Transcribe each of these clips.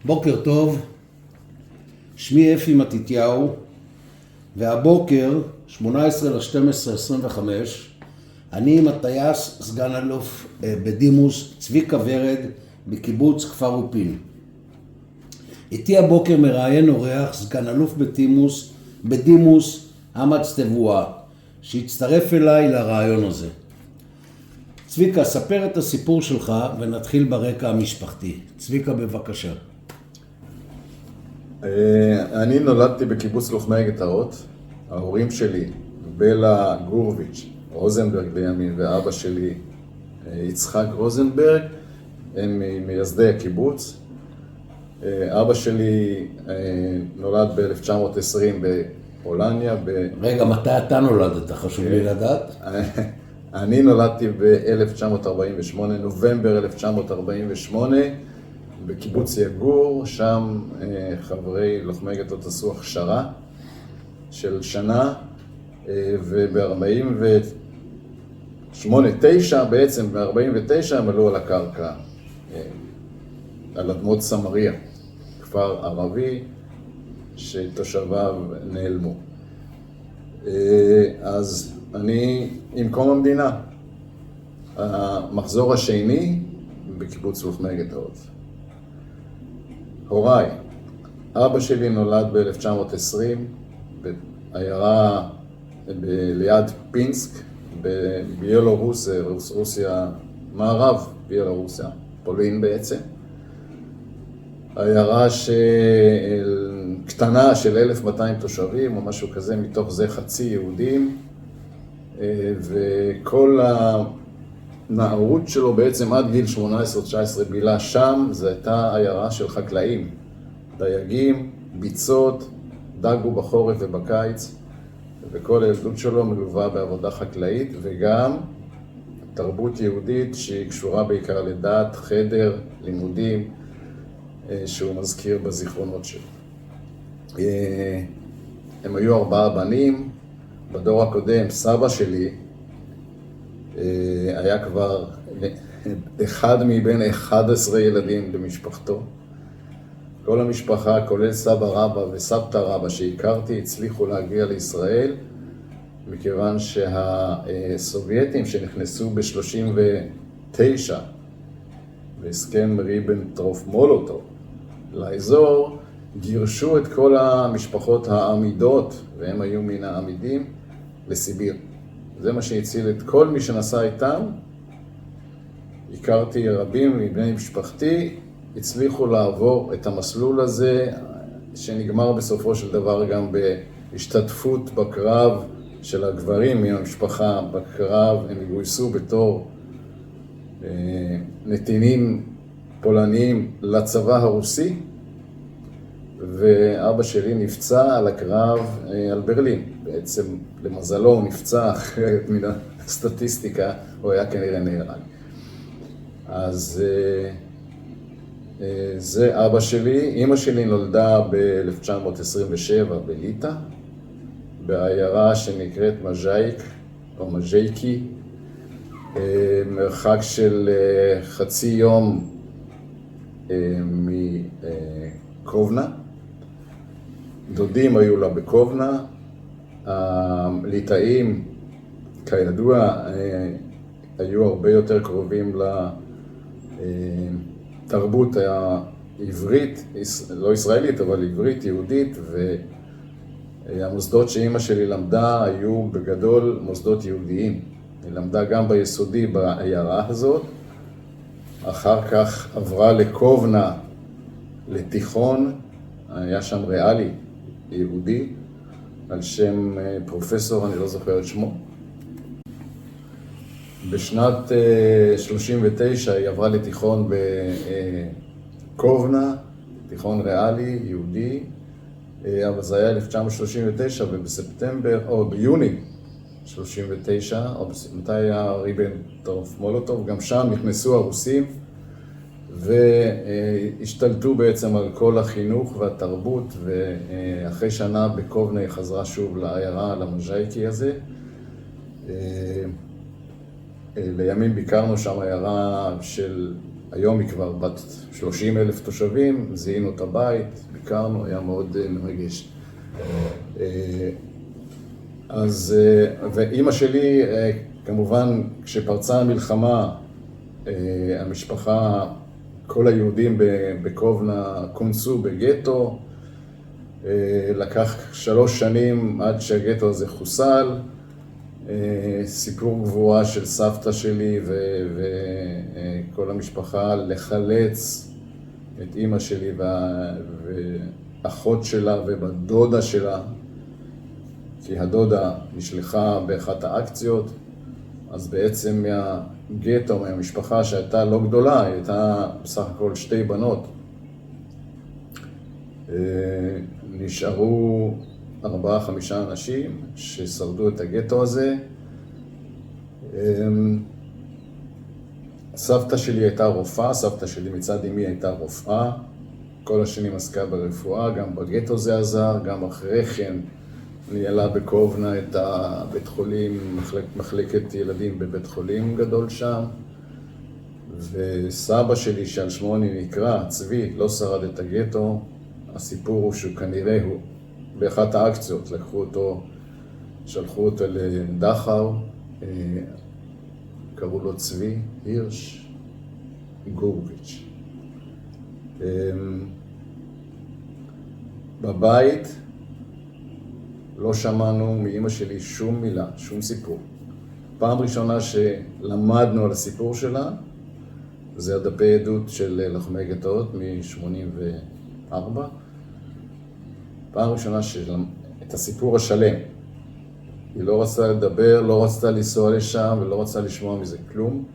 בוקר טוב, שמי אפי מתתיהו, והבוקר, 18/12/25, אני עם הטייס סגן אלוף בדימוס צביקה ורד בקיבוץ כפר אופין. איתי הבוקר מראיין אורח סגן אלוף בדימוס אמץ תבואה, שהצטרף אליי לרעיון הזה. צביקה, ספר את הסיפור שלך ונתחיל ברקע המשפחתי. צביקה, בבקשה. אני נולדתי בקיבוץ לוחמי גטאות. ההורים שלי, בלה גורביץ' רוזנברג בימין, ואבא שלי יצחק רוזנברג, הם מייסדי הקיבוץ. אבא שלי נולד ב-1920 בפולניה. רגע, מתי אתה נולדת? חשוב לי לדעת. אני נולדתי ב-1948, נובמבר 1948, בקיבוץ יגור. שם חברי לוחמי גטאות עשו הכשרה של שנה, וב-49 בעצם, ב-49 הם עלו על הקרקע, על אדמות סמריה, כפר ערבי שתושביו נעלמו. אז אני עם קום המדינה, המחזור השני בקיבוץ לוחמי גטאות. הוריי, אבא שלי נולד ב-1920 בעיירה ליד פינסק בביילורוס, רוסיה, מערב ביילורוסיה, פולין בעצם. עיירה קטנה של 1,200 תושבים או משהו כזה, מתוך זה חצי יהודים, וכל הנערות שלו בעצם עד גיל 18-19 בילה שם. זו הייתה עיירה של חקלאים, דייגים, ביצות, דגו בחורף ובקיץ, וכל הילדות שלו מלווה בעבודה חקלאית, וגם תרבות יהודית שהיא קשורה בעיקר לדת, חדר, לימודים, שהוא מזכיר בזיכרונות שלו. הם היו 4 בנים. בדור הקודם, סבא שלי היה כבר אחד מבין 11 ילדים במשפחתו. כל המשפחה, כולל סבא רבא וסבתא רבא שהכרתי, הצליחו להגיע לישראל, מכיוון שהסובייטים שנכנסו ב-39 בהסכם ריבנטרופ-מולוטוב לאזור, גירשו את כל המשפחות העמידות, והם היו מן העמידים, לסיביר. זה מה שהציל את כל מי שנסע איתם. הכרתי רבים מבני משפחתי, הצליחו לעבור את המסלול הזה, שנגמר בסופו של דבר גם בהשתתפות בקרב של הגברים מהמשפחה בקרב. הם גויסו בתור נתינים פולניים לצבא הרוסי, ואבא שלי נפצע על הקרב על ברלין. בעצם למזלו הוא נפצע אחרת מן הסטטיסטיקה, הוא היה כנראה נהרג. אז זה אבא שלי. אמא שלי נולדה ב-1927 בליטא, בעיירה שנקראת מז'ייק או מז'ייקי, מרחק של חצי יום מקובנה. דודים היו לה בקובנה. הליטאים, כידוע, היו הרבה יותר קרובים לתרבות העברית, לא ישראלית, אבל עברית, יהודית, והמוסדות שאמא שלי למדה היו בגדול מוסדות יהודיים. היא למדה גם ביסודי בעיירה הזאת, אחר כך עברה לקובנה, לתיכון, היה שם ריאלי יהודי, על שם פרופסור, אני לא זוכר את שמו. בשנת 39 היא עברה לתיכון בקובנה, תיכון ריאלי, יהודי, אבל זה היה 1939, ובספטמבר, או ביוני 39, או מתי היה ריבנטרופ-מולוטוב, גם שם נכנסו הרוסים, והשתלטו בעצם על כל החינוך והתרבות, ואחרי שנה בקובנה היא חזרה שוב לעיירה, למז'ייקי הזה. לימים ביקרנו שם עיירה של היום היא כבר בת 30,000 תושבים, זיהינו את הבית, ביקרנו, היה מאוד מרגש. אז, ואימא שלי, כמובן, כשפרצה המלחמה, המשפחה, כל היהודים בקובנה כונסו בגטו, לקח 3 שנים עד שהגטו הזה חוסל. סיפור גבורה של סבתא שלי וכל המשפחה לחלץ את אימא שלי ואחות שלה ובדודה שלה, כי הדודה נשלחה באחת האקציות, אז בעצם מהגטו, מהמשפחה שהייתה לא גדולה, היא הייתה בסך הכל 2 בנות, נשארו 4-5 אנשים ששרדו את הגטו הזה. סבתא שלי הייתה רופאה, סבתא שלי מצד אמי הייתה רופאה, כל השנים עסקה ברפואה, גם בגטו זה עזר, גם אחרי כן ניהלה בקובנה את הבית חולים, מחלקת ילדים בבית חולים גדול שם. וסבא שלי שעל שמו אני נקרא, צבי, לא שרד את הגטו. הסיפור הוא שהוא כנראה הוא באחת האקציות, שלחו אותו לדחאו, קראו לו צבי הירש גורביץ'. בבית לא שמענו מאמא שלי שום מילה, שום סיפור. פעם ראשונה שלמדנו על הסיפור שלה, זה הדפי עדות של לוחמי גטאות מ-84. פעם ראשונה את הסיפור השלם. היא לא רצתה לדבר, לא רצתה לנסוע לשם ולא רצתה לשמוע מזה כלום.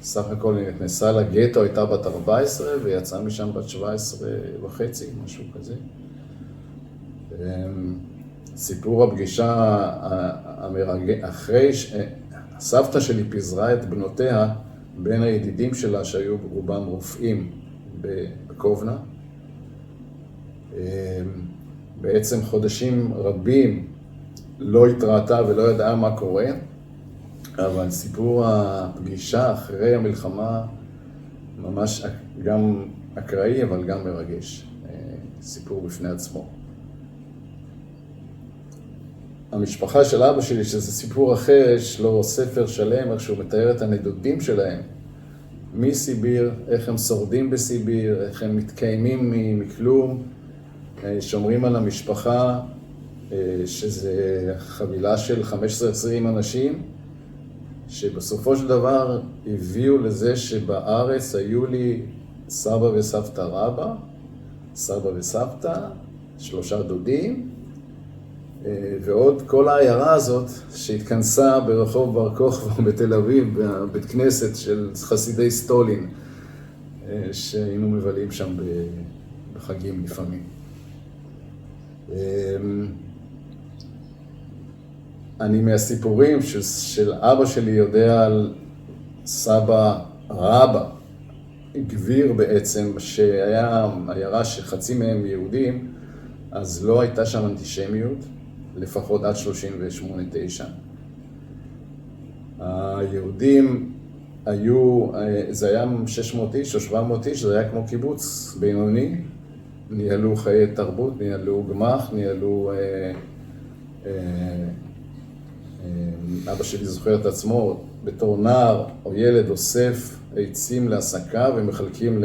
סך הכל היא נכנסה לגטו, הייתה בת 14 ויצאה משם בת 17 וחצי, משהו כזה. סיפור הפגישה אחרי הסבתא שלי פיזרה את בנותיה בין הידידים שלה שהיו רובם רופאים בקובנה. בעצם חודשים רבים לא התראתה ולא ידעה מה קורה, אבל סיפור הפגישה אחרי המלחמה ממש גם אקראי אבל גם מרגש, סיפור בפני עצמו. המשפחה של אבא שלי, שזה סיפור אחר, יש לו ספר שלם, איך שהוא מתאר את הנדודים שלהם מסיביר, איך הם שורדים בסיביר, איך הם מתקיימים מכלום, שומרים על המשפחה, שזה חבילה של 15-20 אנשים, שבסופו של דבר הביאו לזה שבארץ היו לי סבא וסבתא רבא, סבא וסבתא, 3 דודים, ועוד כל העיירה הזאת שהתכנסה ברחוב בר כוכבא בתל אביב, בבית כנסת של חסידי סטולין, שהיינו מבלים שם בחגים לפעמים. אני מהסיפורים של אבא שלי יודע על סבא רבא, גביר בעצם, שהיה עיירה שחצי מהם יהודים, אז לא הייתה שם אנטישמיות, לפחות עד 38-9. היהודים היו, זה היה 600 איש או 700 איש, זה היה כמו קיבוץ בינוני, ניהלו חיי תרבות, ניהלו גמח, ניהלו... אבא שלי זוכר את עצמו, בתור נער או ילד אוסף עצים להסקה ומחלקים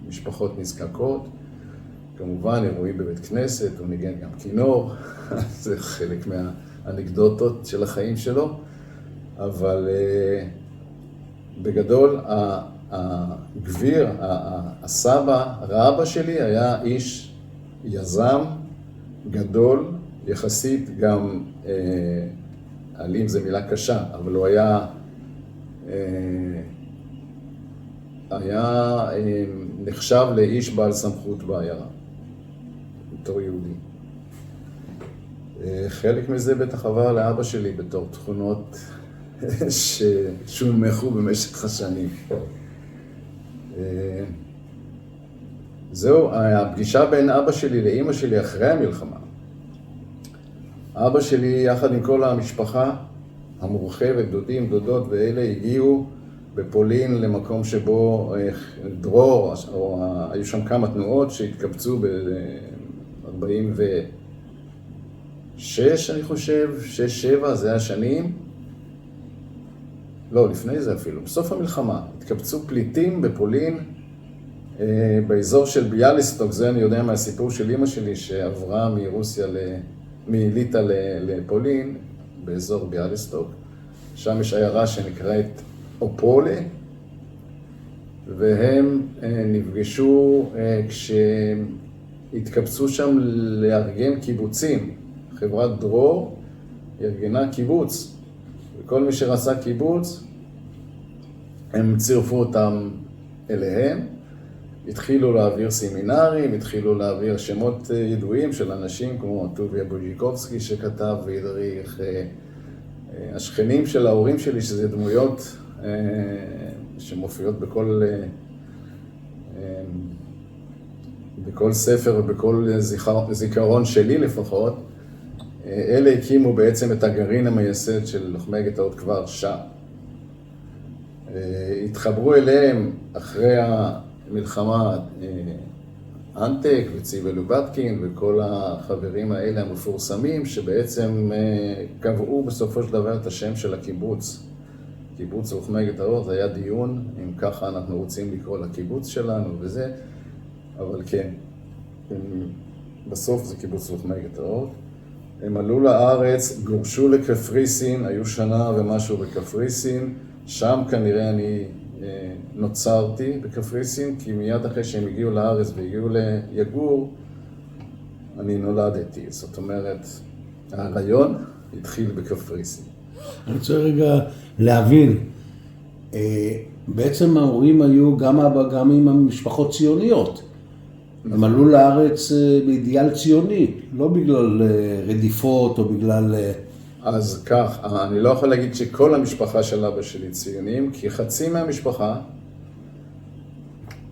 למשפחות נזקקות. כמובן, אירועים בבית כנסת, הוא ניגן גם כינור, זה חלק מהאנקדוטות של החיים שלו. אבל בגדול, הגביר, הסבא, רבא שלי היה איש יזם גדול, יחסית גם, אלים זה מילה קשה, אבל הוא היה נחשב לאיש בעל סמכות בעיירה, בתור יהודי. חלק מזה בטח עבר לאבא שלי בתור תכונות ששונמכו במשך השנים. זהו, הפגישה בין אבא שלי לאמא שלי אחרי המלחמה. אבא שלי יחד עם כל המשפחה המורחבת, דודים, דודות ואלה, הגיעו בפולין למקום שבו דרור, או היו שם כמה תנועות שהתקבצו ב-46, אני חושב, 6-7, זה השנים. לא, לפני זה אפילו, בסוף המלחמה. התקבצו פליטים בפולין, באזור של ביאליסטוק, זה אני יודע מהסיפור של אמא שלי, שעברה מליטא לפולין, באזור ביאליסטוק. שם יש עיירה שנקראת אופולה, והם נפגשו כשהתקבצו שם לארגן קיבוצים. חברת דרור ארגנה קיבוץ, וכל מי שרצה קיבוץ, הם צירפו אותם אליהם. התחילו להעביר סמינרים, התחילו להעביר שמות ידועים של אנשים כמו טוביה בוז'יקובסקי שכתב והדריך, השכנים של ההורים שלי, שזה דמויות שמופיעות בכל ספר ובכל זיכרון שלי לפחות, אלה הקימו בעצם את הגרעין המייסד של לוחמי גטאות כבר שם. התחברו אליהם אחרי המלחמה אנטק וציבה לובטקין וכל החברים האלה המפורסמים שבעצם קבעו בסופו של דבר את השם של הקיבוץ. קיבוץ לוחמי גטאות, היה דיון אם ככה אנחנו רוצים לקרוא לקיבוץ שלנו וזה, אבל כן, בסוף זה קיבוץ לוחמי גטאות. הם עלו לארץ, גורשו לקפריסין, היו שנה ומשהו בקפריסין, שם כנראה אני נוצרתי בקפריסין, כי מיד אחרי שהם הגיעו לארץ והגיעו ליגור, אני נולדתי. זאת אומרת, הרעיון התחיל בקפריסין. אני רוצה רגע להבין, בעצם ההורים היו גם אבא, גם עם משפחות ציוניות. הם עלו לארץ באידיאל ציוני, לא בגלל רדיפות או בגלל... אז כך, אני לא יכול להגיד שכל המשפחה של אבא שלי ציונים, כי חצי מהמשפחה,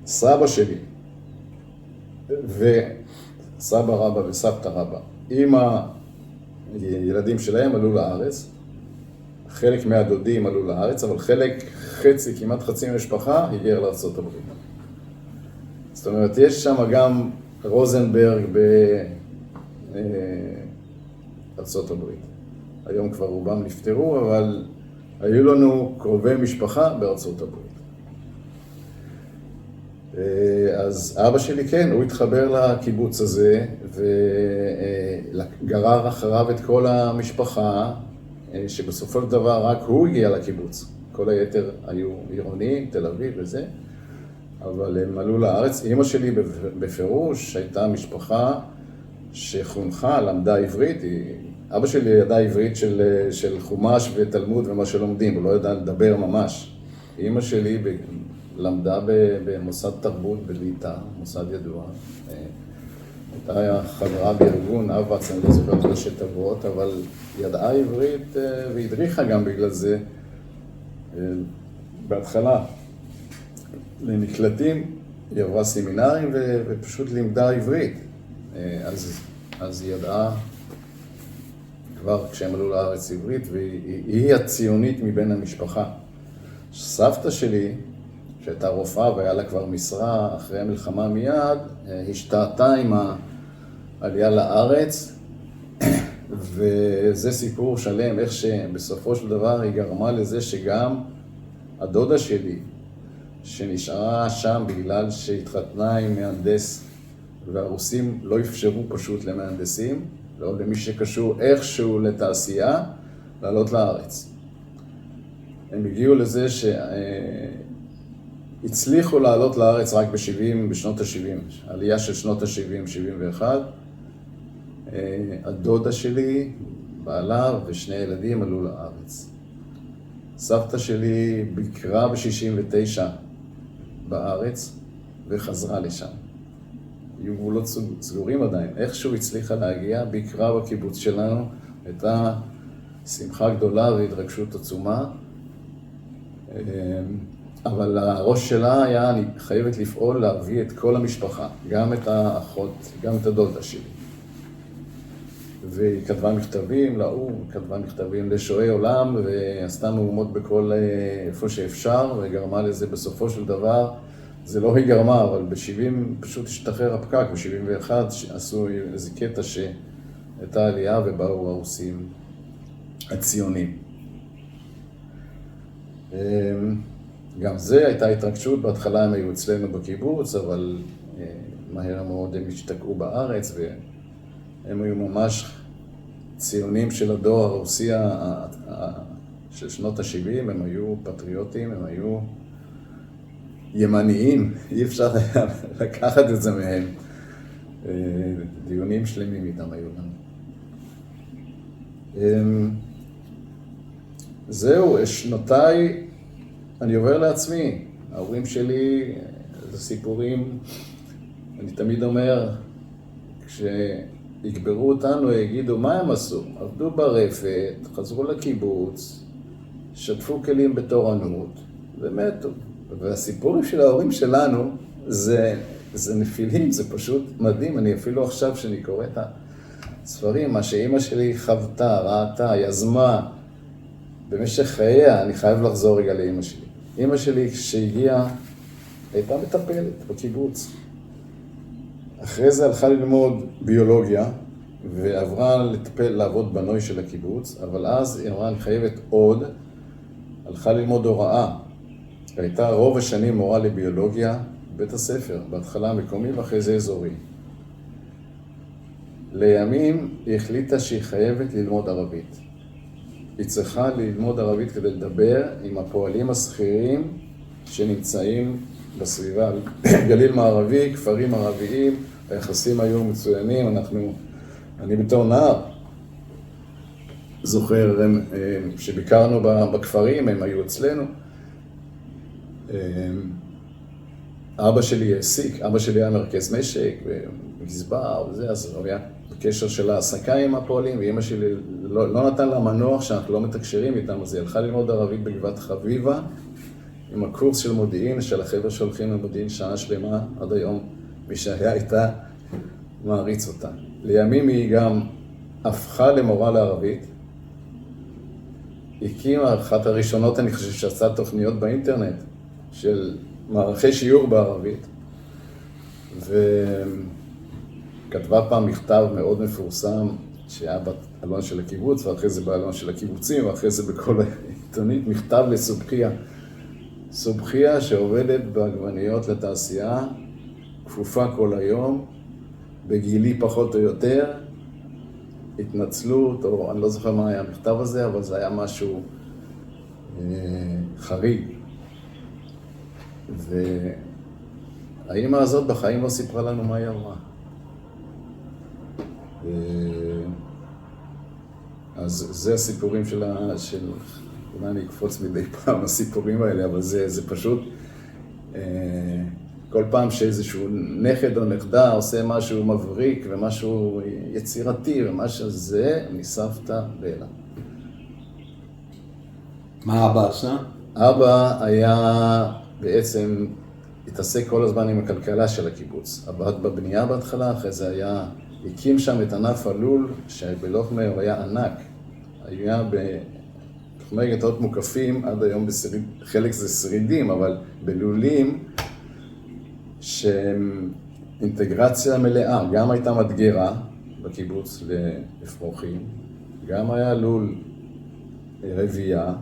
סבא שלי, וסבא רבא וסבתא רבא, עם הילדים שלהם עלו לארץ, חלק מהדודים עלו לארץ, אבל כמעט חצי מהמשפחה הגיע לארצות הברית. זאת אומרת, יש שם גם רוזנברג בארצות הברית. היום כבר רובם נפטרו, אבל היו לנו קרובי משפחה בארצות הברית. אז אבא שלי כן, הוא התחבר לקיבוץ הזה, וגרר אחריו את כל המשפחה, שבסופו של דבר רק הוא הגיע לקיבוץ. כל היתר היו עירוניים, תל אביב וזה, אבל הם עלו לארץ. אמא שלי בפירוש הייתה משפחה שחונכה, למדה עברית. אבא שלי ידע עברית של חומש ותלמוד ומה שלומדים, הוא לא ידע לדבר ממש. אמא שלי למדה במוסד תרבות בליטא, מוסד ידוע. הייתה חברה בארגון אבץ, אני לא זוכר ראשי תיבות, אבל ידעה עברית והדריכה גם בגלל זה. בהתחלה לנקלטים היא עברה סמינרים ופשוט לימדה עברית. אז היא ידעה כבר כשהם עלו לארץ עברית, והיא הציונית מבין המשפחה. סבתא שלי, שהייתה רופאה והיה לה כבר משרה אחרי המלחמה מיד, השתעתה עם העלייה לארץ, וזה סיפור שלם, איך שבסופו של דבר היא גרמה לזה שגם הדודה שלי, שנשארה שם בגלל שהתחתנה עם מהנדס, והרוסים לא אפשרו פשוט למהנדסים, לא למי שקשור איכשהו לתעשייה, לעלות לארץ. הם הגיעו לזה שהצליחו לעלות לארץ רק בשנות ה-70, עלייה של שנות ה-70, 71. הדודה שלי, בעלה ושני ילדים עלו לארץ. סבתא שלי ביקרה ב-69 בארץ וחזרה לשם. היו גבולות סגורים עדיין. איכשהו הצליחה להגיע, ביקרה בקיבוץ שלנו, הייתה שמחה גדולה והתרגשות עצומה. אבל הראש שלה היה, אני חייבת לפעול להביא את כל המשפחה, גם את האחות, גם את הדודה שלי. והיא כתבה מכתבים לאו"ם, כתבה מכתבים לשועי עולם, ועשתה מהומות בכל איפה שאפשר, וגרמה לזה בסופו של דבר, זה לא היא גרמה, אבל ב-70 פשוט השתחרר הפקק, ב-71 עשו איזה קטע שהייתה עלייה ובאו הרוסים הציונים. גם זה הייתה התרגשות, בהתחלה הם היו אצלנו בקיבוץ, אבל מהר מאוד הם השתקעו בארץ, והם היו ממש ציונים של הדור הרוסי של שנות ה-70, הם היו פטריוטים, הם היו ימניים, אי אפשר לקחת את זה מהם. דיונים שלמים איתם היו לנו. זהו, שנותיי, אני עובר לעצמי. ההורים שלי, זה סיפורים, אני תמיד אומר, כשיקברו אותנו, יגידו מה הם עשו? עבדו ברפת, חזרו לקיבוץ, שטפו כלים בתורנות, ומתו. והסיפורים של ההורים שלנו, זה נפילים, זה פשוט מדהים. אני אפילו עכשיו, שאני קורא את הספרים, מה שאימא שלי חוותה, ראתה, יזמה, במשך חייה, אני חייב לחזור רגע לאמא שלי. אמא שלי, כשהגיעה, הייתה מטפלת בקיבוץ. אחרי זה הלכה ללמוד ביולוגיה, ועברה לטפל, לעבוד בנוי של הקיבוץ, אבל אז היא אמרה, אני חייבת עוד, הלכה ללמוד הוראה. הייתה רוב השנים מורה לביולוגיה בבית הספר, בהתחלה מקומי ואחרי זה אזורי. לימים היא החליטה שהיא חייבת ללמוד ערבית. היא צריכה ללמוד ערבית כדי לדבר עם הפועלים השכירים שנמצאים בסביבה. גליל מערבי, כפרים ערביים, היחסים היו מצוינים. אני בתור נער זוכר שביקרנו בכפרים, הם היו אצלנו. אבא שלי העסיק, אבא שלי היה מרכז משק וגזבר וזה, אז הוא היה בקשר של העסקה עם הפועלים, ואמא שלי לא נתן לה מנוח שאנחנו לא מתקשרים איתם, אז היא הלכה ללמוד ערבית בגבעת חביבה, עם הקורס של מודיעין, של החבר'ה שהולכים למודיעין שעה שלמה, עד היום מי שהיה איתה מעריץ אותה. לימים היא גם הפכה למורה לערבית, הקימה אחת הראשונות, אני חושב, שעשה תוכניות באינטרנט, של מערכי שיעור בערבית, וכתבה פעם מכתב מאוד מפורסם, שהיה בעלון של הקיבוץ, ואחרי זה בעלון של הקיבוצים, ואחרי זה בכל העיתונית, מכתב לסובחיה. סובחיה שעובדת בעגבניות לתעשייה, כפופה כל היום, בגילי פחות או יותר, התנצלות, או אני לא זוכר מה היה המכתב הזה, אבל זה היה משהו חריג. והאמא הזאת בחיים לא סיפרה לנו מה היא אמרה. אז זה הסיפורים אולי אני אקפוץ מדי פעם הסיפורים האלה, אבל זה פשוט, כל פעם שאיזשהו נכד או נכדה עושה משהו מבריק ומשהו יצירתי ומשהו זה, מסבתא ואלה. מה אבא עשה? אבא היה בעצם, התעסק כל הזמן עם הכלכלה של הקיבוץ. עבד בבנייה בהתחלה, אחרי זה הקים שם את ענף הלול, שבלוחמי הוא היה ענק. היה בתחומי גטאות מוקפים, עד היום חלק זה שרידים, אבל בלולים שהם אינטגרציה מלאה. גם הייתה מדגרה בקיבוץ לאפרוחים, גם היה לול רבייה,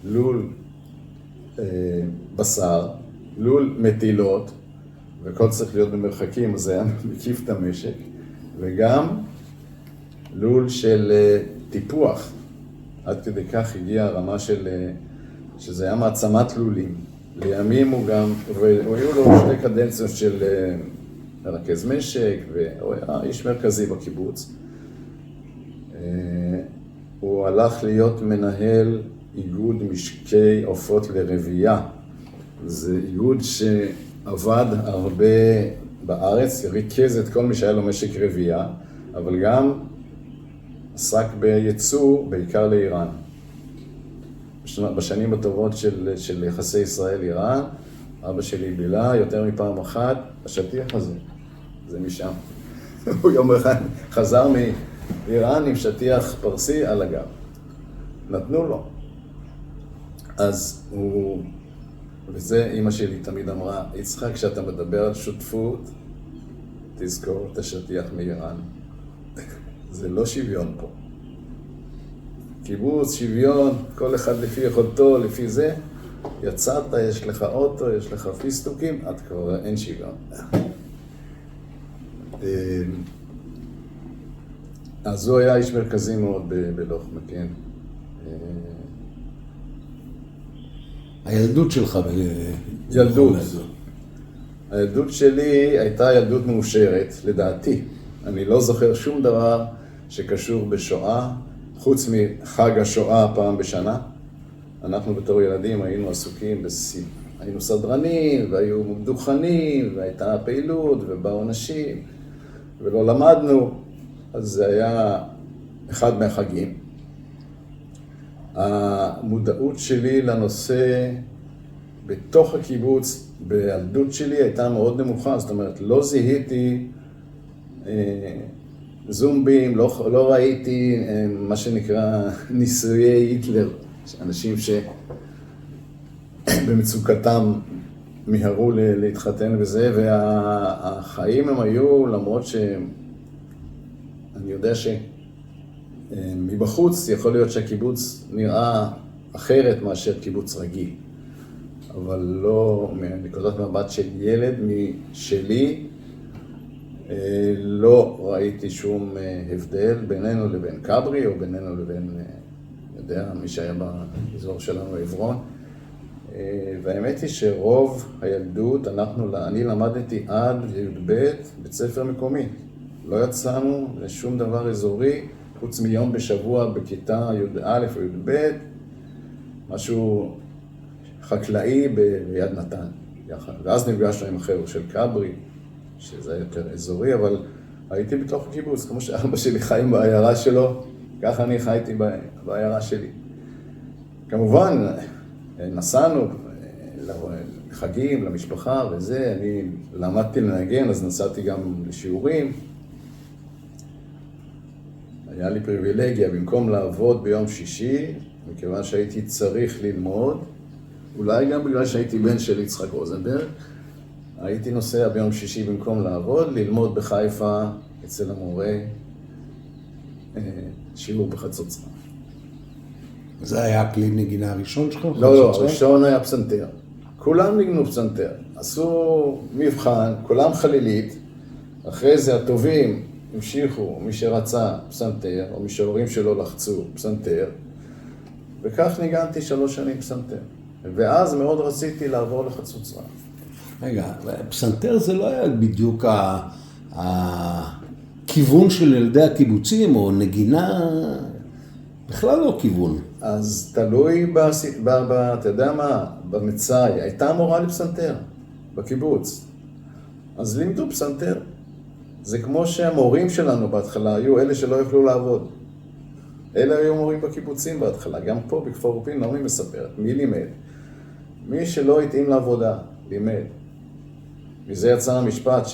לול בשר, לול מטילות, וכל צריך להיות במרחקים, אז זה היה מקיף את המשק, וגם לול של טיפוח. עד כדי כך הגיעה הרמה שזה היה מעצמת לולים. לימים הוא גם, והיו לו שתי קדנציות של מרכז משק, והוא היה איש מרכזי בקיבוץ. הוא הלך להיות מנהל איגוד משקי עופות לרבייה. זה איגוד שעבד הרבה בארץ, ריכז את כל מי שהיה לו משק רבייה, אבל גם עסק בייצוא, בעיקר לאיראן. בשנים הטובות של יחסי ישראל-איראן, אבא שלי בילה יותר מפעם אחת, השטיח הזה, זה משם. הוא יום אחד חזר איראן עם שטיח פרסי על הגב. נתנו לו. אז הוא, וזה אמא שלי תמיד אמרה, יצחק, כשאתה מדבר על שותפות, תזכור את השטיח מאיראן. זה לא שוויון פה. קיבוץ, שוויון, כל אחד לפי יכולתו, לפי זה. יצאת, יש לך אוטו, יש לך פיסטוקים, את כבר אין שוויון. אז הוא היה איש מרכזי מאוד בלוחמה, כן. הילדות שלך ילדות. הילדות שלי הייתה ילדות מאושרת, לדעתי. אני לא זוכר שום דבר שקשור בשואה, חוץ מחג השואה פעם בשנה. אנחנו בתור ילדים היינו עסוקים היינו סדרנים, והיו דוכנים, והייתה פעילות, ובאו אנשים, ולא למדנו. אז זה היה אחד מהחגים. המודעות שלי לנושא בתוך הקיבוץ, בילדות שלי, הייתה מאוד נמוכה. זאת אומרת, לא זיהיתי זומבים, לא ראיתי מה שנקרא ניסויי היטלר, אנשים שבמצוקתם מיהרו להתחתן וזה, והחיים הם היו, למרות שאני יודע שמבחוץ יכול להיות שהקיבוץ נראה אחרת מאשר קיבוץ רגיל, אבל לא, מנקודת מבט של ילד משלי, לא ראיתי שום הבדל בינינו לבין קברי, או בינינו לבין, יודע, מי שהיה באזור שלנו, עברון. והאמת היא שרוב הילדות, אני למדתי עד י"ב בית ספר מקומי. לא יצאנו לשום דבר אזורי, חוץ מיום בשבוע בכיתה י"א או י"ב, משהו חקלאי ביד נתן. ואז נפגשנו עם החבר'ה של קברי, שזה יותר אזורי, אבל הייתי בתוך הקיבוץ, כמו שאבא שלי חיים בעיירה שלו, ככה אני חייתי בעיירה שלי. כמובן, נסענו לחגים, למשפחה וזה, אני למדתי לנגן, אז נסעתי גם לשיעורים. היה לי פריבילגיה, במקום לעבוד ביום שישי, מכיוון שהייתי צריך ללמוד, אולי גם בגלל שהייתי בן של יצחק רוזנברג, הייתי נוסע ביום שישי במקום לעבוד, ללמוד בחיפה אצל המורה שיעור בחצוצרה. זה היה הכלי נגינה הראשון שלך? לא, הראשון היה פסנתר. כולם ניגנו פסנתר. עשו מבחן, כולם חלילית. אחרי זה הטובים המשיכו, מי שרצה פסנתר, או מי שההורים שלו לחצו פסנתר. וכך ניגנתי 3 שנים פסנתר. ואז מאוד רציתי לעבור לחצוצרה. רגע, פסנתר זה לא היה בדיוק הכיוון של ילדי הקיבוצים, או נגינה, בכלל לא כיוון. אז תלוי, אתה יודע מה, במצאי, הייתה מורה לפסנתר בקיבוץ. אז לימדו פסנתר. זה כמו שהמורים שלנו בהתחלה היו אלה שלא יכלו לעבוד. אלה היו מורים בקיבוצים בהתחלה, גם פה בכפר אורפין, נעמי מספרת, מי לימד? מי שלא התאים לעבודה, לימד. מזה יצא המשפט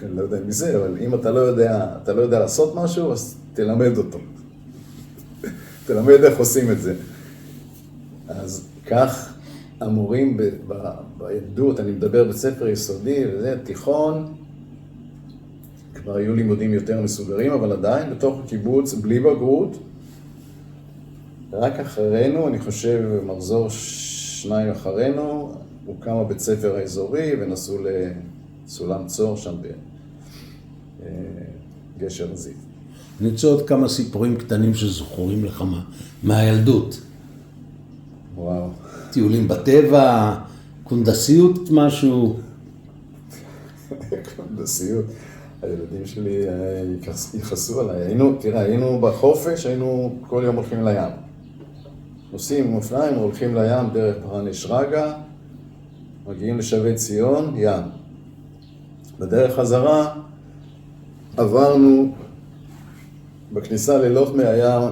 לא יודע מזה, אבל אם אתה לא יודע לעשות משהו, אז תלמד אותו. תלמד איך עושים את זה. אז כך המורים בילדות, אני מדבר בית ספר יסודי וזה, תיכון, כבר היו לימודים יותר מסוגרים, אבל עדיין בתוך הקיבוץ, בלי בגרות, רק אחרינו, אני חושב, מחזור 2 אחרינו, הוקם הבית ספר האזורי ונסעו לסולם צור שם בגשר הזיו. אני רוצה עוד כמה סיפורים קטנים שזכורים לך מהילדות. וואו. טיולים בטבע, קונדסיות משהו. קונדסיות. הילדים שלי יכעסו עליי. היינו בחופש, היינו כל יום הולכים לים. נוסעים עם אופניים, הולכים לים דרך פרני שרגא, מגיעים לשבי ציון, ים. בדרך חזרה עברנו, בכניסה ללוחמי היה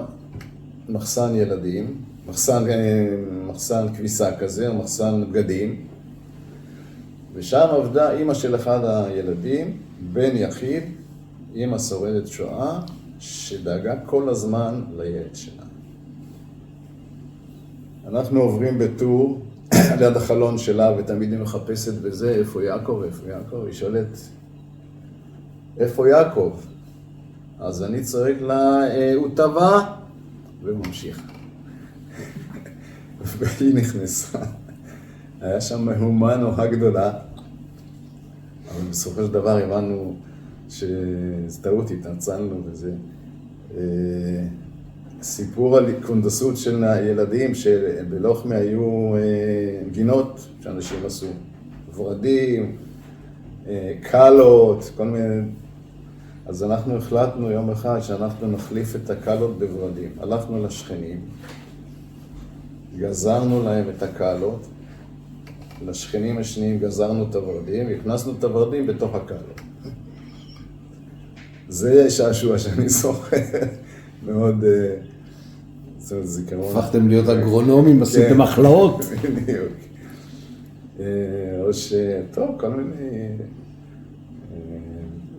מחסן ילדים, מחסן כביסה כזה, מחסן בגדים, ושם עבדה אמא של אחד הילדים, בן יחיד, אימא שורדת שואה שדאגה כל הזמן לילד שלה. אנחנו עוברים בטור על יד החלון שלה, ותמיד היא מחפשת בזה, איפה יעקב, איפה יעקב? היא שואלת, איפה יעקב? אז אני צועק לה, הוא טבע, והוא ממשיך. והיא נכנסה. היה שם מהומה נורא גדולה, אבל בסופו של דבר הבנו שזה טעות, התנצלנו וזה. סיפור על קונדסות של הילדים, שבלוחמי היו גינות שאנשים עשו, ורדים, קלות, כל מיני. אז אנחנו החלטנו יום אחד שאנחנו נחליף את הקלות בוורדים. הלכנו לשכנים, גזרנו להם את הקלות, לשכנים השניים גזרנו את הוורדים, והכנסנו את הוורדים בתוך הקלות. זה שעשוע שאני זוכר, מאוד זיכרון. הפכתם להיות אגרונומים, עשיתם מחלאות. בדיוק. או טוב, כל מיני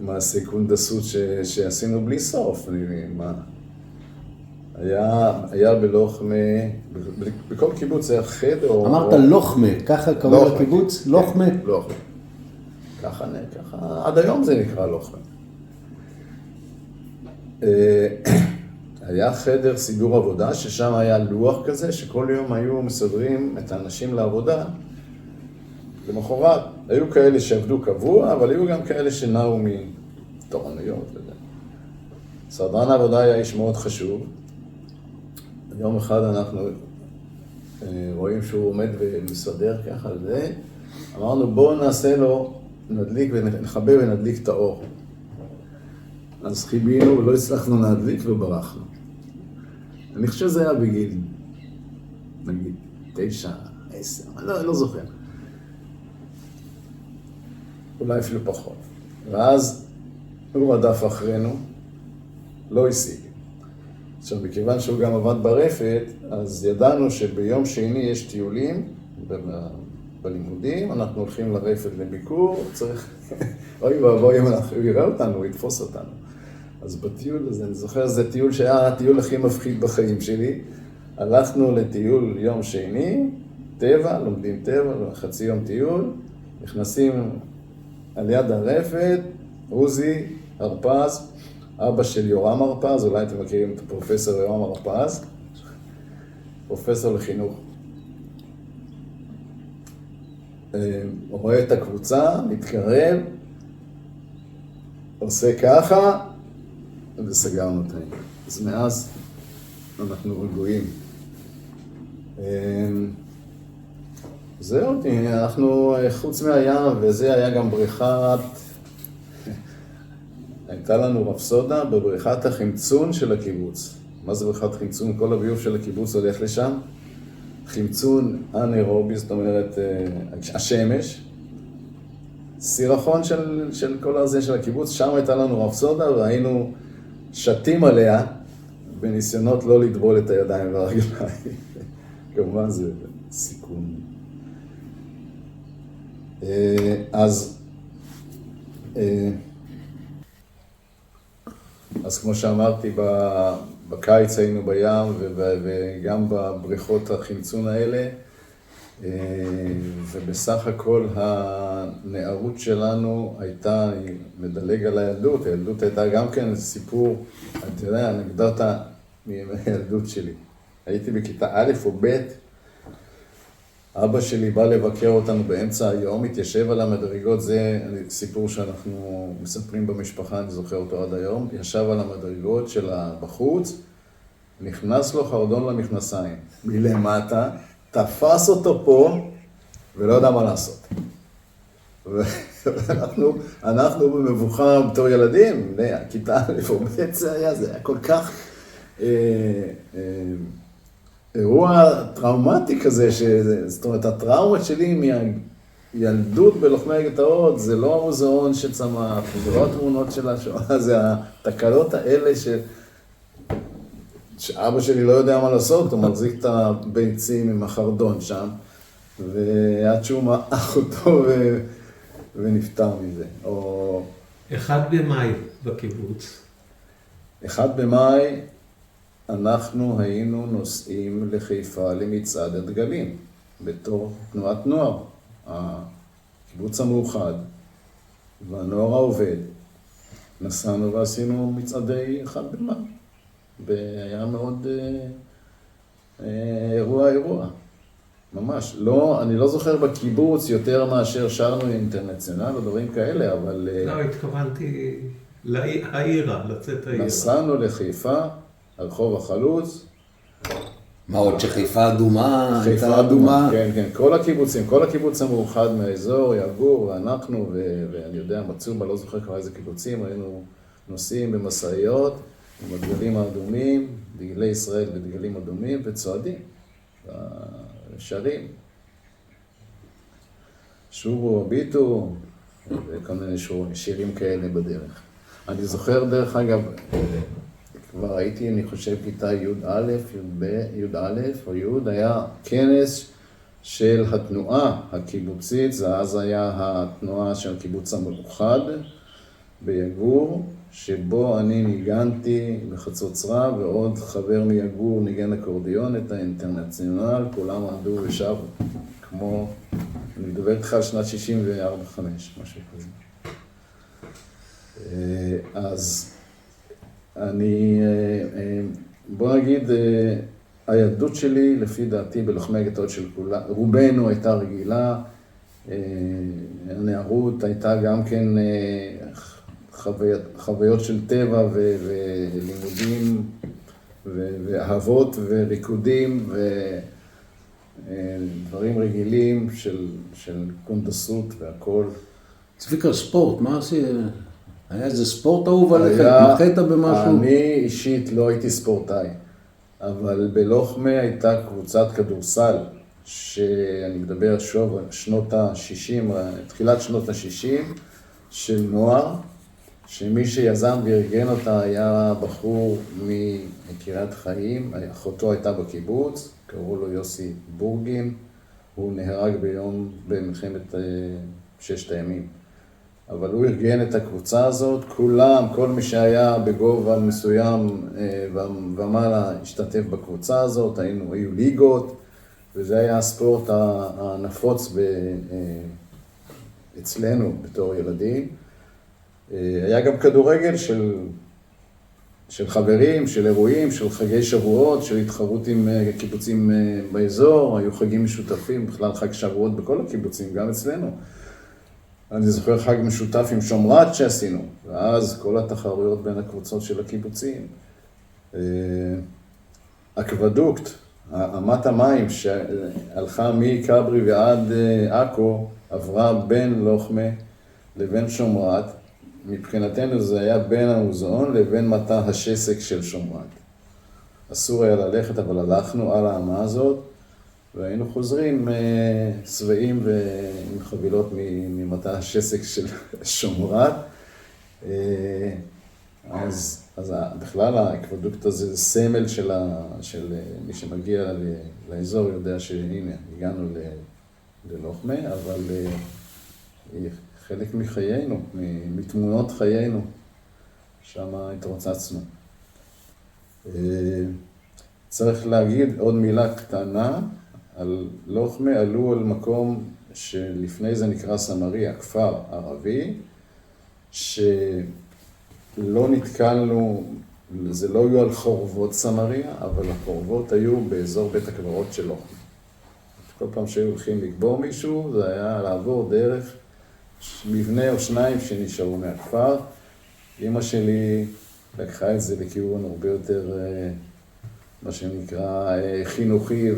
מעשי קונדסות שעשינו בלי סוף. היה בלוחמה, בכל קיבוץ היה חדר. אמרת לוחמה, ככה קראו לקיבוץ? לוחמה? לוחמה. ככה, עד היום זה נקרא לוחמה. היה חדר סידור עבודה, ששם היה לוח כזה, שכל יום היו מסדרים את האנשים לעבודה. למחרת, היו כאלה שעבדו קבוע, אבל היו גם כאלה שנעו מתורנויות. סדרן העבודה היה איש מאוד חשוב. יום אחד אנחנו רואים שהוא עומד ומסדר ככה על זה. אמרנו, בואו נעשה לו, נדליק ונחבא ונדליק את האור. אז חיבינו ולא הצלחנו להדליק וברחנו. אני חושב שזה היה בגיל, נגיד, 9, 10, אני לא זוכר. אולי אפילו פחות. ואז הוא רדף אחרינו, לא השיג. עכשיו, מכיוון שהוא גם עבד ברפת, אז ידענו שביום שני יש טיולים בלימודים, אנחנו הולכים לרפת לביקור, צריך, אוי ואבוי אם הוא יראה אותנו, הוא יתפוס אותנו. אז בטיול הזה, אני זוכר, זה טיול שהיה הטיול הכי מפחיד בחיים שלי. הלכנו לטיול יום שני, טבע, לומדים טבע, חצי יום טיול, נכנסים על יד הרפת, עוזי, הרפז, אבא של יורם הרפז, אולי אתם מכירים את הפרופסור יורם הרפז, פרופסור לחינוך. הוא רואה את הקבוצה, מתקרב, עושה ככה, וסגרנו את העניין. אז מאז אנחנו רגועים. זהו, אנחנו חוץ מהים, וזה היה גם בריכת, הייתה לנו רפסודה בבריכת החמצון של הקיבוץ. מה זה בריכת חמצון? כל הביוב של הקיבוץ הולך לשם. חמצון אנאירובי, זאת אומרת, השמש. סירחון של כל הזה של הקיבוץ, שם הייתה לנו רפסודה והיינו שתים עליה בניסיונות לא לטבול את הידיים והרגליים. כמובן זה סיכון. אז כמו שאמרתי, בקיץ היינו בים וגם בבריכות החמצון האלה, ובסך הכל הנערות שלנו הייתה, מדלג על הילדות, הילדות הייתה גם כן סיפור, אתה יודע, אנקדוטה מימי הילדות שלי. הייתי בכיתה א' או ב', אבא שלי בא לבקר אותנו באמצע היום, התיישב על המדרגות, זה סיפור שאנחנו מספרים במשפחה, אני זוכר אותו עד היום, ישב על המדרגות של בחוץ, נכנס לו חרדון למכנסיים, מלמטה, תפס אותו פה, ולא יודע מה לעשות. ואנחנו במבוכה בתור ילדים, הכיתה א' או ב' זה היה כל כך אירוע טראומטי כזה, זאת אומרת, הטראומה שלי מהילדות בלוחמי הגטאות, זה לא המוזיאון שצמח, זה לא התמונות של השואה, זה התקלות האלה שאבא שלי לא יודע מה לעשות, הוא מחזיק את הביצים עם החרדון שם, ועד שהוא מעך אותו ונפטר מזה. או 1 במאי בקיבוץ. 1 במאי אנחנו היינו נוסעים לחיפה למצעד הדגלים, בתור תנועת נוער. הקיבוץ המאוחד והנוער העובד. נסענו ועשינו מצעדי 1 במאי. והיה מאוד אירוע. ממש. לא, אני לא זוכר בקיבוץ יותר מאשר שרנו אינטרנציונל או דברים כאלה, אבל... לא, התכוונתי העירה, לצאת העירה. נסענו לחיפה, הרחוב החלוץ. מה עוד שחיפה אדומה? חיפה אדומה, כן, כן. כל הקיבוצים, כל הקיבוץ המאוחד מהאזור, יגור, ואנחנו, ואני יודע, מצובה, לא זוכר כבר איזה קיבוצים, היינו נוסעים במסעיות, עם הדגלים האדומים, דגלי ישראל ודגלים אדומים, וצועדים, שרים. שובו, הביטו, וכל מיני שירים כאלה בדרך. אני זוכר, דרך אגב, כבר הייתי, אני חושב, כיתה י"א, י"א או י', היה כנס של התנועה הקיבוצית, זה אז היה התנועה של הקיבוץ המאוחד ביגור, שבו אני ניגנתי בחצוצרה, ועוד חבר מיגור ניגן אקורדיון, את האינטרנציונל, כולם עמדו ושבו, כמו, אני מדבר איתך על שנת 64-5, משהו כזה. אז אני, בוא נגיד, הילדות שלי, לפי דעתי, בלוחמי הגטאות של כולה, רובנו הייתה רגילה, הנערות הייתה גם כן חוויות של טבע ולימודים ואהבות וריקודים ודברים רגילים של קונדסות והכל. צביקה, ספורט, מה עשית? היה איזה ספורט אהוב עליך? מחית במשהו? אני אישית לא הייתי ספורטאי, אבל בלוחמי הייתה קבוצת כדורסל, שאני מדבר שוב, שנות ה-60, תחילת שנות ה-60, של נוער, שמי שיזם וארגן אותה היה בחור מקריית חיים, אחותו הייתה בקיבוץ, קראו לו יוסי בורגין, הוא נהרג במלחמת 6 הימים. אבל הוא ארגן את הקבוצה הזאת, כולם, כל מי שהיה בגובה מסוים ומעלה השתתף בקבוצה הזאת, היו ליגות, וזה היה הספורט הנפוץ אצלנו בתור ילדים. היה גם כדורגל של חברים, של אירועים, של חגי שבועות, של התחרות עם קיבוצים באזור, היו חגים משותפים, בכלל חג שבועות בכל הקיבוצים, גם אצלנו. אני זוכר חג משותף עם שומרת שעשינו, ואז כל התחרויות בין הקבוצות של הקיבוצים. אקוודוקט, אמת המים שהלכה מכברי ועד עכו, עברה בין לוחמה לבין שומרת. מבחינתנו זה היה בין המוזיאון לבין מטע השסק של שומרת. אסור היה ללכת, אבל הלכנו על האמה הזאת, והיינו חוזרים שבעים ועם חבילות ממטע השסק של שומרת. אז בכלל האקוודוקט הזה זה סמל של מי שמגיע לאזור, יודע שהנה, הגענו ללוחמה, אבל חלק מחיינו, מתמונות חיינו, שם התרוצצנו. צריך להגיד עוד מילה קטנה, על לוחמה עלו על מקום שלפני זה נקרא סמריה, כפר ערבי, שלא נתקלנו, זה לא היו על חורבות סמריה, אבל החורבות היו באזור בית הקברות של לוחמה. כל פעם שהיו הולכים לקבור מישהו, זה היה לעבור דרך מבנה או שניים שנשארו מהכפר. אמא שלי לקחה את זה לכיוון הרבה יותר, מה שנקרא, חינוכי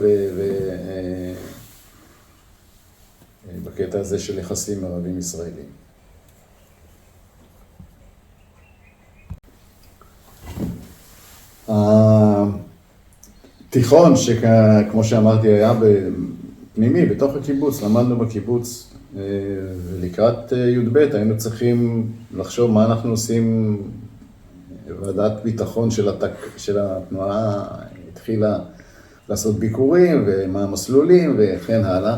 בקטע הזה של יחסים ערבים ישראלים. התיכון, שכמו שאמרתי, היה פנימי, בתוך הקיבוץ, למדנו בקיבוץ, ולקראת י"ב היינו צריכים לחשוב מה אנחנו עושים. ועדת ביטחון של התנועה התחילה לעשות ביקורים ומה המסלולים וכן הלאה.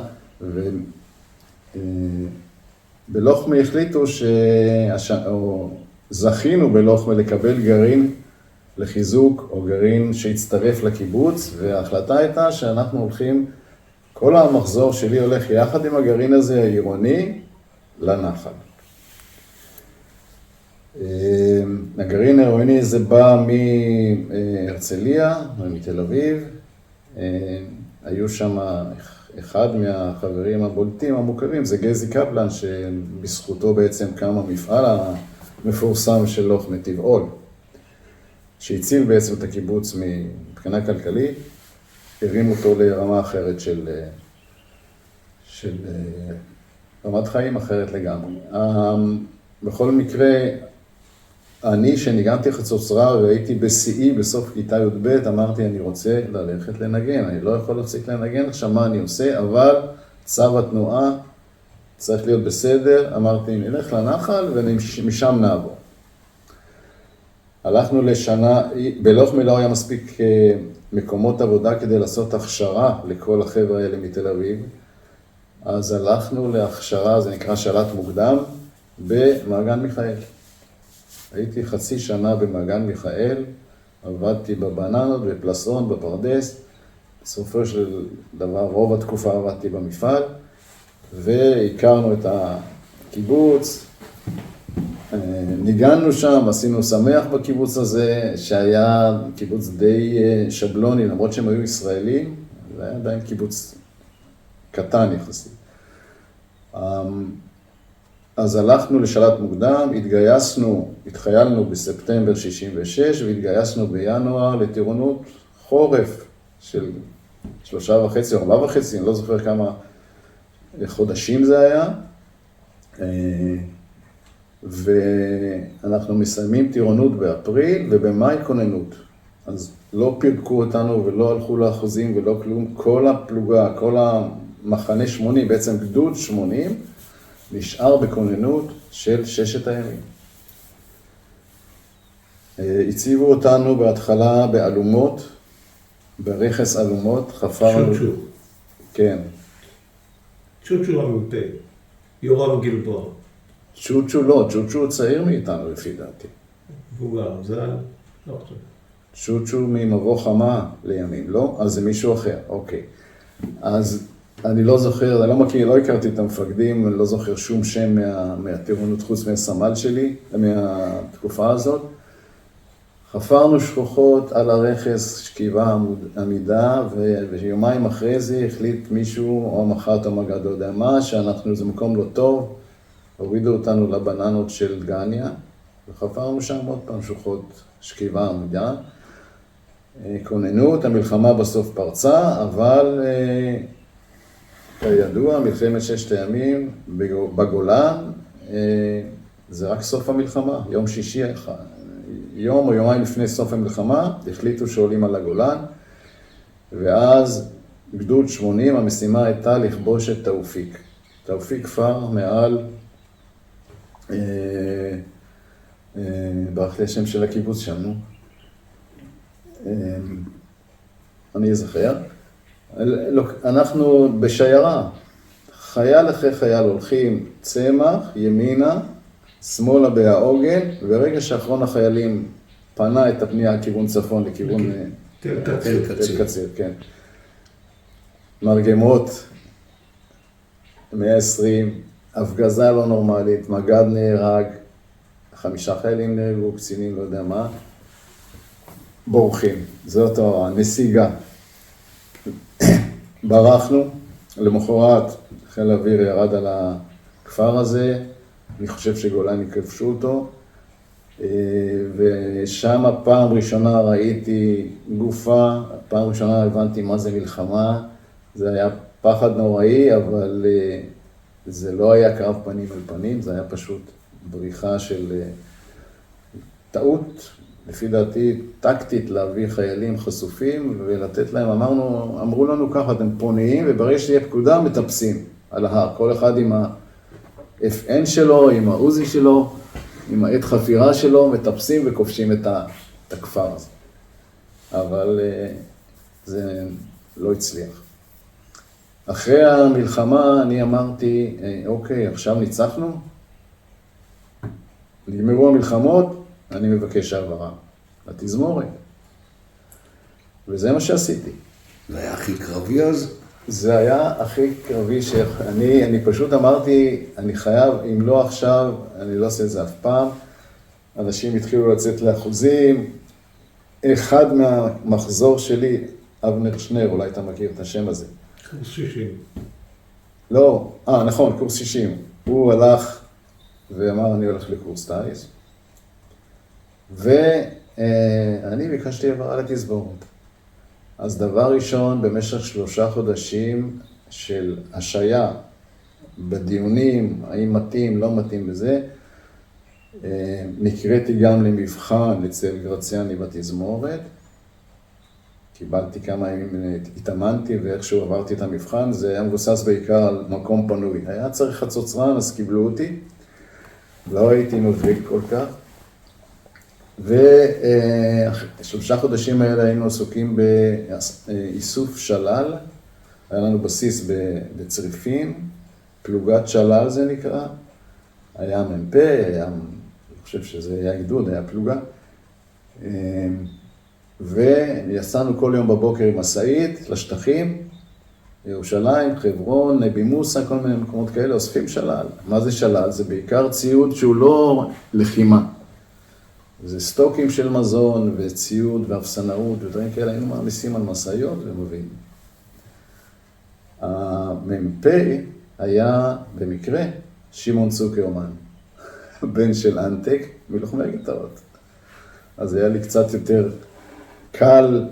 בלוחמי החליטו זכינו בלוחמי לקבל גרעין לחיזוק, או גרעין שהצטרף לקיבוץ, וההחלטה הייתה שאנחנו הולכים, כל המחזור שלי הולך יחד עם הגרעין הזה העירוני לנחל. הגרעין העירוני זה בא מהרצליה, מתל אביב, היו שם אחד מהחברים הבולטים המוכרים, זה גזי קפלן, שבזכותו בעצם קם המפעל המפורסם של לוחמי טבעול, שהציל בעצם את הקיבוץ מבחינה כלכלית, הרים אותו לרמה אחרת של רמת חיים אחרת לגמרי. בכל מקרה, אני שניגנתי חצוצרה והייתי בשיאי בסוף כיתה י"ב, אמרתי אני רוצה ללכת לנגן, אני לא יכול להפסיק לנגן, עכשיו מה אני עושה, אבל צו התנועה צריך להיות בסדר, אמרתי נלך לנחל ומשם נעבור. הלכנו לשנה, בלוחמי לא היה מספיק מקומות עבודה כדי לעשות הכשרה לכל החבר'ה האלה מתל אביב, אז הלכנו להכשרה, זה נקרא שלט מוקדם, במעגן מיכאל. הייתי חצי שנה במעגן מיכאל, עבדתי בבננות, בפלסון, בפרדס, בסופו של דבר רוב התקופה עבדתי במפעל, והכרנו את הקיבוץ, ניגענו שם, עשינו שמח בקיבוץ הזה, שהיה קיבוץ די שבלוני, למרות שהם היו ישראלים, זה היה עדיין קיבוץ קטן יחסית. אז הלכנו לשלט מוקדם, התחיילנו בספטמבר 66, והתגייסנו בינואר לטירונות חורף של 3.5 או 4.5, אני לא זוכר כמה חודשים זה היה. ואנחנו מסיימים טירונות באפריל, ובמאי כוננות. אז לא פירקו אותנו ולא הלכו לאחוזים ולא כלום. כל הפלוגה, כל המחנה 80, בעצם גדוד 80, נשאר בכוננות של 6 הימים. הציבו אותנו בהתחלה באלומות, ברכס אלומות, חפרנו... צ'וצ'ו. כן. צ'וצ'ו המ"פ, יורם גלבוע. צ'וצ'ו לא, צ'וצ'ו צעיר מאיתנו לפי דעתי. מבוגר, זה לא חושב. צ'וצ'ו ממבוא חמה לימים, לא? אז זה מישהו אחר, אוקיי. אז אני לא זוכר, אני לא מכיר, לא הכרתי את המפקדים, אני לא זוכר שום שם מהטירונות חוץ מהסמל שלי, מהתקופה הזאת. חפרנו שכוחות על הרכס, שכיבה עמידה, ויומיים אחרי זה החליט מישהו, או מח"ט או מג"ד, לא יודע מה, שאנחנו, זה מקום לא טוב, הורידו אותנו לבננות של דגניה, וחפרנו שם עוד פעם שכוחות, שכיבה עמידה. כוננות, המלחמה בסוף פרצה, אבל כידוע, מלחמת 6 הימים בגולן, זה רק סוף המלחמה, יום שישי, יום או יומיים לפני סוף המלחמה, החליטו שעולים על הגולן, ואז גדוד 80, המשימה הייתה לכבוש את תאופיק. תאופיק כפר מעל, ברח לי השם של הקיבוץ שם, נו. אני אזכר. אנחנו בשיירה, חייל אחרי חייל הולכים צמח, ימינה, שמאלה בהעוגן, ורגע שאחרון החיילים פנה את הפנייה לכיוון צפון, לכיוון תל קציר, כן. מרגמות, 120, הפגזה לא נורמלית, מג"ד נהרג, 5 חיילים נהרגו, קצינים, לא יודע מה, בורחים, זאת הנסיגה. ברחנו, למחרת חיל האוויר ירד על הכפר הזה, אני חושב שגולני כבשו אותו, ושם פעם ראשונה ראיתי גופה, פעם ראשונה הבנתי מה זה מלחמה, זה היה פחד נוראי, אבל זה לא היה קרב פנים אל פנים, זה היה פשוט בריחה של טעות, לפי דעתי טקטית להביא חיילים חשופים ולתת להם, אמרו לנו ככה, אתם פוניים, וברגע שתהיה פקודה מטפסים על ההר, כל אחד עם ה-FN שלו, עם העוזי שלו, עם העת חפירה שלו, מטפסים וכובשים את הכפר הזה. אבל זה לא הצליח. אחרי המלחמה אני אמרתי, אוקיי, עכשיו ניצחנו, נגמרו המלחמות, אני מבקש העברה לתזמורת. וזה מה שעשיתי. זה היה הכי קרבי אז? זה היה הכי קרבי שאני פשוט אמרתי, אני חייב, אם לא עכשיו, אני לא עושה את זה אף פעם. אנשים התחילו לצאת לאחוזים. אחד מהמחזור שלי, אבנר שנר, אולי אתה מכיר את השם הזה. קורס 60. לא, נכון, קורס 60. הוא הלך ואמר, אני הולך לקורס טייס. ואני ביקשתי העברה לתזמורת. אז דבר ראשון, במשך 3 חודשים של השעיה בדיונים, האם מתאים, לא מתאים בזה, נקראתי גם למבחן אצל גרציאני בתזמורת. קיבלתי כמה ימים, התאמנתי ואיכשהו עברתי את המבחן, זה היה מבוסס בעיקר על מקום פנוי. היה צריך חצוצרן, אז קיבלו אותי, לא הייתי מבריק כל כך. ו3 חודשים האלה היינו עסוקים באיסוף שלל, היה לנו בסיס בצריפין, פלוגת שלל זה נקרא, היה מ"פ, אני חושב שזה היה גדוד, היה פלוגה, ויצאנו כל יום בבוקר עם מסעית לשטחים, ירושלים, חברון, נבי מוסא, כל מיני מקומות כאלה, אוספים שלל. מה זה שלל? זה בעיקר ציוד שהוא לא לחימה. זה סטוקים של מזון וציוד ואפסנאות ודברים כאלה, היינו מעמיסים על מסעיות ומביאים. המ"פ היה במקרה שמעון צוקרמן, בן של אנטק מלוחמי הגטאות. אז היה לי קצת יותר קל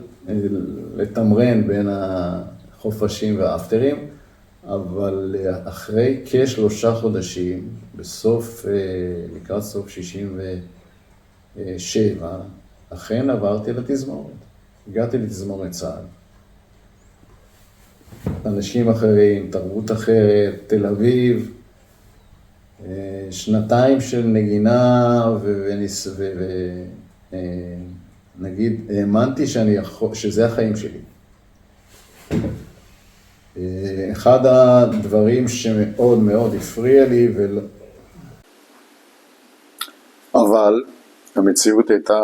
לתמרן בין החופשים והאפטרים, אבל אחרי כ3 חודשים, לקראת סוף 67, אכן עברתי לתזמורת. הגעתי לתזמורת צה"ל. אנשים אחרים, תרבות אחרת, תל אביב, 2 של נגינה ונגיד, האמנתי שזה החיים שלי. אחד הדברים שמאוד מאוד הפריע לי, אבל המציאות הייתה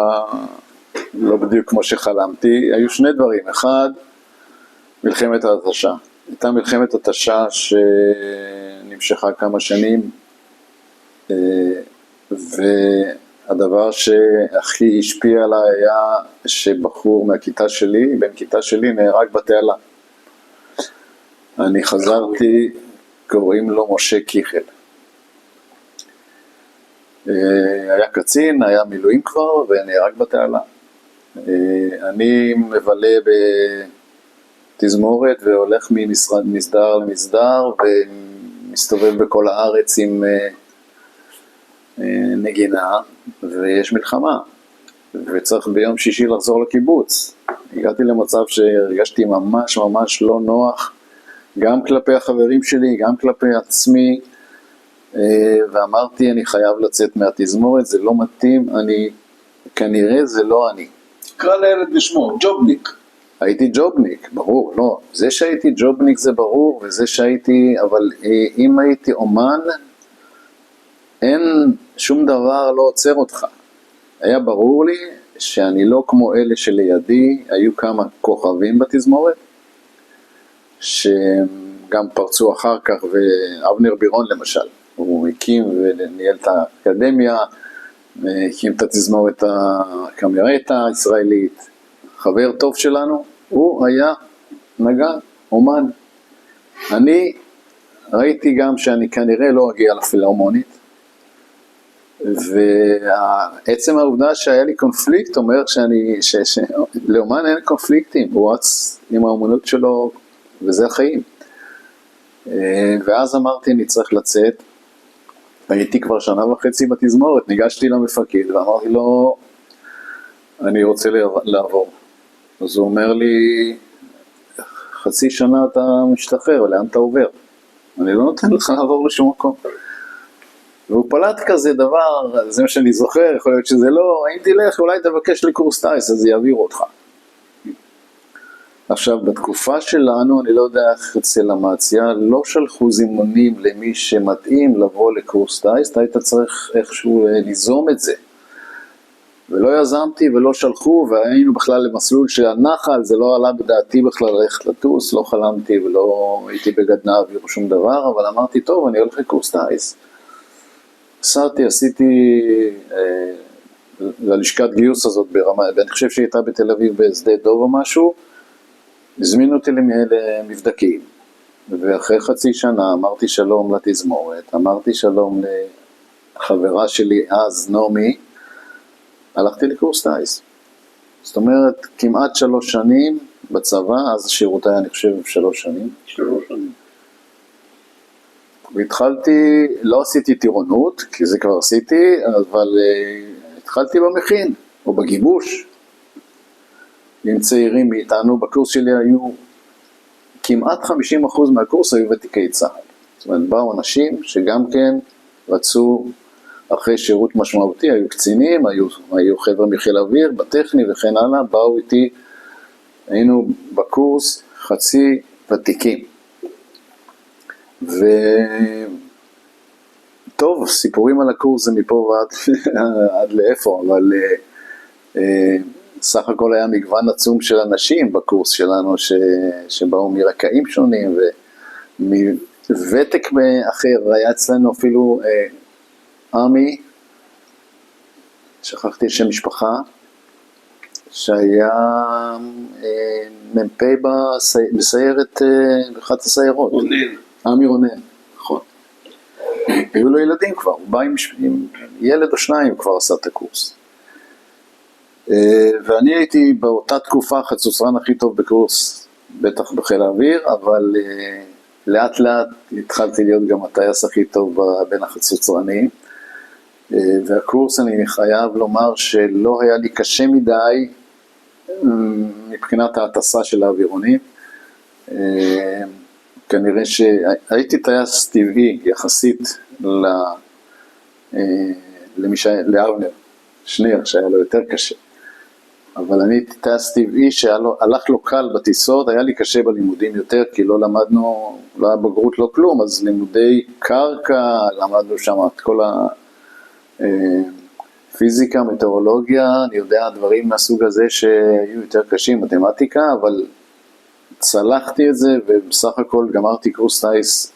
לא בדיוק כמו שחלמתי. היו 2 דברים. אחד, מלחמת התשה. הייתה מלחמת התשה שנמשכה כמה שנים, והדבר שהכי השפיע עליי היה שבחור מהכיתה שלי, בן כיתה שלי, נהרג בתעלה. אני חזרתי, קוראים לו משה קיכל. היה קצין, היה מילואים כבר, ונהרג בתעלה. אני מבלה בתזמורת והולך ממסדר למסדר, ומסתובב בכל הארץ עם נגינה, ויש מלחמה, וצריך ביום שישי לחזור לקיבוץ. הגעתי למצב שהרגשתי ממש ממש לא נוח, גם כלפי החברים שלי, גם כלפי עצמי, ואמרתי, אני חייב לצאת מהתזמורת, זה לא מתאים, כנראה זה לא אני. קרא לילד בשמו, ג'ובניק. הייתי ג'ובניק, ברור, לא. זה שהייתי ג'ובניק זה ברור, וזה שהייתי, אבל אם הייתי אומן, אין שום דבר לא עוצר אותך. היה ברור לי שאני לא כמו אלה שלידי, היו כמה כוכבים בתזמורת, שגם פרצו אחר כך, ואבנר בירון למשל, הוא הקים וניהל את האקדמיה, הקים את התזמורת הקאמרטה הישראלית, חבר טוב שלנו, הוא היה נגן, אומן. אני ראיתי גם שאני כנראה לא אגיע לפילהרמונית, ועצם העובדה שהיה לי קונפליקט אומר שלאומן אין קונפליקטים, הוא רץ עם האומנות שלו וזה החיים. ואז אמרתי אני צריך לצאת, הייתי כבר 1.5 שנה בתזמורת, ניגשתי למפקד ואמרתי לו אני רוצה לעבור. אז הוא אומר לי 0.5 שנה אתה משתחרר, לאן אתה עובר? אני לא נותן לך לעבור לשום מקום. והוא פלט כזה דבר, זה מה שאני זוכר, יכול להיות שזה לא, אם תלך אולי תבקש לקורס טייס, אז יעביר אותך. עכשיו, בתקופה שלנו, אני לא יודע איך אצל המאציה, לא שלחו זימונים למי שמתאים לבוא לקורס טייס, אתה היית צריך איכשהו ליזום את זה. ולא יזמתי ולא שלחו, והיינו בכלל למסלול של הנחל, זה לא עלה בדעתי בכלל ללכת לטוס, לא חלמתי ולא הייתי בגדנ"ע ולא שום דבר, אבל אמרתי, טוב, אני הולך לקורס טייס. עשיתי ללשכת גיוס הזאת ברמה, ואני חושב שהייתה בתל אביב בשדה דוב או משהו, הזמינו אותי למבדקים, ואחרי חצי שנה אמרתי שלום לתזמורת, אמרתי שלום לחברה שלי אז, נעמי, הלכתי לקורס טייס. זאת אומרת, כמעט 3 שנים בצבא, אז השירות היה, אני חושב, 3 שנים. 3 שנים. והתחלתי, לא עשיתי טירונות, כי זה כבר עשיתי, אבל התחלתי במכין, או בגיבוש. עם צעירים מאיתנו, בקורס שלי היו, כמעט 50% מהקורס היו ותיקי צה"ל. זאת אומרת, באו אנשים שגם כן רצו, אחרי שירות משמעותי, היו קצינים, היו חבר'ה מחיל אוויר, בטכני וכן הלאה, באו איתי, היינו בקורס חצי ותיקים. וטוב, סיפורים על הקורס זה מפה ועד לאיפה, אבל סך הכל היה מגוון עצום של אנשים בקורס שלנו, שבאו מרקעים שונים, ומוותק אחר, היה אצלנו אפילו עמי, שכחתי שם משפחה, שהיה מ"פ בסיירת, באחת הסיירות. רונן. עמי רונן, נכון. היו לו ילדים כבר, הוא בא עם ילד או 2 כבר עשה את הקורס. ואני הייתי באותה תקופה חצוצרן הכי טוב בקורס, בטח בחיל האוויר, אבל לאט לאט התחלתי להיות גם הטייס הכי טוב בין החצוצרנים. והקורס, אני חייב לומר שלא היה לי קשה מדי מבחינת ההטסה של האווירונים. כנראה שהייתי טייס טבעי יחסית לאבנר שניר, שהיה לו יותר קשה. אבל אני טייס טבעי שהלך לו קל בטיסות, היה לי קשה בלימודים יותר, כי לא למדנו, לא היה בגרות, לא כלום, אז לימודי קרקע, למדנו שם את כל פיזיקה, מטאורולוגיה, אני יודע דברים מהסוג הזה שהיו יותר קשים, מתמטיקה, אבל צלחתי את זה, ובסך הכל גמרתי קורס טייס.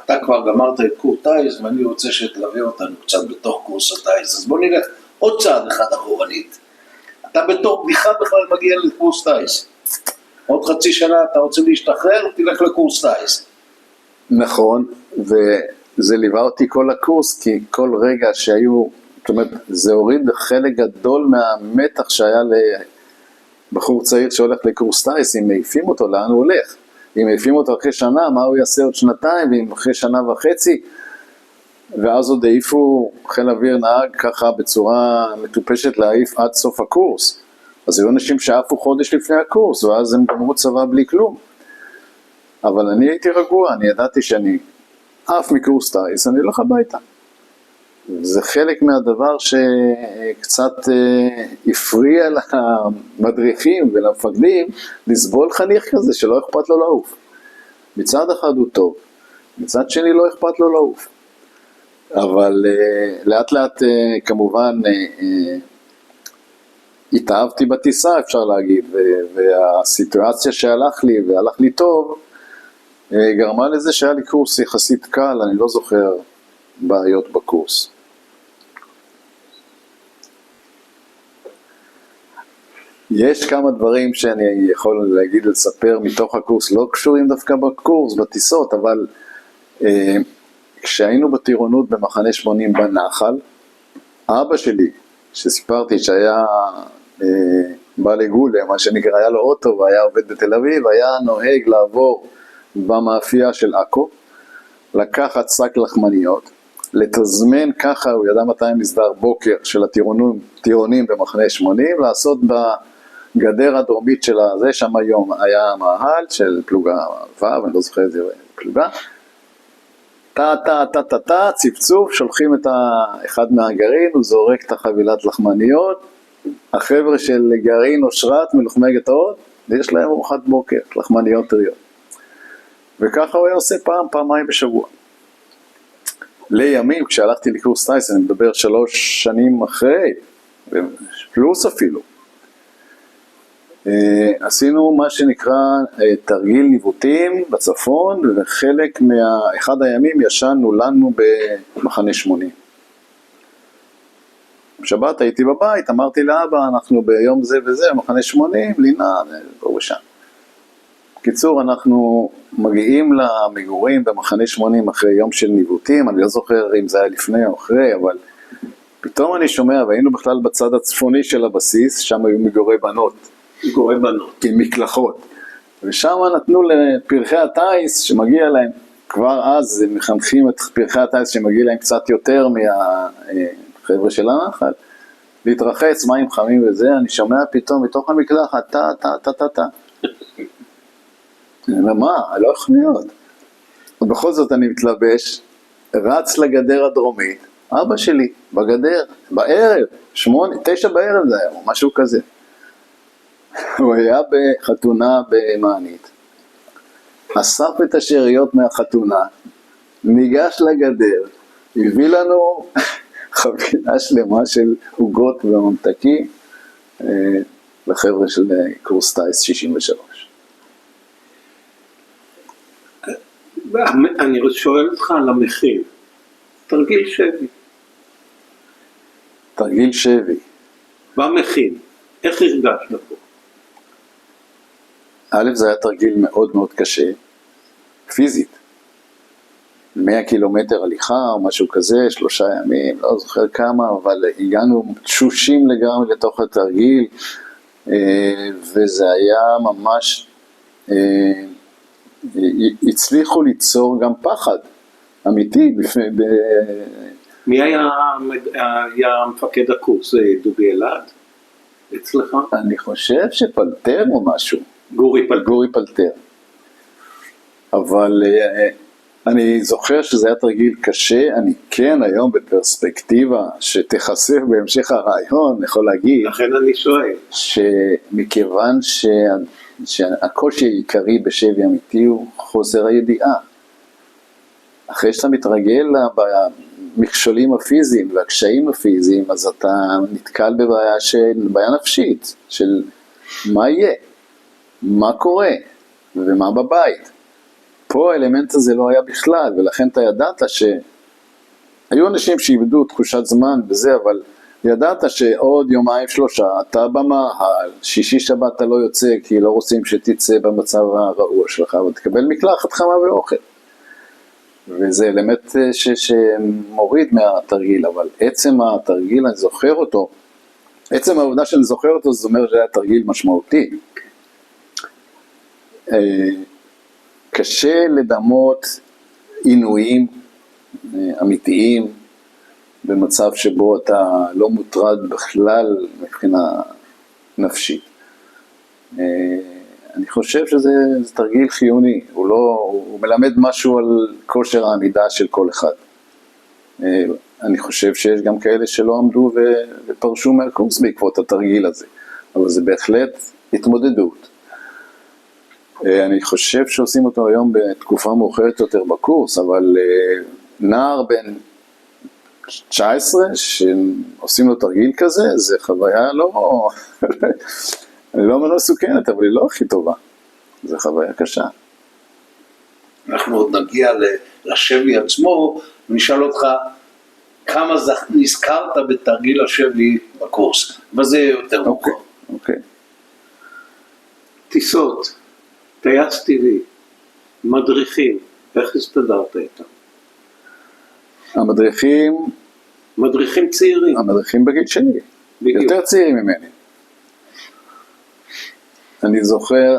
אתה כבר גמרת את קורס טייס, ואני רוצה שתלווה אותנו קצת בתוך קורס הטייס, אז בוא נלך עוד צעד אחד אחורנית. אתה בתור בדיחה בכלל מגיע לקורס טייס. עוד חצי שנה אתה רוצה להשתחרר, תלך לקורס טייס. נכון, וזה ליווה אותי כל הקורס, כי כל רגע שהיו, זאת אומרת, זה הוריד חלק גדול מהמתח שהיה לבחור צעיר שהולך לקורס טייס, אם מעיפים אותו, לאן הוא הולך? אם מעיפים אותו אחרי שנה, מה הוא יעשה עוד 2 ואם אחרי 1.5 שנה, ואז עוד העיפו, חיל אוויר נהג ככה בצורה מטופשת להעיף עד סוף הקורס. אז היו אנשים שעפו חודש לפני הקורס, ואז הם גמרו צבא בלי כלום. אבל אני הייתי רגוע, אני ידעתי שאני עף מקורס טייס, אני הולך הביתה. זה חלק מהדבר שקצת הפריע למדריכים ולמפקדים לסבול חניך כזה שלא אכפת לו לעוף. מצד אחד הוא טוב, מצד שני לא אכפת לו לעוף. אבל לאט לאט כמובן התאהבתי בטיסה, אפשר להגיד, והסיטואציה שהלך לי והלך לי טוב גרמה לזה שהיה לי קורס יחסית קל, אני לא זוכר בעיות בקורס. יש כמה דברים שאני יכול להגיד, לספר מתוך הקורס, לא קשורים דווקא בקורס, בטיסות, אבל כשהיינו בטירונות במחנה 80 בנחל, אבא שלי, שסיפרתי שהיה בעל גולה, מה שנקרא, היה לו אוטו והיה עובד בתל אביב, היה נוהג לעבור במאפייה של עכו, לקחת שק לחמניות, לתזמן ככה, הוא ידע מתי מסדר בוקר של הטירונים במחנה 80, לעשות בגדר הדרומית של הזה, שם היום היה מאהל של פלוגה ו', אני לא זוכר איזה פלוגה, צפצוף, שולחים את אחד מהגרעין, הוא זורק את החבילת לחמניות, החבר'ה של גרעין אושרת מלוחמי גטאות, יש להם ארוחת בוקר, לחמניות טריות. וככה הוא היה עושה פעמיים בשבוע. לימים, כשהלכתי לקורס טייס, אני מדבר 3 שנים אחרי, פלוס אפילו, עשינו מה שנקרא תרגיל ניווטים בצפון, וחלק מאחד הימים ישנו לנו במחנה 80. בשבת הייתי בבית, אמרתי לאבא, אנחנו ביום זה וזה, מחנה 80, לינה, פה ושם. בקיצור, אנחנו מגיעים למגורים במחנה 80 אחרי יום של ניווטים, אני לא זוכר אם זה היה לפני או אחרי, אבל פתאום אני שומע, והיינו בכלל בצד הצפוני של הבסיס, שם היו מגורי בנות. מגורי בנות. עם מקלחות. ושם נתנו לפרחי הטייס שמגיע להם, כבר אז הם מחנכים את פרחי הטייס שמגיע להם קצת יותר מהחבר'ה של הנחל, להתרחץ, מים חמים וזה, אני שומע פתאום מתוך המקלחת, טה. אני אומר, מה? לא יכול להיות. ובכל זאת אני מתלבש, רץ לגדר הדרומית, אבא שלי, בגדר, בערב, 9 בערב זה היה, משהו כזה. הוא היה בחתונה במענית, אסף את השאריות מהחתונה, ניגש לגדר, הביא לנו חבילה שלמה של עוגות וממתקים לחבר'ה של קורס טייס 63. אני שואל אותך על המחיר, תרגיל שבי. תרגיל שבי. במחיר, איך הרגשת פה? א', זה היה תרגיל מאוד מאוד קשה, פיזית. 100 קילומטר הליכה או משהו כזה, 3 ימים, לא זוכר כמה, אבל הגענו תשושים לגמרי לתוך התרגיל, וזה היה ממש, הצליחו ליצור גם פחד אמיתי. מי היה מפקד הקורס? דובי אלעד? אצלך? אני חושב שפלטר או משהו. גורי פלטר. אבל אני זוכר שזה היה תרגיל קשה, אני כן היום בפרספקטיבה שתחשף בהמשך הרעיון, יכול להגיד. לכן אני שואל. שמכיוון שהקושי העיקרי בשבי אמיתי הוא חוסר הידיעה. אחרי שאתה מתרגל במכשולים הפיזיים והקשיים הפיזיים, אז אתה נתקל בבעיה נפשית של מה יהיה, מה קורה ומה בבית. פה האלמנט הזה לא היה בכלל, ולכן אתה ידעת שהיו אנשים שאיבדו תחושת זמן וזה, אבל ידעת שעוד 2-3 אתה במאהל, שישי שבת אתה לא יוצא כי לא רוצים שתצא במצב הרעוע שלך, ותקבל מקלחת חמה ואוכל. וזה אלמנט שמוריד מהתרגיל, אבל עצם התרגיל אני זוכר אותו, עצם העובדה שאני זוכר אותו, זאת אומרת שזה היה תרגיל משמעותי. קשה לדמות עינויים אמיתיים במצב שבו אתה לא מוטרד בכלל מבחינה נפשית. אני חושב שזה תרגיל חיוני, הוא מלמד משהו על כושר העמידה של כל אחד. אני חושב שיש גם כאלה שלא עמדו ופרשו מהקורס בעקבות התרגיל הזה, אבל זה בהחלט התמודדות. אני חושב שעושים אותו היום בתקופה מאוחרת יותר בקורס, אבל נער בן 19 שעושים לו תרגיל כזה, זה חוויה אני לא אומר מסוכנת, אבל היא לא הכי טובה. זה חוויה קשה. אנחנו עוד נגיע לשבי עצמו, ונשאל אותך כמה נזכרת בתרגיל השבי בקורס, וזה יותר מוכר. אוקיי. טיסות, טייס טבעי, מדריכים, איך הסתדרת איתם? מדריכים צעירים. המדריכים בגיל שלי, בדיוק. יותר צעירים ממני. אני זוכר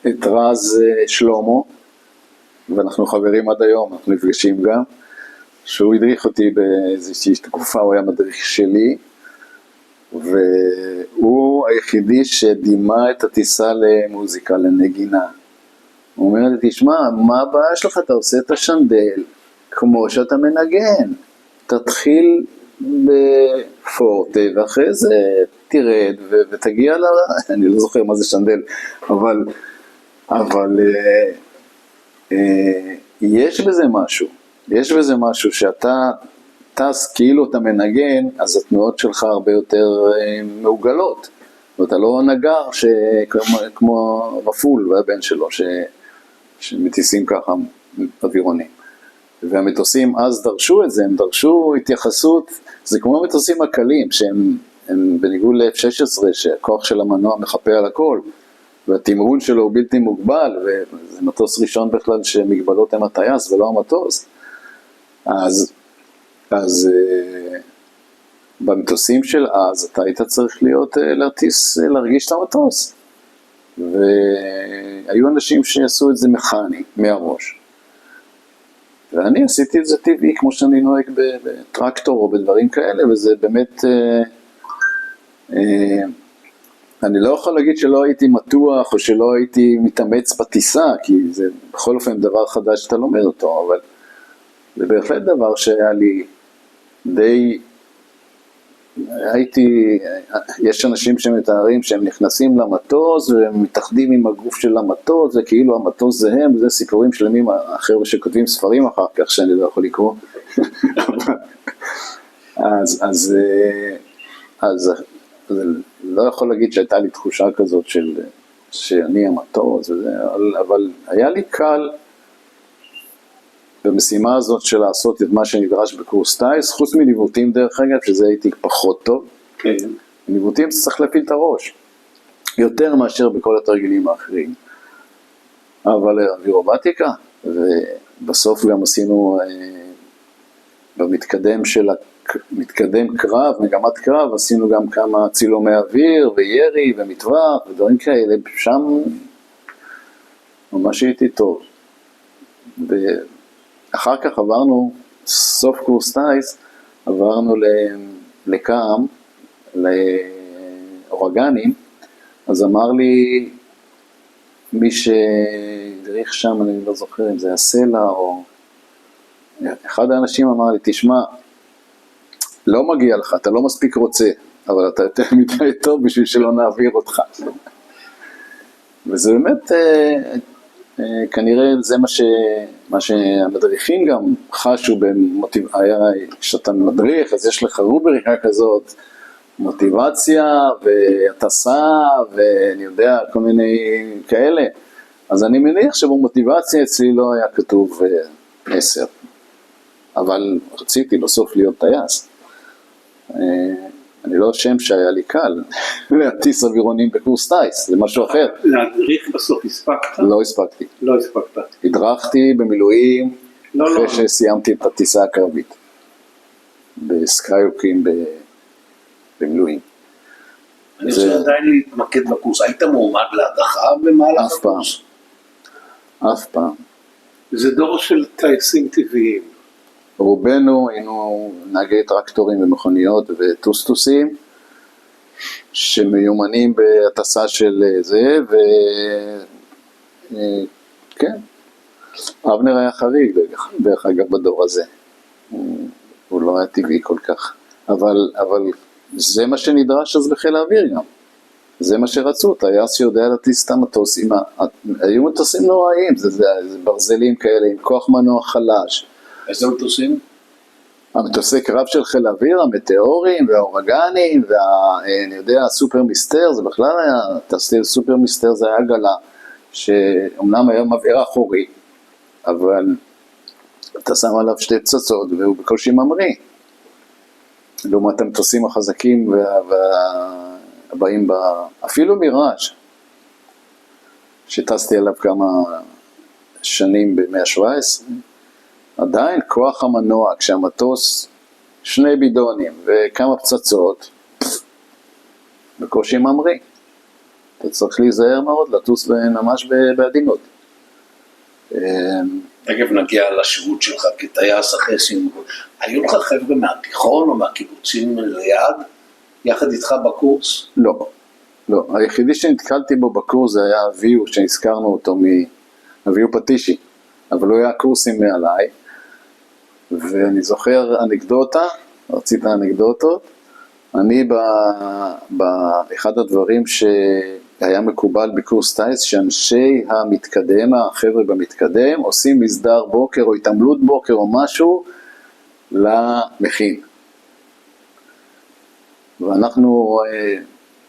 את רז שלמה, ואנחנו חברים עד היום, אנחנו נפגשים גם, שהוא הדריך אותי באיזושהי תקופה, הוא היה מדריך שלי, והוא היחידי שדימה את הטיסה למוזיקה, לנגינה. הוא אומר לי, תשמע, מה הבעיה שלך? אתה עושה את השנדל כמו שאתה מנגן. תתחיל בפורטה, ואחרי זה תרד ותגיע אני לא זוכר מה זה שנדל, אבל יש בזה משהו שאתה טס כאילו אתה מנגן, אז התנועות שלך הרבה יותר מעוגלות, ואתה לא נגר כמו רפול והבן שלו שמטיסים ככה אווירונים. והמטוסים אז דרשו את זה, הם דרשו התייחסות, זה כמו המטוסים הקלים שהם בניגוד ל-F-16 שהכוח של המנוע מחפה על הכל, והתמרון שלו הוא בלתי מוגבל, וזה מטוס ראשון בכלל שמגבלות הם הטייס ולא המטוס. אז במטוסים של אז אתה היית צריך להרגיש את המטוס. והיו אנשים שעשו את זה מכני, מהראש. ואני עשיתי את זה טבעי, כמו שאני נוהג בטרקטור או בדברים כאלה, וזה באמת, אני לא יכול להגיד שלא הייתי מתוח, או שלא הייתי מתאמץ בטיסה, כי זה בכל אופן דבר חדש שאתה לומד אותו, אבל זה בהחלט דבר שהיה לי די, יש אנשים שמתארים שהם נכנסים למטוס והם מתאחדים עם הגוף של המטוס, זה כאילו המטוס זה הם, זה סיפורים שלמים אחר שכותבים ספרים אחר כך שאני לא יכול לקרוא. אז לא יכול להגיד שהייתה לי תחושה כזאת שאני המטוס, אבל היה לי קל במשימה הזאת של לעשות את מה שנדרש בקורס טייס, חוץ מניווטים דרך אגב, שזה הייתי פחות טוב. כן. ניווטים צריך להפעיל את הראש, יותר מאשר בכל התרגילים האחרים. אבל אווירובטיקה, ובסוף גם עשינו במתקדם של מתקדם קרב, מגמת קרב, עשינו גם כמה צילומי אוויר וירי ומטווח ודברים כאלה, שם ממש הייתי טוב. אחר כך עברנו, סוף קורס טייס, עברנו לקאם, לאורגנים, אז אמר לי מי שדריך שם, אני לא זוכר אם זה הסלע או... אחד האנשים אמר לי, תשמע, לא מגיע לך, אתה לא מספיק רוצה, אבל אתה יותר מדי טוב בשביל שלא נעביר אותך. וזה באמת... כנראה זה מה שהמדריכים גם חשו כשאתה מדריך, אז יש לך רובריקה כזאת, מוטיבציה והטסה ואני יודע כל מיני כאלה, אז אני מניח שבמוטיבציה אצלי לא היה כתוב 10, אבל רציתי בסוף להיות טייס. אני לא שם שהיה לי קל להטיס אווירונים בקורס טייס, זה משהו אחר. להדריך בסוף הספקת? לא הספקתי. לא הספקת. הדרכתי במילואים אחרי שסיימתי את הטיסה הקרבית. בסקייוקים במילואים. אני רוצה עדיין להתמקד בקורס. היית מועמד להדרכה במהלך הקורס? אף פעם. זה דור של טייסים טבעיים. רובנו היינו נהגי טרקטורים ומכוניות וטוסטוסים שמיומנים בהטסה של זה, וכן, אבנר היה חריג דרך אגב בדור הזה, הוא לא היה טבעי כל כך, אבל זה מה שנדרש אז בחיל האוויר גם, זה מה שרצו, טייס שיודע להטיס את המטוס, היו מטוסים נוראים, זה ברזלים כאלה עם כוח מנוע חלש. איזה מטוסים? המטוסי קרב של חיל האוויר, המטאורים והאורגנים, ואני יודע, הסופר מיסטר, זה בכלל היה, טסתי סופר מיסטר זה היה עגלה, שאומנם היה מבער אחורי, אבל אתה שם עליו שתי פצצות והוא בקושי ממריא. לעומת המטוסים החזקים והבאים אפילו מיראז' שטסתי עליו כמה שנים ב-117, עדיין כוח המנוע, כשהמטוס 2 בידונים וכמה פצצות, בקושי ממריא. אתה צריך להיזהר מאוד, לטוס ממש בעדינות. תכף נגיע לשירות שלך כטייס אחרי סיום. היו לך חבר'ה מהתיכון או מהקיבוצים ליד, יחד איתך בקורס? לא, לא. היחידי שנתקלתי בו בקורס זה היה אביו, שהזכרנו אותו אביו פטישי, אבל הוא היה קורסים מעליי. ואני זוכר אנקדוטה, רצית אנקדוטות? אני באחד הדברים שהיה מקובל בקורס טייס, שאנשי המתקדם, החבר'ה במתקדם, עושים מסדר בוקר או התעמלות בוקר או משהו למכין. ואנחנו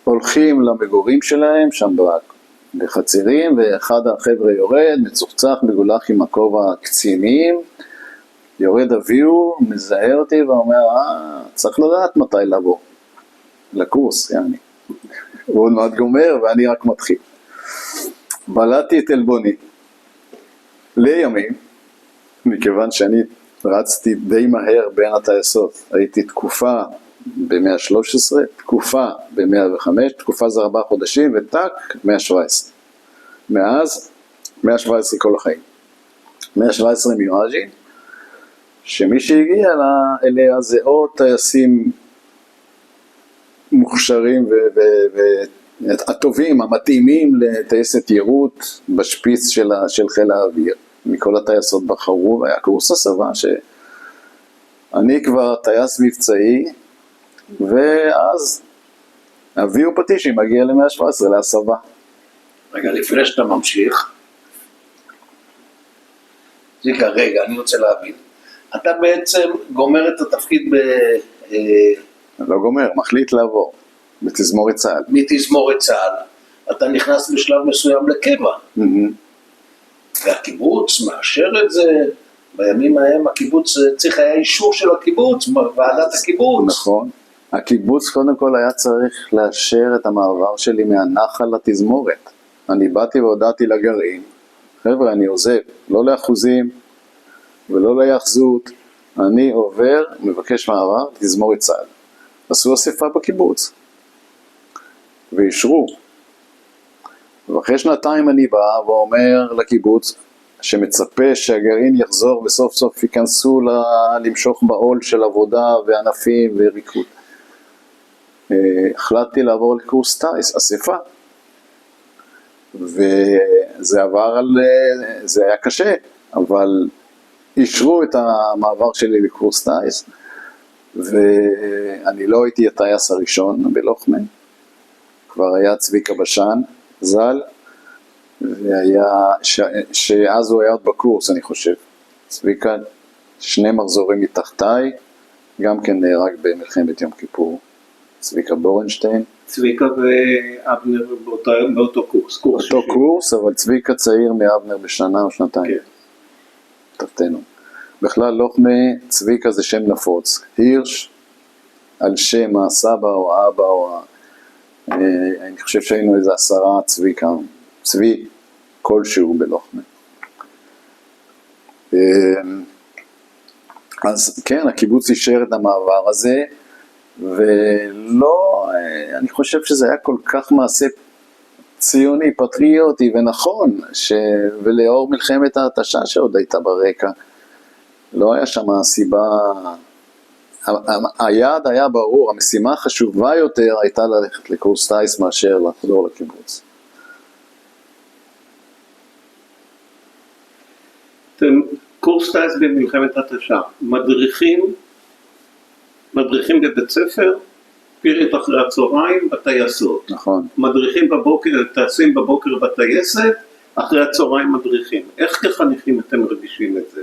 הולכים למגורים שלהם, שם בחצירים, ואחד החבר'ה יורד, מצוחצח, מגולח עם הכובע קצינים, יורד אביהו, מזהה אותי ואומר, צריך לדעת מתי לבוא, לקורס, יעני. הוא עוד מעט גומר ואני רק מתחיל. בלעתי את אלבוני לימים, מכיוון שאני רצתי די מהר בין הטייסות, הייתי תקופה ב-113, תקופה ב-105, תקופה זה 4 חודשים וטק 117. מאז 117 כל החיים. 117 מיואז'י, שמי שהגיע אליה זה או טייסים מוכשרים והטובים, המתאימים לטייסת יירוט בשפיץ של חיל האוויר. מכל הטייסות בחרו, והיה קורס הסבה שאני כבר טייס מבצעי, ואז אביהו פטישי מגיע ל-117 להסבה. רגע, לפני שאתה ממשיך, זיקה, רגע, אני רוצה להבין. אתה בעצם גומר את התפקיד לא גומר, מחליט לעבור, בתזמורת צה"ל. מתזמורת צה"ל. אתה נכנס בשלב מסוים לקבע. והקיבוץ מאשר את זה, בימים ההם הקיבוץ צריך היה אישור של הקיבוץ, ועדת הקיבוץ. נכון. הקיבוץ קודם כל היה צריך לאשר את המעבר שלי מהנחל לתזמורת. אני באתי והודעתי לגרעין, חבר'ה אני עוזב, לא לאחוזים ולא ליחזות, אני עובר, מבקש מעבר, תזמורת צה"ל. עשו אספה בקיבוץ, ואישרו. ואחרי שנתיים אני בא ואומר לקיבוץ, שמצפה שהגרעין יחזור וסוף סוף ייכנסו למשוך בעול של עבודה וענפים וריקוד. החלטתי לעבור לקורס טייס, אספה. וזה עבר זה היה קשה, אבל אישרו את המעבר שלי לקורס טייס, ואני לא הייתי הטייס הראשון בלוחמי, כבר היה צביקה בשן, ז"ל, והיה, שאז הוא היה עוד בקורס אני חושב, צביקה, 2 מחזורים מתחתיי, גם כן נהרג במלחמת יום כיפור, צביקה בורנשטיין. צביקה ואבנר באותו קורס. אותו קורס, אבל צביקה צעיר מאבנר בשנה או שנתיים. כן. תחתנו. בכלל לוחמי, צביקה זה שם נפוץ. הירש, על שם הסבא או האבא או אני חושב שהיינו איזה 10 צביקה, צבי כלשהו בלוחמי. אז כן, הקיבוץ אישר את המעבר הזה, ולא, אני חושב שזה היה כל כך מעשה ציוני, פטריוטי ונכון, ולאור מלחמת ההתשה שעוד הייתה ברקע, לא היה שם סיבה, היעד היה ברור, המשימה החשובה יותר הייתה ללכת לקורס טייס מאשר לחזור לקיבוץ. קורס טייס במלחמת ההתשה, מדריכים בבית ספר, פירט אחרי הצהריים בטייסות. נכון. מדריכים בבוקר, טייסים בבוקר בטייסת, אחרי הצהריים מדריכים. איך כחניכים אתם רגישים את זה?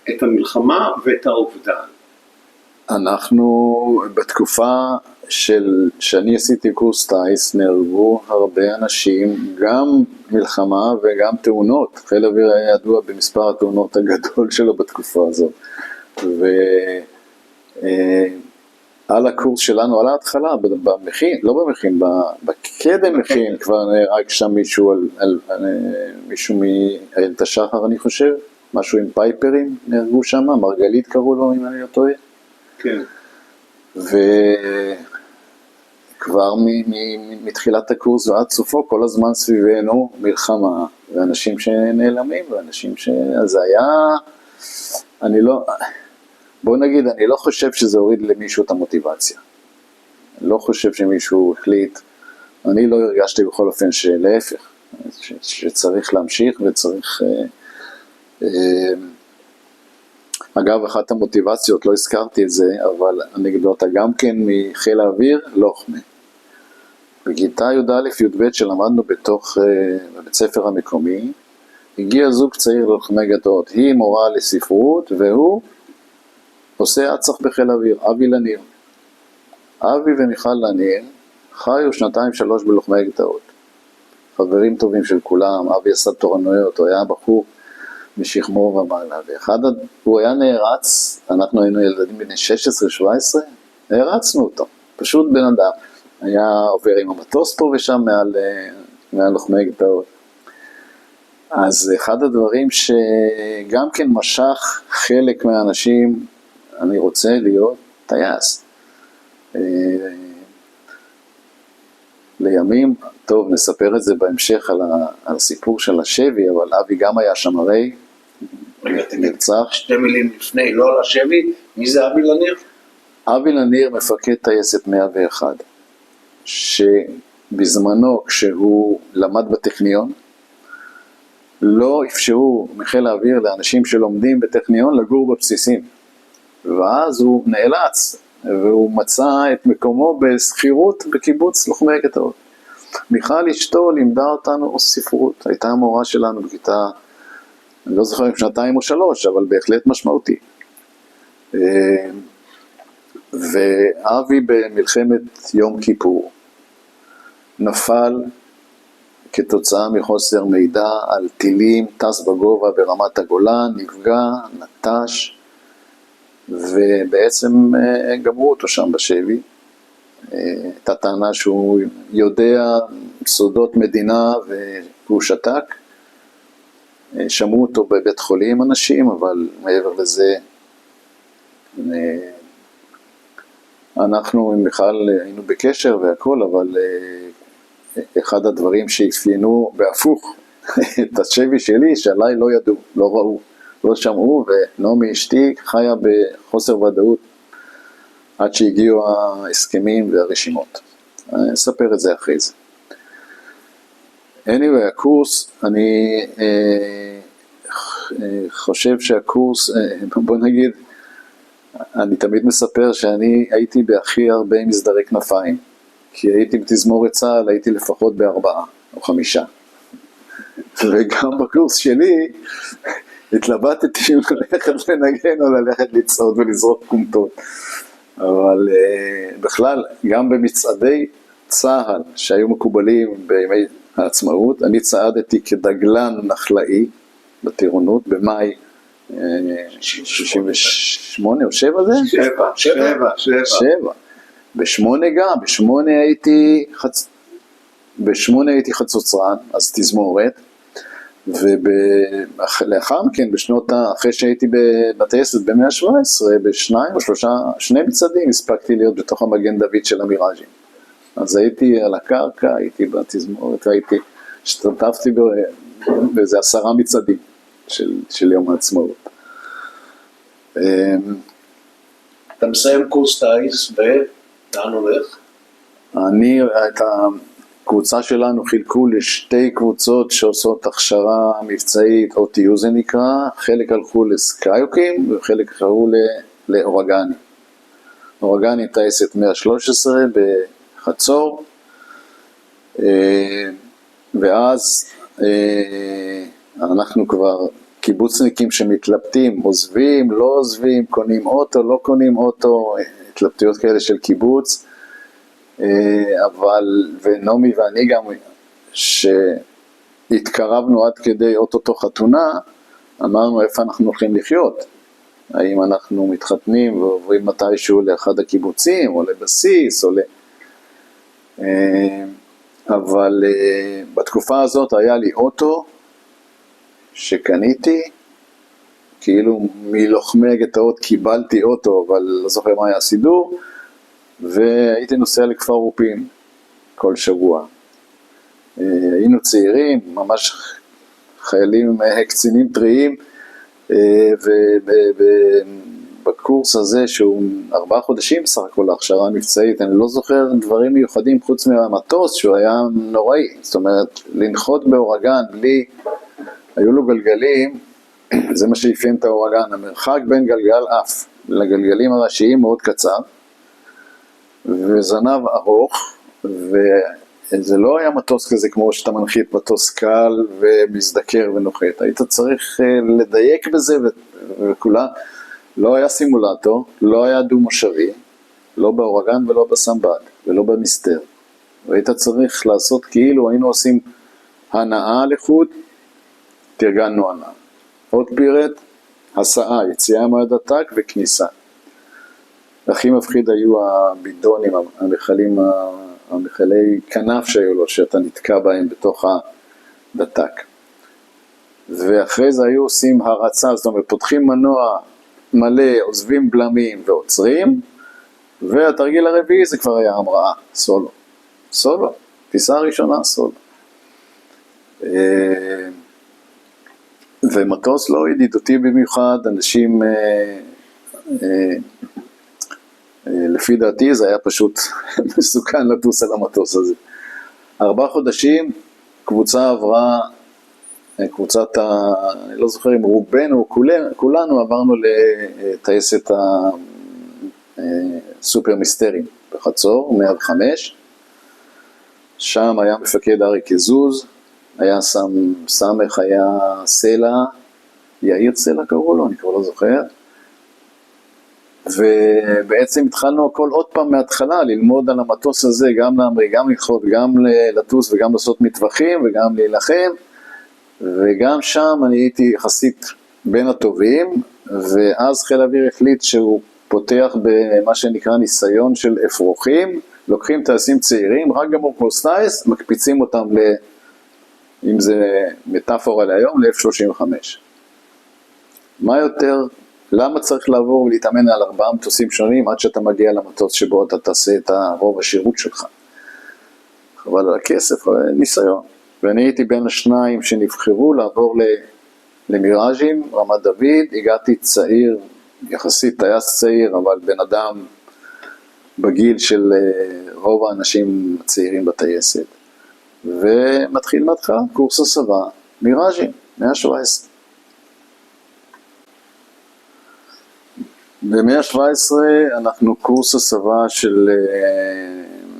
את המלחמה ואת האובדן. אנחנו בתקופה שאני עשיתי קורס טייס, נהרגו הרבה אנשים, גם מלחמה וגם תאונות. חיל האוויר היה ידוע במספר התאונות הגדול שלו בתקופה הזאת. על הקורס שלנו, על ההתחלה, במכין, לא במכין, בקדם מכין, כבר נהרג שם מישהו מאיילת השחר אני חושב, משהו עם פייפרים נהרגו שם, מרגלית קראו לו אם אני לא טועה. כן. וכבר מתחילת הקורס ועד סופו, כל הזמן סביבנו מלחמה, ואנשים שנעלמים, ואנשים אז היה, בוא נגיד, אני לא חושב שזה הוריד למישהו את המוטיבציה. אני לא חושב שמישהו החליט, אני לא הרגשתי בכל אופן שלהפך, שצריך להמשיך וצריך אגב, אחת המוטיבציות, לא הזכרתי את זה, אבל אנקדוטה גם כן מחיל האוויר, לוחמי. בכיתה י"א-י"ב שלמדנו בתוך בית ספר המקומי, הגיע זוג צעיר ללוחמי גטאות, היא מורה לספרות והוא עושה אצ"ח בחיל האוויר, אבי לניר. אבי ומיכל לניר חיו 2-3 בלוחמי גטאות. חברים טובים של כולם, אבי עשה תורנויות, הוא היה בחור משכמו ומעלה, הוא היה נערץ, אנחנו היינו ילדים בני 16-17, נערצנו אותו, פשוט בן אדם. היה עובר עם המטוס פה ושם מעל לוחמי גטאות. אז אחד הדברים שגם כן משך חלק מהאנשים, אני רוצה להיות טייס. לימים, טוב, נספר את זה בהמשך על הסיפור של השבי, אבל אבי גם היה שם הרי, נרצח. שתי מילים לפני, לא על השבי, מי זה אבי לניר? אבי לניר מפקד טייסת 101, שבזמנו כשהוא למד בטכניון, לא אפשרו מחיל האוויר לאנשים שלומדים בטכניון לגור בבסיסים. ואז הוא נאלץ, והוא מצא את מקומו בסחירות בקיבוץ לוחמי גטאות. מיכל אשתו לימדה אותנו ספרות, הייתה המורה שלנו בכיתה, אני לא זוכר אם 2 או 3, אבל בהחלט משמעותי. ואבי במלחמת יום כיפור נפל כתוצאה מחוסר מידע על טילים, טס בגובה ברמת הגולן, נפגע, נטש, ובעצם גמרו אותו שם בשבי. הייתה טענה שהוא יודע סודות מדינה והוא שתק. שמעו אותו בבית חולים אנשים, אבל מעבר לזה אנחנו עם מיכל היינו בקשר והכל, אבל אחד הדברים שהפיינו בהפוך את השבי שלי, שעליי לא ידעו, לא ראו, לא שמעו, ונעמי אשתי חיה בחוסר ודאות עד שהגיעו ההסכמים והרשימות. אני אספר את זה אחרי זה. anyway, הקורס, אני חושב שהקורס, בוא נגיד, אני תמיד מספר שאני הייתי בהכי הרבה מסדרי כנפיים, כי הייתי בתזמורת צה"ל, הייתי לפחות ב4 או 5. וגם בקורס שלי התלבטתי אם ללכת לנגן או ללכת לצעוד ולזרוק קומטות. אבל בכלל, גם במצעדי צה"ל שהיו מקובלים בימי העצמאות, אני צעדתי כדגלן נחלאי בטירונות במאי 68 או 7 זה? 7. ב8 גם, ב8 הייתי חצוצרן, אז תזמורת, ולאחר מכן, אחרי שהייתי בטייסת ב117, בשניים או 3, 2 מצעדים, הספקתי להיות בתוך המגן דוד של המיראז'ים. אז הייתי על הקרקע, הייתי בתזמורת, השתתפתי באיזה 10 מצעדים של יום העצמאות. אתה מסיים קורס טייס ולאן הולך? את הקבוצה שלנו חילקו לשתי קבוצות שעושות הכשרה מבצעית, OTU זה נקרא, חלק הלכו לסקיוקים וחלק הלכו לאורגני. אורגני טייסת 113 בחצור, ואז אנחנו כבר קיבוצניקים שמתלבטים, עוזבים, לא עוזבים, קונים אוטו, לא קונים אוטו, התלבטויות כאלה של קיבוץ, אבל, ונעמי ואני גם, שהתקרבנו עד כדי אוטוטו חתונה, אמרנו איפה אנחנו הולכים לחיות, האם אנחנו מתחתנים ועוברים מתישהו לאחד הקיבוצים, או לבסיס, אבל בתקופה הזאת היה לי אוטו, שקניתי, כאילו מלוחמי גטאות קיבלתי אוטו, אבל לא זוכר מה היה הסידור, והייתי נוסע לכפר רופין כל שבוע. היינו צעירים, ממש חיילים, קצינים טריים, ובקורס הזה שהוא 4 חודשים בסך הכל להכשרה מבצעית, אני לא זוכר דברים מיוחדים חוץ מהמטוס שהוא היה נוראי, זאת אומרת לנחות באורגן בלי, היו לו גלגלים זה מה שאפיין את האורגן, המרחק בין גלגל אף לגלגלים הראשיים מאוד קצר, וזנב ארוך, וזה לא היה מטוס כזה כמו שאתה מנחית מטוס קל ומזדקר ונוחת, היית צריך לדייק בזה וכולה, לא היה סימולטור, לא היה דו מושבי, לא באורגן ולא בסמבד ולא במסתר, והיית צריך לעשות כאילו היינו עושים הנאה לחוד, תרגלנו הנאה. עוד פירט, הסעה, יציאה מהד התק וכניסה. הכי מפחיד היו הבידונים, המכלי כנף שהיו לו, שאתה נתקע בהם בתוך הדתק. ואחרי זה היו עושים הרצה, זאת אומרת, פותחים מנוע מלא, עוזבים בלמים ועוצרים, והתרגיל הרביעי זה כבר היה המראה, סולו. סולו, טיסה ראשונה, סולו. ומטוס לא ידידותי במיוחד, אנשים, לפי דעתי זה היה פשוט מסוכן לטוס על המטוס הזה. 4 חודשים, קבוצה עברה, אני לא זוכר אם רובנו, כולנו עברנו לטייסת הסופר מיסטרים בחצור, 105, שם היה מפקד אריק יזוז, היה סמך, היה סלע, יאיר סלע קראו לו, אני כבר לא זוכר, ובעצם התחלנו הכל עוד פעם מההתחלה, ללמוד על המטוס הזה, גם להמריא, גם ללחוץ, גם לטוס וגם לעשות מטווחים וגם להילחם, וגם שם אני הייתי יחסית בין הטובים, ואז חיל האוויר החליט שהוא פותח במה שנקרא ניסיון של אפרוחים, לוקחים טייסים צעירים, רק גמור קורס טייס, מקפיצים אותם אם זה מטאפורה להיום, ל-F-35. מה יותר, למה צריך לעבור ולהתאמן על 4 מטוסים שונים עד שאתה מגיע למטוס שבו אתה תעשה את רוב השירות שלך? חבל על הכסף, ניסיון. ואני הייתי בין השניים שנבחרו לעבור למיראז'ים, רמת דוד, הגעתי צעיר, יחסית טייס צעיר, אבל בן אדם בגיל של רוב האנשים הצעירים בטייסת. ומתחיל מהתחלה, קורס הסבה, מיראז'ים, 117. ב-117 אנחנו קורס הסבה של,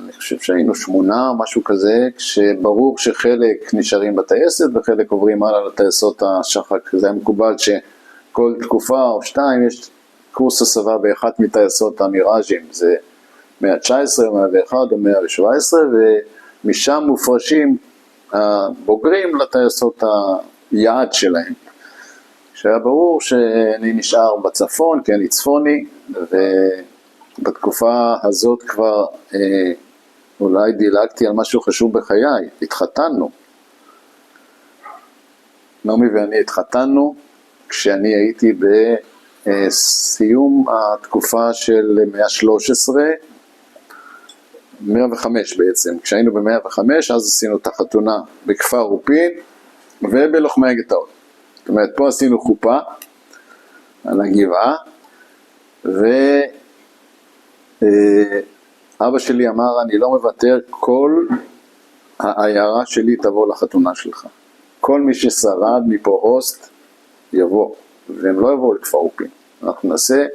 אני חושב שהיינו 8, משהו כזה, כשברור שחלק נשארים בטייסת וחלק עוברים הלאה לטייסות השחק. זה היה מקובל שכל תקופה או 2 יש קורס הסבה באחת מטייסות המיראז'ים, זה 119, 101 או 117, ומשם מופרשים הבוגרים לטייסות היעד שלהם. שהיה ברור שאני נשאר בצפון, כי אני צפוני, ובתקופה הזאת כבר אולי דילגתי על משהו חשוב בחיי, התחתנו. נעמי ואני התחתנו כשאני הייתי בסיום התקופה של 113, 105 בעצם. כשהיינו ב-105 אז עשינו את החתונה בכפר רופין ובלוחמי הגטאות. זאת אומרת, פה עשינו חופה על הגבעה, ואבא שלי אמר, אני לא מוותר, כל העיירה שלי תבוא לחתונה שלך. כל מי ששרד מפה הוסט יבוא, והם לא יבואו לכפר רופין. אנחנו נעשה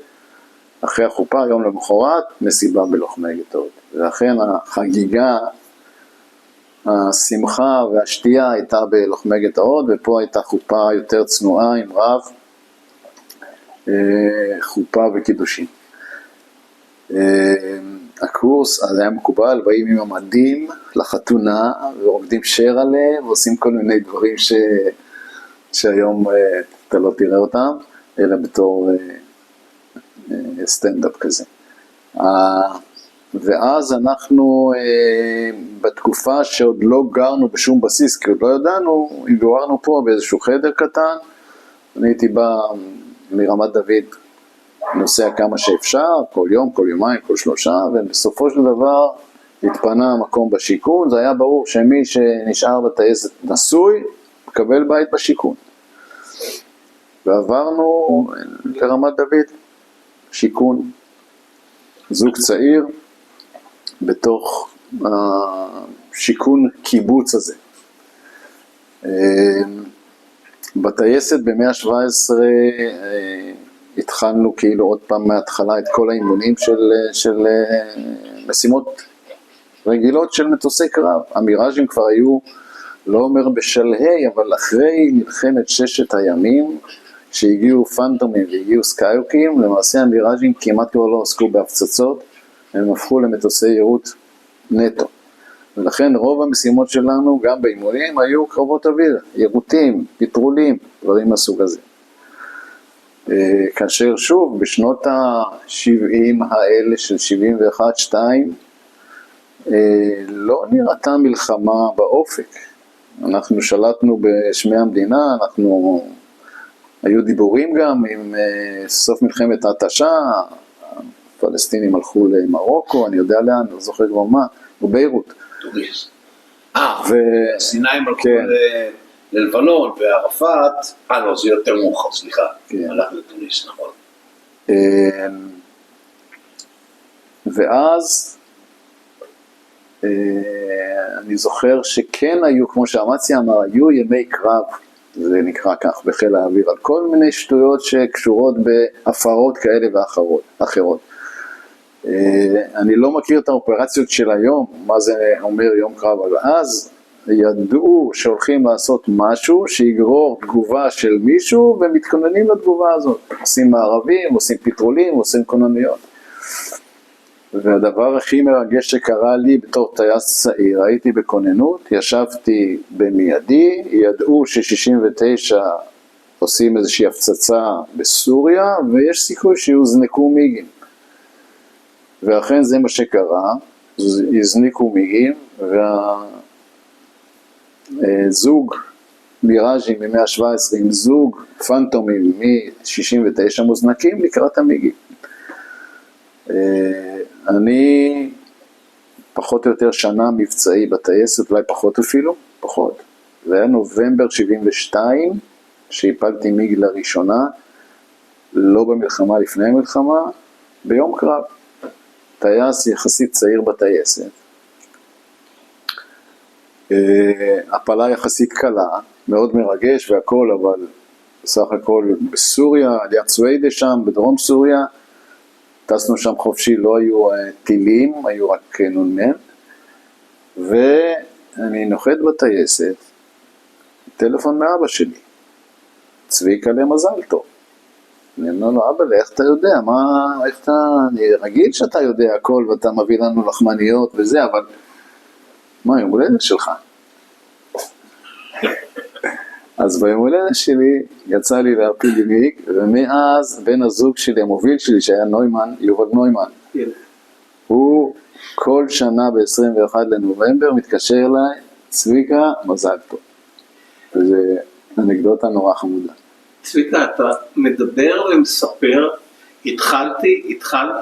אחרי החופה, יום למחרת, מסיבה בלוחמי הגטאות. ואכן החגיגה, השמחה והשתייה הייתה בלוחמי גטאות, ופה הייתה חופה יותר צנועה עם רב, חופה וקידושים. הקורס, אז היה מקובל, באים עם המדים לחתונה, ועובדים שר עליהם, ועושים כל מיני דברים שהיום אתה לא תראה אותם, אלא בתור סטנדאפ כזה. ואז אנחנו בתקופה שעוד לא גרנו בשום בסיס, כי עוד לא ידענו, התגוררנו פה באיזשהו חדר קטן, אני הייתי בא מרמת דוד, נוסע כמה שאפשר, כל יום, כל יומיים, כל 3, ובסופו של דבר התפנה המקום בשיכון, זה היה ברור שמי שנשאר בטייסת נשוי, מקבל בית בשיכון. ועברנו לרמת דוד, שיכון, זוג צעיר, בתוך השיכון קיבוץ הזה. בטייסת במאה ה-17 התחלנו כאילו עוד פעם מההתחלה את כל האימונים של משימות רגילות של מטוסי קרב. המיראז'ים כבר היו, לא אומר בשלהי, אבל אחרי מלחמת ששת הימים, שהגיעו פנטומים והגיעו סקאיוקים, למעשה המיראז'ים כמעט כבר לא עסקו בהפצצות, הם הפכו למטוסי יירוט נטו. ולכן רוב המשימות שלנו, גם באימונים, היו קרבות אוויר, יירוטים, פטרולים, דברים מהסוג הזה. כאשר שוב, בשנות ה-70 האלה של 71-2, לא נראתה מלחמה באופק. אנחנו שלטנו בשמי המדינה, היו דיבורים גם עם סוף מלחמת ההתשה, הפלסטינים הלכו למרוקו, אני יודע לאן, לא זוכר כבר מה, וביירות. טוניס. הסינים הלכו ללבנון, וערפאת, לא, זה יותר מאוחר, סליחה, הלך לטוניס, נכון. ואז אני זוכר שכן היו, כמו שאמציה אמר, היו ימי קרב, זה נקרא כך בחיל האוויר, על כל מיני שטויות שקשורות בהפרות כאלה ואחרות. אני לא מכיר את האופרציות של היום, מה זה אומר יום קרב, אבל אז ידעו שהולכים לעשות משהו שיגרור תגובה של מישהו ומתכוננים לתגובה הזאת. עושים מערבים, עושים פטרולים, עושים כוננויות. והדבר הכי מרגש שקרה לי בתור טייס צעיר, הייתי בכוננות, ישבתי במיידי, ידעו ש-69 עושים איזושהי הפצצה בסוריה, ויש סיכוי שיוזנקו מיגים. ואכן זה מה שקרה, הזניקו מיגים, והזוג מיראז'ים מ-117 עם זוג פנטומים מ-69 מוזנקים לקראת המיגים. אני פחות או יותר שנה מבצעי בטייסת, אולי פחות אפילו, פחות. זה היה נובמבר 72, שהפלתי מיג לראשונה, לא במלחמה, לפני המלחמה, ביום קרב. טייס יחסית צעיר בטייסת. הפלה יחסית קלה, מאוד מרגש והכל, אבל בסך הכל בסוריה, ליד סווידה שם, בדרום סוריה, טסנו שם חופשי, לא היו טילים, היו רק נ"מ, ואני נוחת בטייסת, טלפון מאבא שלי, צביקה למזל טוב. אני אומר לו, אבא, איך אתה יודע? אני רגיל שאתה יודע הכל ואתה מביא לנו לחמניות וזה, אבל מה, יום הולדת שלך? אז ביום הולדת שלי יצא לי להפיל לי מיג, ומאז בן הזוג שלי, המוביל שלי, שהיה נוימן, יובל נוימן, הוא כל שנה ב-21 לנובמבר מתקשר אליי, צביקה, מזל טוב. וזו אנקדוטה נורא חמודה. צביקה, אתה מדבר ומספר, התחלתי,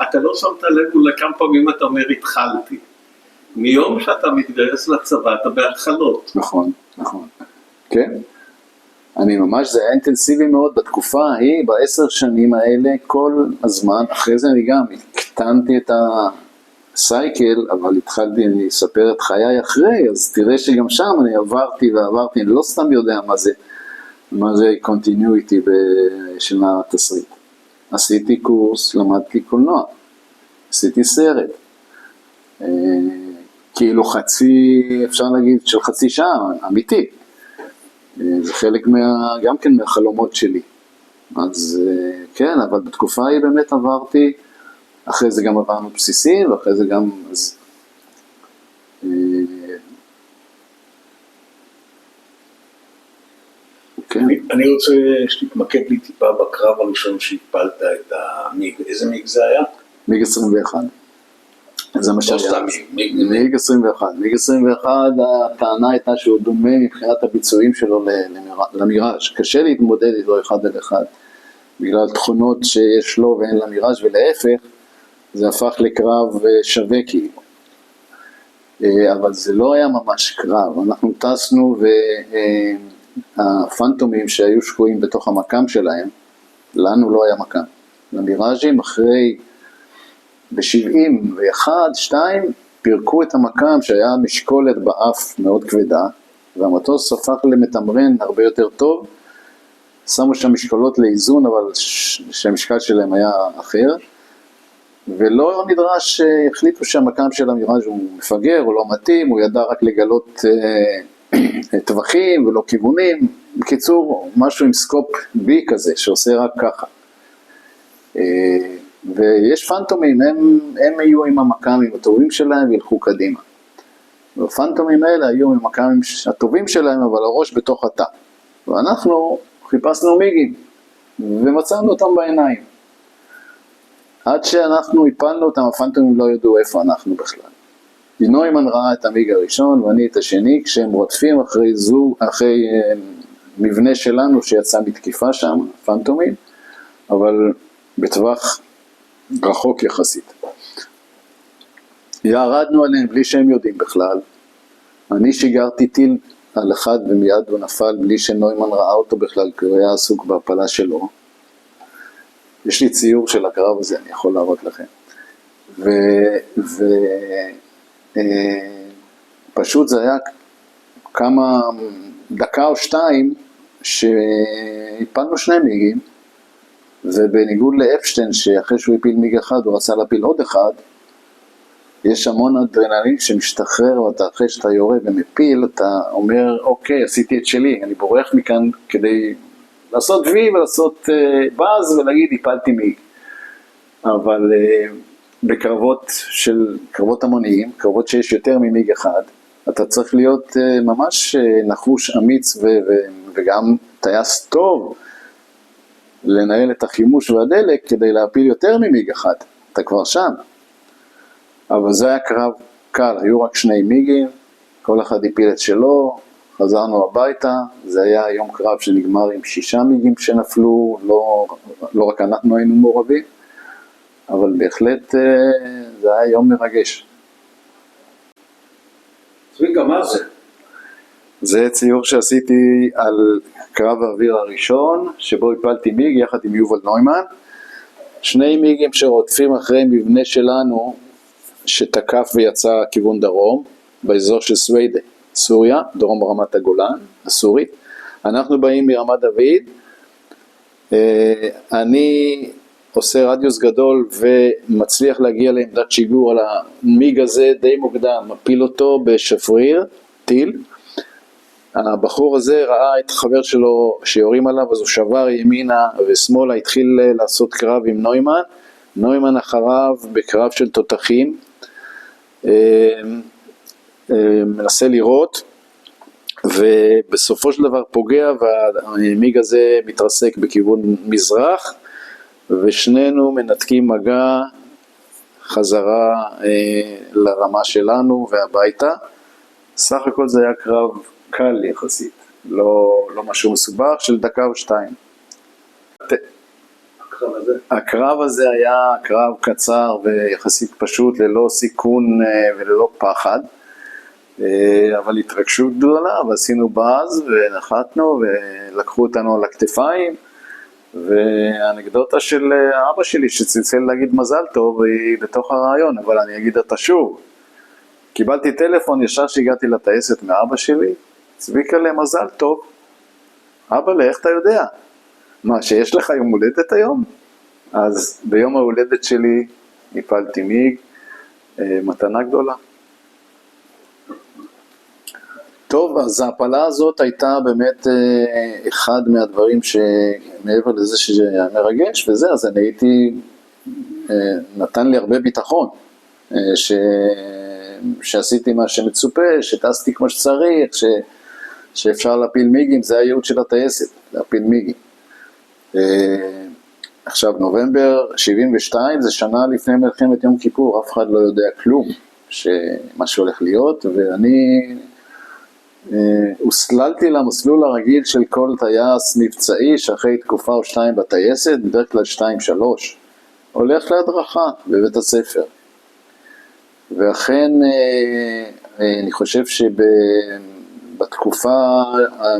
אתה לא שמת לב אולי כמה פעמים אתה אומר התחלתי. מיום שאתה מתגייס לצבא, אתה בהתחלות. נכון, נכון. כן. אני ממש, זה היה אינטנסיבי מאוד בתקופה ההיא, ב10 שנים האלה, כל הזמן, אחרי זה אני גם הקטנתי את הסייקל, אבל התחלתי, אני אספר את חיי אחרי, אז תראה שגם שם אני עברתי, אני לא סתם יודע מה זה continuity של התסריט. עשיתי קורס, למדתי קולנוע, עשיתי סרט, כאילו אפשר להגיד של חצי שעה, אמיתי. זה חלק גם כן מהחלומות שלי. אז כן, אבל בתקופה ההיא באמת עברתי, אחרי זה גם עברנו בסיסים, ואחרי זה גם... אני רוצה שתתמקד לי טיפה בקרב הראשון שהפלת את המיג. איזה מיג זה היה? מיג 21. זה מה שהיה. מיג 21. מיג 21, הטענה הייתה שהוא דומה מבחינת הביצועים שלו למיראז'. קשה להתמודד איתו אחד על אחד, בגלל תכונות שיש לו ואין למיראז', ולהפך, זה הפך לקרב שווה כאילו. אבל זה לא היה ממש קרב. אנחנו טסנו והפנטומים שהיו שקועים בתוך המקם שלהם, לנו לא היה מקם. למיראז'ים אחרי... ב-71, 2, פירקו את המקם שהיה משקולת באף מאוד כבדה, והמטוס הפך למתמרן הרבה יותר טוב, שמו שם משקולות לאיזון, אבל שהמשקל שלהם היה אחר, ולא נדרש, החליטו שהמקם של המיראז' הוא מפגר, הוא לא מתאים, הוא ידע רק לגלות טווחים ולא כיוונים, בקיצור, משהו עם סקופ בי כזה, שעושה רק ככה. ויש פנטומים, הם היו עם המקמים הטובים שלהם וילכו קדימה. והפנטומים האלה היו עם המקמים הטובים שלהם, אבל הראש בתוך התא. ואנחנו חיפשנו מיגים, ומצאנו אותם בעיניים. עד שאנחנו הפלנו אותם, הפנטומים לא ידעו איפה אנחנו בכלל. נוימן ראה את המיג הראשון ואני את השני, כשהם רודפים אחרי מבנה שלנו שיצא מתקיפה שם, פנטומים, אבל בטווח רחוק יחסית. ירדנו עליהם בלי שהם יודעים בכלל. אני שיגרתי טיל על אחד ומיד הוא נפל בלי שנוימן ראה אותו בכלל, כי הוא היה עסוק בהפלה שלו. יש לי ציור של הקרב הזה, אני יכול להראות לכם. פשוט זה היה כמה דקה או שתיים שהפלנו שני מיגים, ובניגוד לאפשטיין שאחרי שהוא הפיל מיג אחד הוא רצה להפיל עוד אחד, יש המון אדרנלין שמשתחרר, ואתה אחרי שאתה יורה ומפיל, אתה אומר אוקיי, עשיתי את שלי, אני בורח מכאן כדי לעשות וי ולעשות באז ולהגיד הפלתי מיג. אבל קרבות המוניים, קרבות שיש יותר ממיג אחד, אתה צריך להיות ממש נחוש, אמיץ וגם טייס טוב לנהל את החימוש והדלק כדי להפיל יותר ממיג אחד, אתה כבר שם. אבל זה היה קרב קל, היו רק שני מיגים, כל אחד הפיל את שלו, חזרנו הביתה, זה היה יום קרב שנגמר עם 6 מיגים שנפלו, לא רק אנחנו היינו מעורבים, אבל בהחלט זה היה יום מרגש. צביקה, מה זה? זה ציור שעשיתי על קרב האוויר הראשון, שבו הפלתי מיג יחד עם יובל נוימן, 2 מיגים שרודפים אחרי מבנה שלנו, שתקף ויצא כיוון דרום, באזור של סווידה, סוריה, דרום רמת הגולן, הסורית. אנחנו באים מרמת דוד, אני עושה רדיוס גדול ומצליח להגיע לעמדת שיגור על המיג הזה די מוקדם, מפיל אותו בשפריר, טיל. הבחור הזה ראה את חבר שלו שיורים עליו, אז הוא שבר ימינה ושמאלה, התחיל לעשות קרב עם נוימן, נוימן אחריו בקרב של תותחים, מנסה לראות, ובסופו של דבר פוגע, והמיג הזה מתרסק בכיוון מזרח, ושנינו מנתקים מגע חזרה לרמה שלנו והביתה. סך הכל זה היה קרב קל יחסית, לא משהו מסובך, של דקה או 2. הקרב הזה היה קרב קצר ויחסית פשוט, ללא סיכון וללא פחד, אבל התרגשות גדולה, ועשינו באז ונחתנו ולקחו אותנו על הכתפיים, והאנקדוטה של אבא שלי שצלצל להגיד מזל טוב היא בתוך הרעיון, אבל אני אגיד אותה שוב. קיבלתי טלפון ישר שהגעתי לטייסת מאבא שלי, צביקה למזל טוב. אבא, איך אתה יודע? מה, שיש לך יום הולדת היום? אז ביום ההולדת שלי הפלתי מיג, מתנה גדולה. טוב, אז ההפלה הזאת הייתה באמת אחד מהדברים שמעבר לזה שהיה מרגש וזה, אז אני הייתי, נתן לי הרבה ביטחון, שעשיתי מה שמצופה, שטסתי כמו שצריך, שאפשר להפיל מיגים, זה הייעוד של הטייסת, להפיל מיגים. עכשיו, נובמבר 72 זה שנה לפני מלחמת יום כיפור, אף אחד לא יודע כלום שמה שהולך להיות, ואני הוסללתי למסלול הרגיל של כל טייס מבצעי שאחרי תקופה או 2 בטייסת, בדרך כלל 2-3, הולך להדרכה בבית הספר. ואכן אני חושב שבתקופה,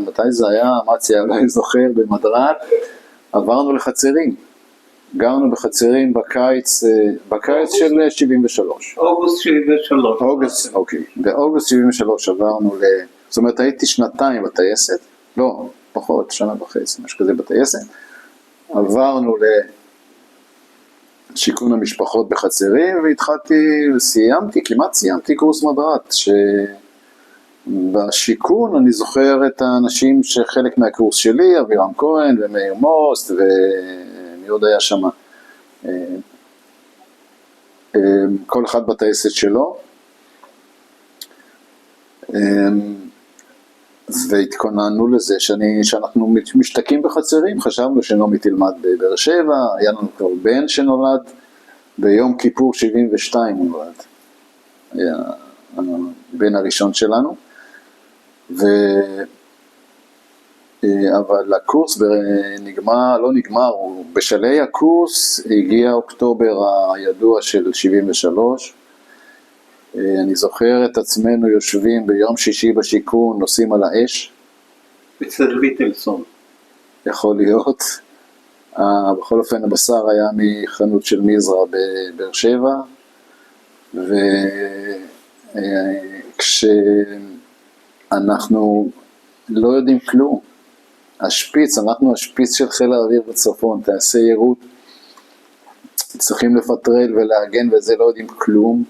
מתי זה היה, מציה אולי זוכר, במדרת, עברנו לחצרים. גרנו בחצרים בקיץ של 73. אוגוסט 73. אוקיי. באוגוסט 73 עברנו זאת אומרת הייתי 2 בטייסת, לא, פחות, שנה וחצי, משהו כזה בטייסת. עברנו לשיכון המשפחות בחצרים, כמעט סיימתי קורס מדרת, שבשיכון אני זוכר את האנשים שחלק מהקורס שלי, אבירם כהן ומאיר מוסט, ומי עוד היה שם, כל אחד בטייסת שלו, והתכוננו לזה שאנחנו משתקים בחצרים, חשבנו שנעמי תלמד בבאר שבע, היה לנו כבר בן שנולד, ביום כיפור 72 הוא נולד, היה הבן הראשון שלנו, אבל הקורס לא נגמר, בשלהי הקורס הגיע אוקטובר הידוע של 73, אני זוכר את עצמנו יושבים ביום שישי בשיכון, נוסעים על האש. אצל ויטלסון. יכול להיות. בכל אופן הבשר היה מחנות של מזרע בבאר שבע, וכשאנחנו לא יודעים כלום, אנחנו השפיץ של חיל האוויר בצפון, טייסי יירוט, צריכים לפטרל ולהגן וזה, לא יודעים כלום.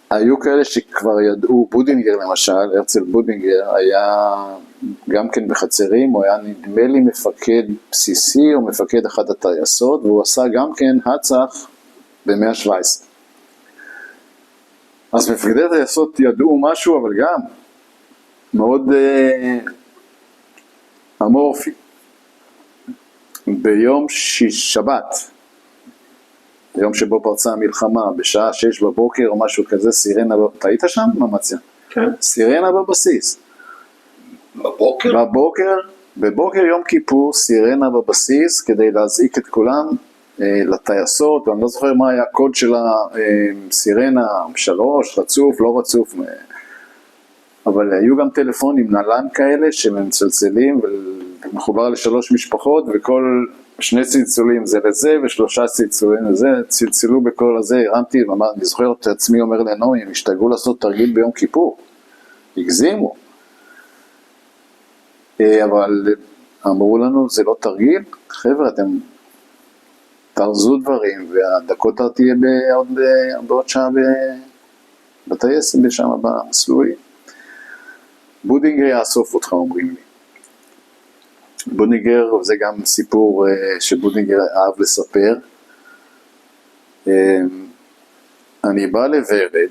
היו כאלה שכבר ידעו, בודינגר למשל, הרצל בודינגר היה גם כן בחצרים, הוא היה נדמה לי מפקד בסיסי או מפקד אחת הטייסות, והוא עשה גם כן הצח ב-117. אז מפקדי הטייסות ידעו משהו, אבל גם מאוד אמורפי. ביום שבת, היום שבו פרצה המלחמה, בשעה 6 בבוקר או משהו כזה, סירנה, אתה היית שם? ממציה? כן. סירנה בבסיס. בבוקר? בבוקר יום כיפור, סירנה בבסיס, כדי להזעיק את כולם לטייסות, ואני לא זוכר מה היה הקוד של הסירנה, 3, רצוף, לא רצוף, אבל היו גם טלפונים נלן כאלה שמצלצלים, ומחובר ל3 משפחות, וכל 2 צלצולים זה לזה, ו3 צלצולים לזה, צלצלו בכל הזה, הרמתי, אני זוכר את עצמי אומר לנועי, הם השתגעו לעשות תרגיל ביום כיפור, הגזימו, אבל אמרו לנו, זה לא תרגיל, חבר'ה, אתם תרזו דברים, והדקות תהיה בעוד שעה בטייסת, בשם במסלולי. בודינגר יאסוף אותך, אומרים לי. בודינגר, זה גם סיפור שבודינגר אהב לספר. אני בא לוורד,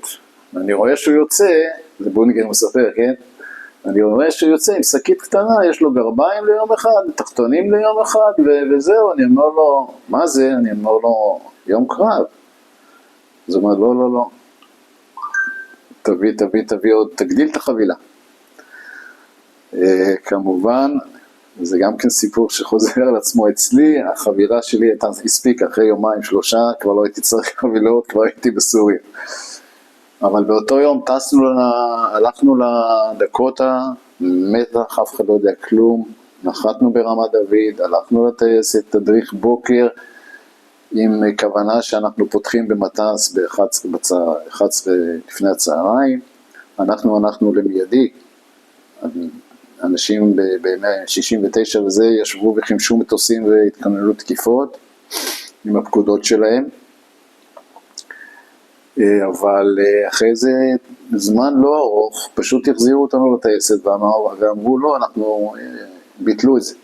אני רואה שהוא יוצא, זה בודינגר מספר, כן? אני רואה שהוא יוצא עם שקית קטנה, יש לו גרביים ליום אחד, תחתונים ליום אחד, וזהו, אני אומר לו, מה זה? אני אומר לו, יום קרב. זאת אומרת, לא. תביא עוד, תגדיל את החבילה. כמובן, זה גם כן סיפור שחוזר על עצמו אצלי, החבילה שלי הייתה הספיק אחרי 2-3, כבר לא הייתי צריך חבילות, כבר הייתי בסוריה. אבל באותו יום הלכנו לדקוטה, מתח, אף אחד לא יודע כלום, נחתנו ברמת דוד, הלכנו לטייסת, תדריך בוקר, עם כוונה שאנחנו פותחים במטס ב-11 לפני הצהריים, אנחנו למיידי, אנשים ב-69 וזה ישבו וחימשו מטוסים והתכוננו תקיפות עם הפקודות שלהם, אבל אחרי זה זמן לא ארוך, פשוט החזירו אותנו לטייסת ואמרו לא, אנחנו ביטלו את זה.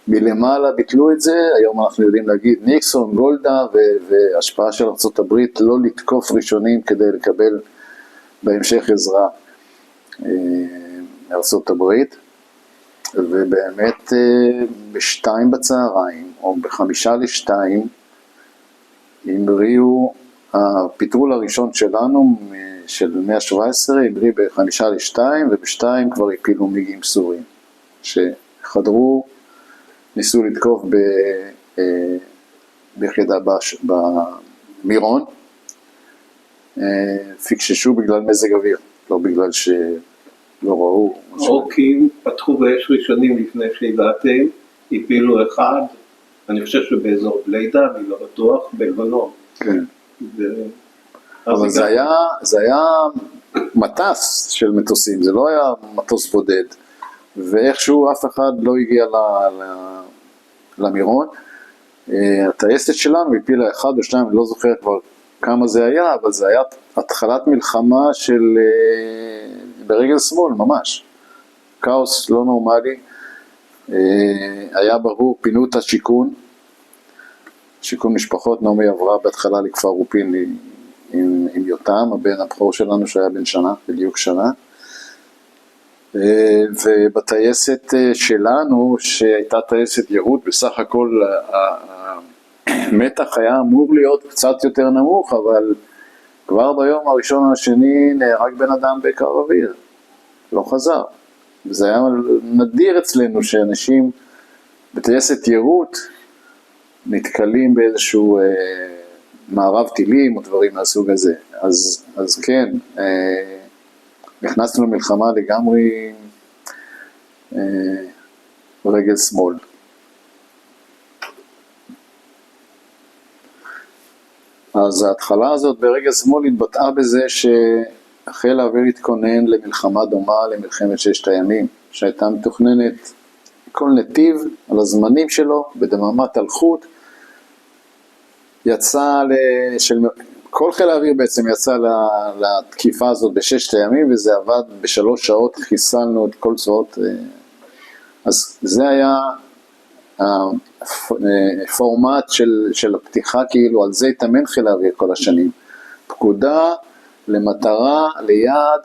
מלמעלה ביטלו את זה, היום אנחנו יודעים להגיד ניקסון, גולדה והשפעה של ארצות הברית לא לתקוף ראשונים כדי לקבל בהמשך עזרה מארצות הברית, ובאמת ב2 בצהריים או ב1:55 המריאו, הפיטרול הראשון שלנו של 117 המריא ב1:55 וב2 כבר הפילו מיגים סורים שחדרו, ניסו לתקוף ביחידה במירון, פיקששו בגלל מזג אוויר, לא בגלל שלא ראו. אוקים פתחו באש ראשונים לפני שהגעתם, הפילו אחד, אני חושב שבאזור בלידה, אני לא בטוח, בלבנון. כן. אבל זה היה מטס של מטוסים, זה לא היה מטוס בודד. ואיכשהו אף אחד לא הגיע למירון. הטייסת שלנו הפילה אחד או שניים, אני לא זוכר כבר כמה זה היה, אבל זה היה התחלת מלחמה של ברגל שמאל ממש, כאוס לא נורמלי. היה ברור, פינו את השיכון משפחות. נעמי עברה בהתחלה לכפר רופין עם יותם, הבן הבכור שלנו שהיה בן שנה, בדיוק שנה. ובטייסת שלנו, שהייתה טייסת יהוד, בסך הכל המתח היה אמור להיות קצת יותר נמוך, אבל כבר ביום הראשון או השני נהרג בן אדם בקו אוויר, לא חזר. וזה היה נדיר אצלנו שאנשים בטייסת יהוד נתקלים באיזשהו מערב טילים או דברים מהסוג הזה. אז כן, נכנסנו למלחמה לגמרי רגל שמאל. אז ההתחלה הזאת ברגל שמאל התבטאה בזה שחיל האוויר התכונן למלחמה דומה למלחמת ששת הימים, שהייתה מתוכננת כל נתיב על הזמנים שלו, בדממת אלחוט. כל חיל האוויר בעצם יצא לתקיפה הזאת בששת הימים, וזה עבד בשלוש שעות, חיסלנו את כל צבאות. אז זה היה הפורמט של הפתיחה, כאילו על זה התאמן חיל האוויר כל השנים. פקודה למטרה, ליעד,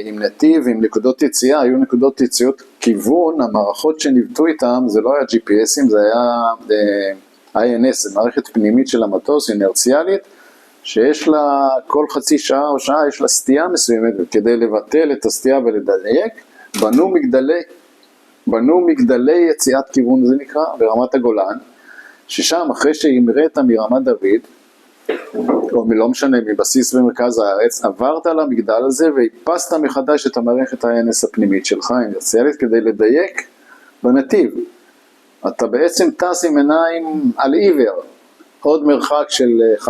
עם נתיב, עם נקודות יציאה. היו נקודות יציאות כיוון, המערכות שניווטו איתם, זה לא היה GPSים, זה היה INS, זה מערכת פנימית של המטוס, אינרציאלית, שיש לה כל חצי שעה או שעה, יש לה סטייה מסוימת, וכדי לבטל את הסטייה ולדייק, בנו מגדלי יציאת כיוון, זה נקרא, ברמת הגולן, ששם אחרי שהמראת מרמת דוד, או לא משנה, מבסיס במרכז הארץ, עברת על המגדל הזה והיפסת מחדש את המערכת ה-INS הפנימית שלך, אינרציאלית, כדי לדייק בנתיב. אתה בעצם טס עם עיניים על עיוור, עוד מרחק של 15-20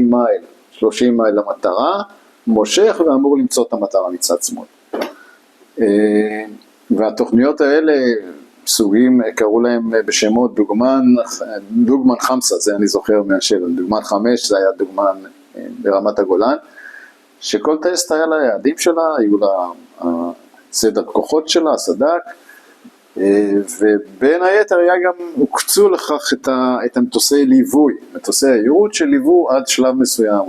מייל, 30 מייל למטרה, מושך ואמור למצוא את המטרה מצד שמאל. והתוכניות האלה, סוגים, קראו להם בשמות דוגמן חמסה, זה אני זוכר מהשאלה, דוגמן 5, זה היה דוגמן ברמת הגולן, שכל טייסת היה לה יעדים שלה, היו לה סדר כוחות שלה, הסד"כ, ובין היתר היה גם, הוקצו לכך את המטוסי ליווי, מטוסי הייעוד שליוו עד שלב מסוים.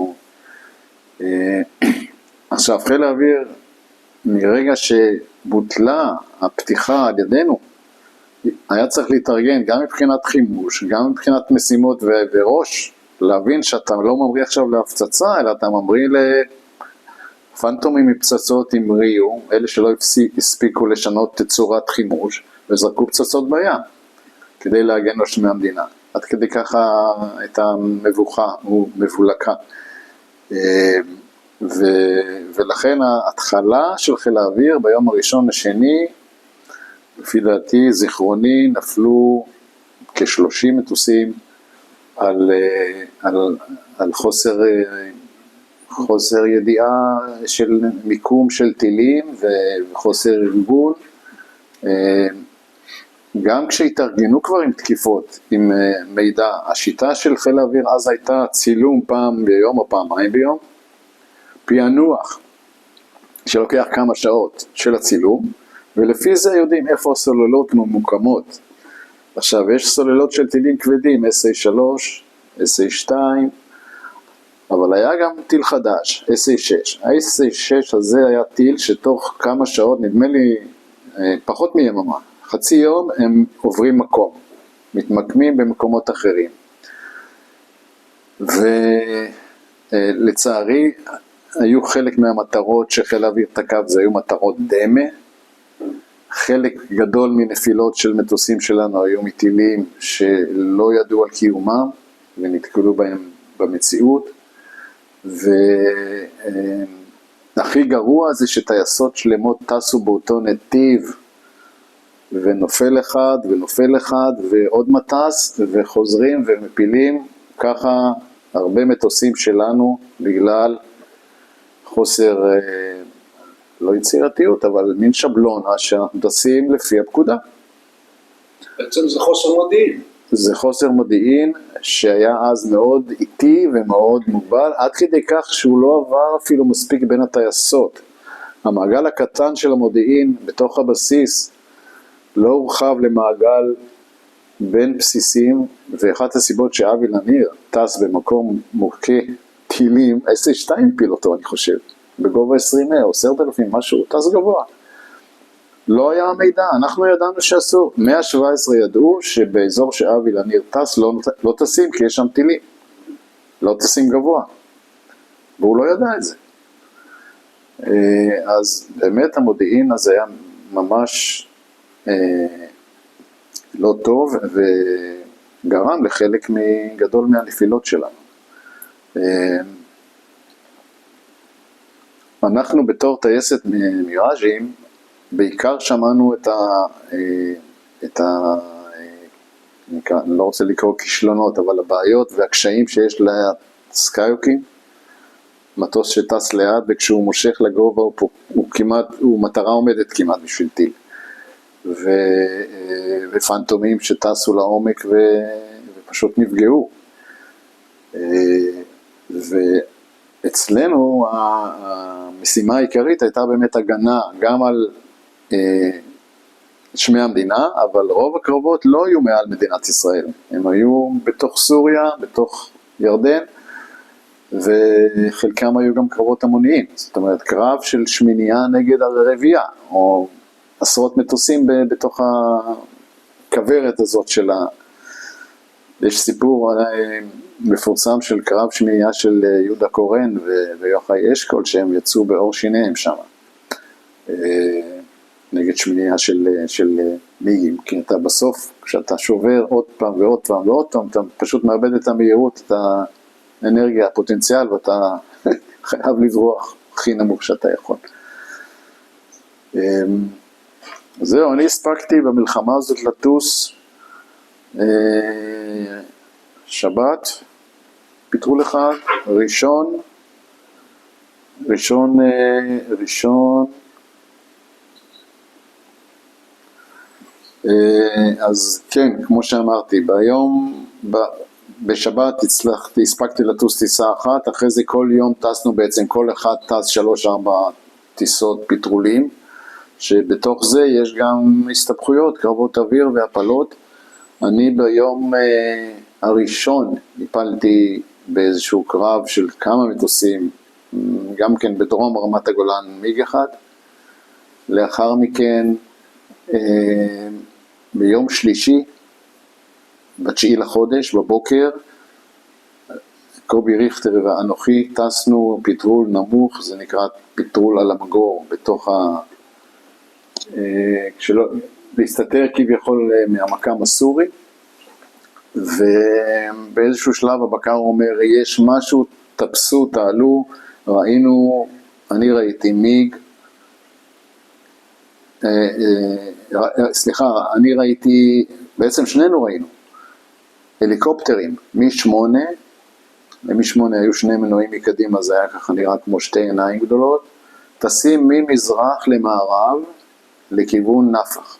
עכשיו, חיל האוויר, מרגע שבוטלה הפתיחה על ידינו, היה צריך להתארגן גם מבחינת חימוש, גם מבחינת משימות וראש, להבין שאתה לא ממריא עכשיו להפצצה, אלא אתה ממריא לפנטומים מפצצות עם ריו, אלה שלא הספיקו לשנות תצורת חימוש, וזרקו פצצות בים, כדי להגן על שמי המדינה. עד כדי ככה הייתה מבוכה, מבולקה. ולכן ההתחלה של חיל האוויר ביום הראשון השני, לפי דעתי זיכרוני, נפלו כ-30 מטוסים על חוסר ידיעה של מיקום של טילים וחוסר ארגון. גם כשהתארגנו כבר עם תקיפות, עם מידע, השיטה של חיל האוויר אז הייתה צילום פעם ביום או פעמיים ביום, פענוח שלוקח כמה שעות של הצילום, ולפי זה יודעים איפה הסוללות ממוקמות. עכשיו, יש סוללות של טילים כבדים, SA3, SA2, אבל היה גם טיל חדש, SA6. ה-SA6 הזה היה טיל שתוך כמה שעות, נדמה לי פחות מיממה, חצי יום הם עוברים מקום, מתמקמים במקומות אחרים. ולצערי, היו חלק מהמטרות שחיל האוויר תקף, זה היו מטרות דמה. חלק גדול מנפילות של מטוסים שלנו היו מטילים שלא ידעו על קיומם ונתקלו בהם במציאות. והכי גרוע זה שטייסות שלמות טסו באותו נתיב ונופל אחד ונופל אחד ועוד מטס וחוזרים ומפילים ככה הרבה מטוסים שלנו בגלל חוסר לא יצירתיות, אבל מין שבלונה שאנחנו טסים לפי הפקודה. בעצם זה חוסר מודיעין. זה חוסר מודיעין שהיה אז מאוד איטי ומאוד מוגבל, עד כדי כך שהוא לא עבר אפילו מספיק בין הטייסות. המעגל הקטן של המודיעין בתוך הבסיס לא הורחב למעגל בין בסיסים, ואחת הסיבות שאבי לניר טס במקום מוכה טילים, S2 פיל אותו אני חושב, בגובה 20 או 10,000 משהו, טס גבוה. לא היה מידע, אנחנו ידענו שאסור. 117 ידעו שבאזור שאבי לניר טס לא טסים כי יש שם טילים, לא טסים גבוה, והוא לא ידע את זה. אז באמת המודיעין הזה היה ממש לא טוב וגרם לחלק גדול מהנפילות שלנו. אנחנו בתור טייסת מיראז'ים בעיקר שמענו את אני לא רוצה לקרוא כישלונות, אבל הבעיות והקשיים שיש לסקיוקים, מטוס שטס לאט וכשהוא מושך לגובה הוא מטרה עומדת כמעט בשביל טיל. ופנטומים שטסו לעומק ופשוט נפגעו. ואצלנו המשימה העיקרית הייתה באמת הגנה גם על שמי המדינה, אבל רוב הקרבות לא היו מעל מדינת ישראל. הם היו בתוך סוריה, בתוך ירדן, וחלקם היו גם קרבות המוניים. זאת אומרת, קרב של שמינייה נגד הרביעייה, או עשרות מטוסים בתוך הכברת הזאת של יש סיפור מפורסם של קרב שמינייה של יהודה קורן ויוחאי אשכול, שהם יצאו באור שיניהם שם, נגד שמינייה של מיגים, כי אתה בסוף, כשאתה שובר עוד פעם ועוד פעם ועוד פעם, אתה פשוט מאבד את המהירות, את האנרגיה, הפוטנציאל, ואתה חייב לברוח הכי נמוך שאתה יכול. זהו, אני הספקתי במלחמה הזאת לטוס שבת, פטרול אחד, ראשון, אז כן, כמו שאמרתי, בשבת הספקתי לטוס טיסה אחת, אחרי זה כל יום טסנו בעצם, כל אחד טס 3-4 טיסות פטרולים, שבתוך זה יש גם הסתבכויות, קרבות אוויר והפלות. אני ביום הראשון הפלתי באיזשהו קרב של כמה מטוסים, גם כן בדרום רמת הגולן מיג אחד. לאחר מכן ביום שלישי, ב9 לחודש, בבוקר, קובי ריכטר ואנוכי טסנו פטרול נמוך, זה נקרא פטרול על המגור, בתוך להסתתר כביכול מהמקם הסורי, ובאיזשהו שלב הבקר אומר, יש משהו, תפסו, תעלו, ראינו, אני ראיתי מיג, אני ראיתי, בעצם שנינו ראינו, הליקופטרים, מ8, למ8 היו שני מנועים מקדימה, זה היה ככה נראה כמו שתי עיניים גדולות, טסים ממזרח למערב לכיוון נפח.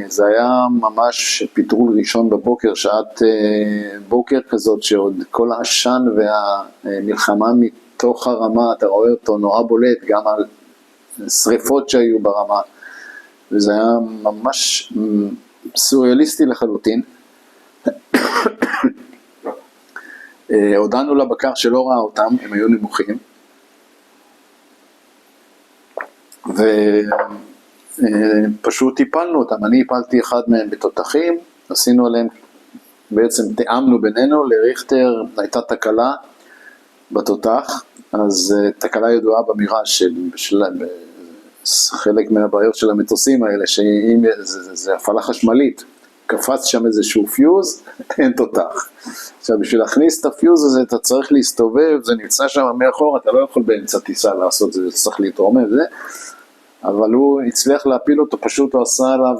זה היה ממש פטרול ראשון בבוקר, שעת בוקר כזאת שעוד כל העשן והמלחמה מתוך הרמה, אתה רואה אותו נורא בולט גם על שריפות שהיו ברמה, וזה היה ממש סוריאליסטי לחלוטין. הודענו לבקר שלא ראה אותם, הם היו נמוכים, ופשוט טיפלנו אותם. אני הפלתי אחד מהם בתותחים, עשינו עליהם, בעצם תאמנו בינינו, לריכטר הייתה תקלה בתותח, אז תקלה ידועה במיראז' חלק מהבעיות של המטוסים האלה, זה הפעלה חשמלית, קפץ שם איזשהו פיוז, אין תותח. עכשיו בשביל להכניס את הפיוז הזה אתה צריך להסתובב, זה נמצא שם מאחור, אתה לא יכול באמצע טיסה לעשות זה, צריך להתרומם וזה, אבל הוא הצליח להפיל אותו, פשוט הוא עשה עליו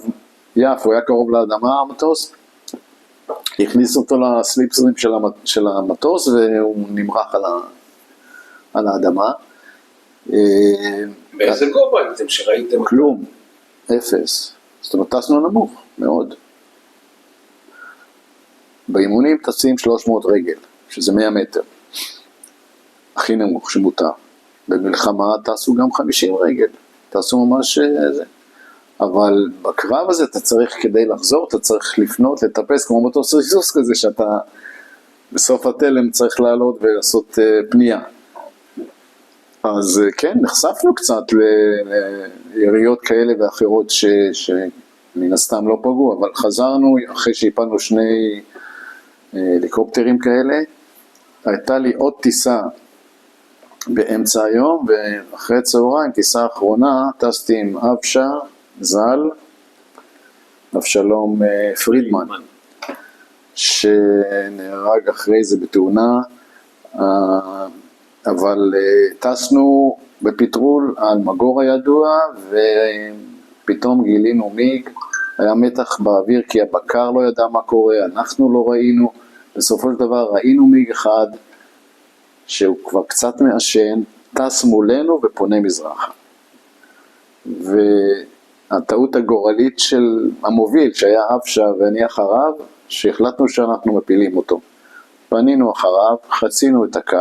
יף, הוא היה קרוב לאדמה המטוס, הכניס אותו לסליפסרים של המטוס והוא נמרח על האדמה. באיזה גובה הייתם שראיתם? כלום, אפס. זאת אומרת, טסנו נמוך, מאוד. באימונים טסים 300 רגל, שזה 100 מטר. הכי נמוך שמותר. במלחמה טסו גם 50 רגל. טסו ממש זה. אבל בקרב הזה אתה צריך, כדי לחזור, אתה צריך לפנות, לטפס, כמו מטוס ריסוס כזה, שאתה בסוף התלם צריך לעלות ולעשות פנייה. אז כן, נחשפנו קצת ליריות כאלה ואחרות שמן הסתם לא פגעו, אבל חזרנו אחרי שהפלנו 2 הליקופטרים כאלה. הייתה לי עוד טיסה באמצע היום, ואחרי צהריים, טיסה אחרונה, טסתי עם אבשה ז"ל, אבשלום פרידמן, שנהרג אחרי זה בתאונה, אבל טסנו בפטרול על מגור הידוע, ופתאום גילינו מיג, היה מתח באוויר כי הבקר לא ידע מה קורה, אנחנו לא ראינו, בסופו של דבר ראינו מיג אחד, שהוא כבר קצת מעשן, טס מולנו ופונה מזרחה. והטעות הגורלית של המוביל, שהיה אבשה ואני אחריו, שהחלטנו שאנחנו מפילים אותו. פנינו אחריו, חצינו את הקו,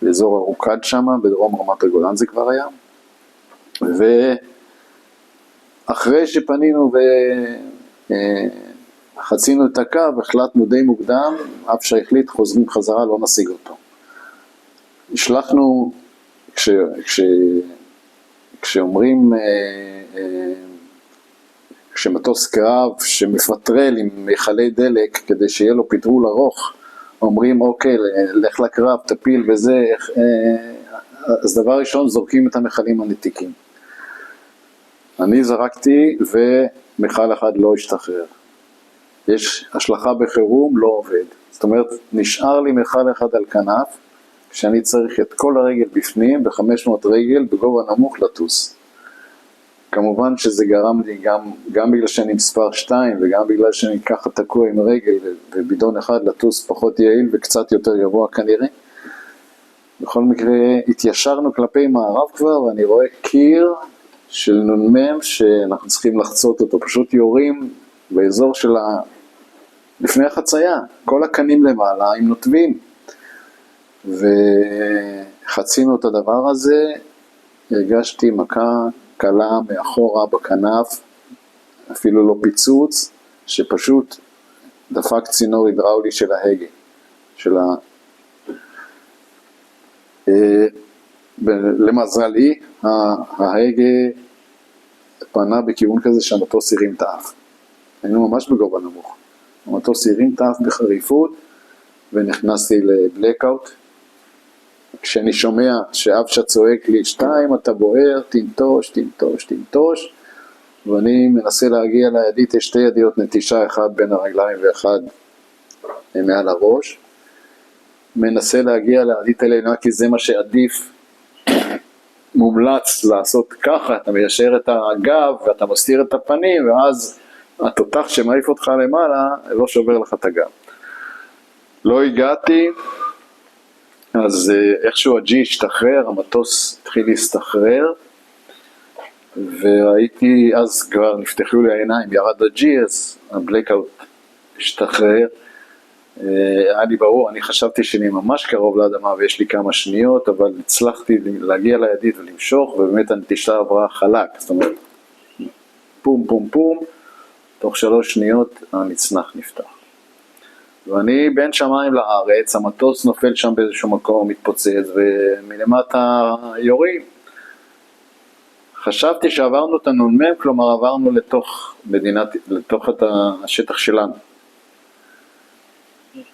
באזור ארוקד שם, בדרום רמת הגולן זה כבר היה, ואחרי שפנינו וחצינו את הקו, החלטנו די מוקדם, אבשה החליט, חוזרים חזרה, לא נשיג אותו. השלחנו, כשאומרים, כשמטוס קרב שמפטרל עם מיכלי דלק כדי שיהיה לו פטרול ארוך, אומרים אוקיי, לך לקרב, תפיל וזה, אז דבר ראשון זורקים את המכלים הנתיקים. אני זרקתי ומיכל אחד לא השתחרר. יש השלכה בחירום, לא עובד. זאת אומרת, נשאר לי מיכל אחד על כנף, שאני צריך את כל הרגל בפנים, ב-500 רגל, בגובה נמוך לטוס. כמובן שזה גרם לי גם בגלל שאני מספר 2, וגם בגלל שאני ככה תקוע עם רגל, ובידון אחד לטוס פחות יעיל וקצת יותר גבוה כנראה. בכל מקרה, התיישרנו כלפי מערב כבר, ואני רואה קיר של נ"מ שאנחנו צריכים לחצות אותו, פשוט יורים באזור של לפני החצייה, כל הקנים למעלה עם נוטבים. וחצינו את הדבר הזה, הרגשתי מכה קלה מאחורה בכנף, אפילו לא פיצוץ, שפשוט דפק צינור הידראולי של ההגה, למזלי, ההגה פנה בכיוון כזה שהמטוס הרים את האף. היינו ממש בגובה נמוך. המטוס הרים את האף בחריפות, ונכנסתי לבלקאוט. כשאני שומע שאבשה צועק לי 2, אתה בוער, תנטוש, תנטוש, תנטוש, ואני מנסה להגיע לידית, יש 2 ידיות נטישה, אחד בין הרגליים ואחד מעל הראש. מנסה להגיע לידית עליונה, כי זה מה שעדיף, מומלץ לעשות ככה, אתה מיישר את הגב ואתה מסתיר את הפנים, ואז התותח שמעיף אותך למעלה לא שובר לך את הגב. לא הגעתי, אז איכשהו הג'י השתחרר, המטוס התחיל להסתחרר, וראיתי, אז כבר נפתחו לי העיניים, ירד הג'י, אז הבלקאוט השתחרר. היה לי ברור, אני חשבתי שאני ממש קרוב לאדמה ויש לי כמה שניות, אבל הצלחתי להגיע לידית ולמשוך, ובאמת הנטישה עברה חלק, זאת אומרת, פום פום פום, תוך 3 שניות הנצנח נפתח. ואני בין שמיים לארץ, המטוס נופל שם באיזשהו מקום, מתפוצץ, ומלמטה יורים. חשבתי שעברנו את הנ"מ, כלומר עברנו לתוך השטח שלנו.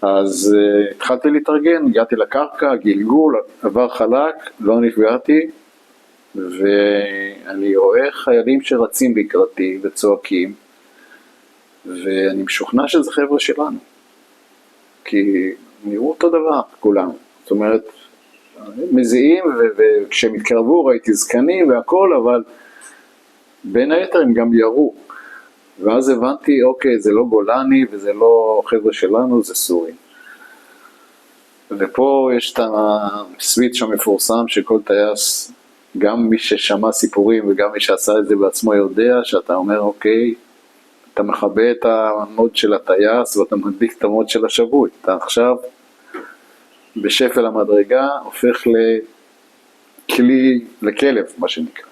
אז התחלתי להתארגן, הגעתי לקרקע, גלגול, עבר חלק, לא נפגעתי, ואני רואה חיילים שרצים לקראתי וצועקים, ואני משוכנע שזה חבר'ה שלנו. כי נראו אותו דבר כולם, זאת אומרת, מזיעים, וכשהם התקרבו ראיתי זקנים והכל, אבל בין היתר הם גם ירו, ואז הבנתי, אוקיי, זה לא גולני וזה לא חבר'ה שלנו, זה סורים. ופה יש את הסוויץ' המפורסם שכל טייס, גם מי ששמע סיפורים וגם מי שעשה את זה בעצמו יודע, שאתה אומר אוקיי, אתה מכבה את המוד של הטייס ואתה מדליק את המוד של השבוי. אתה עכשיו בשפל המדרגה הופך לכלי, לכלב מה שנקרא.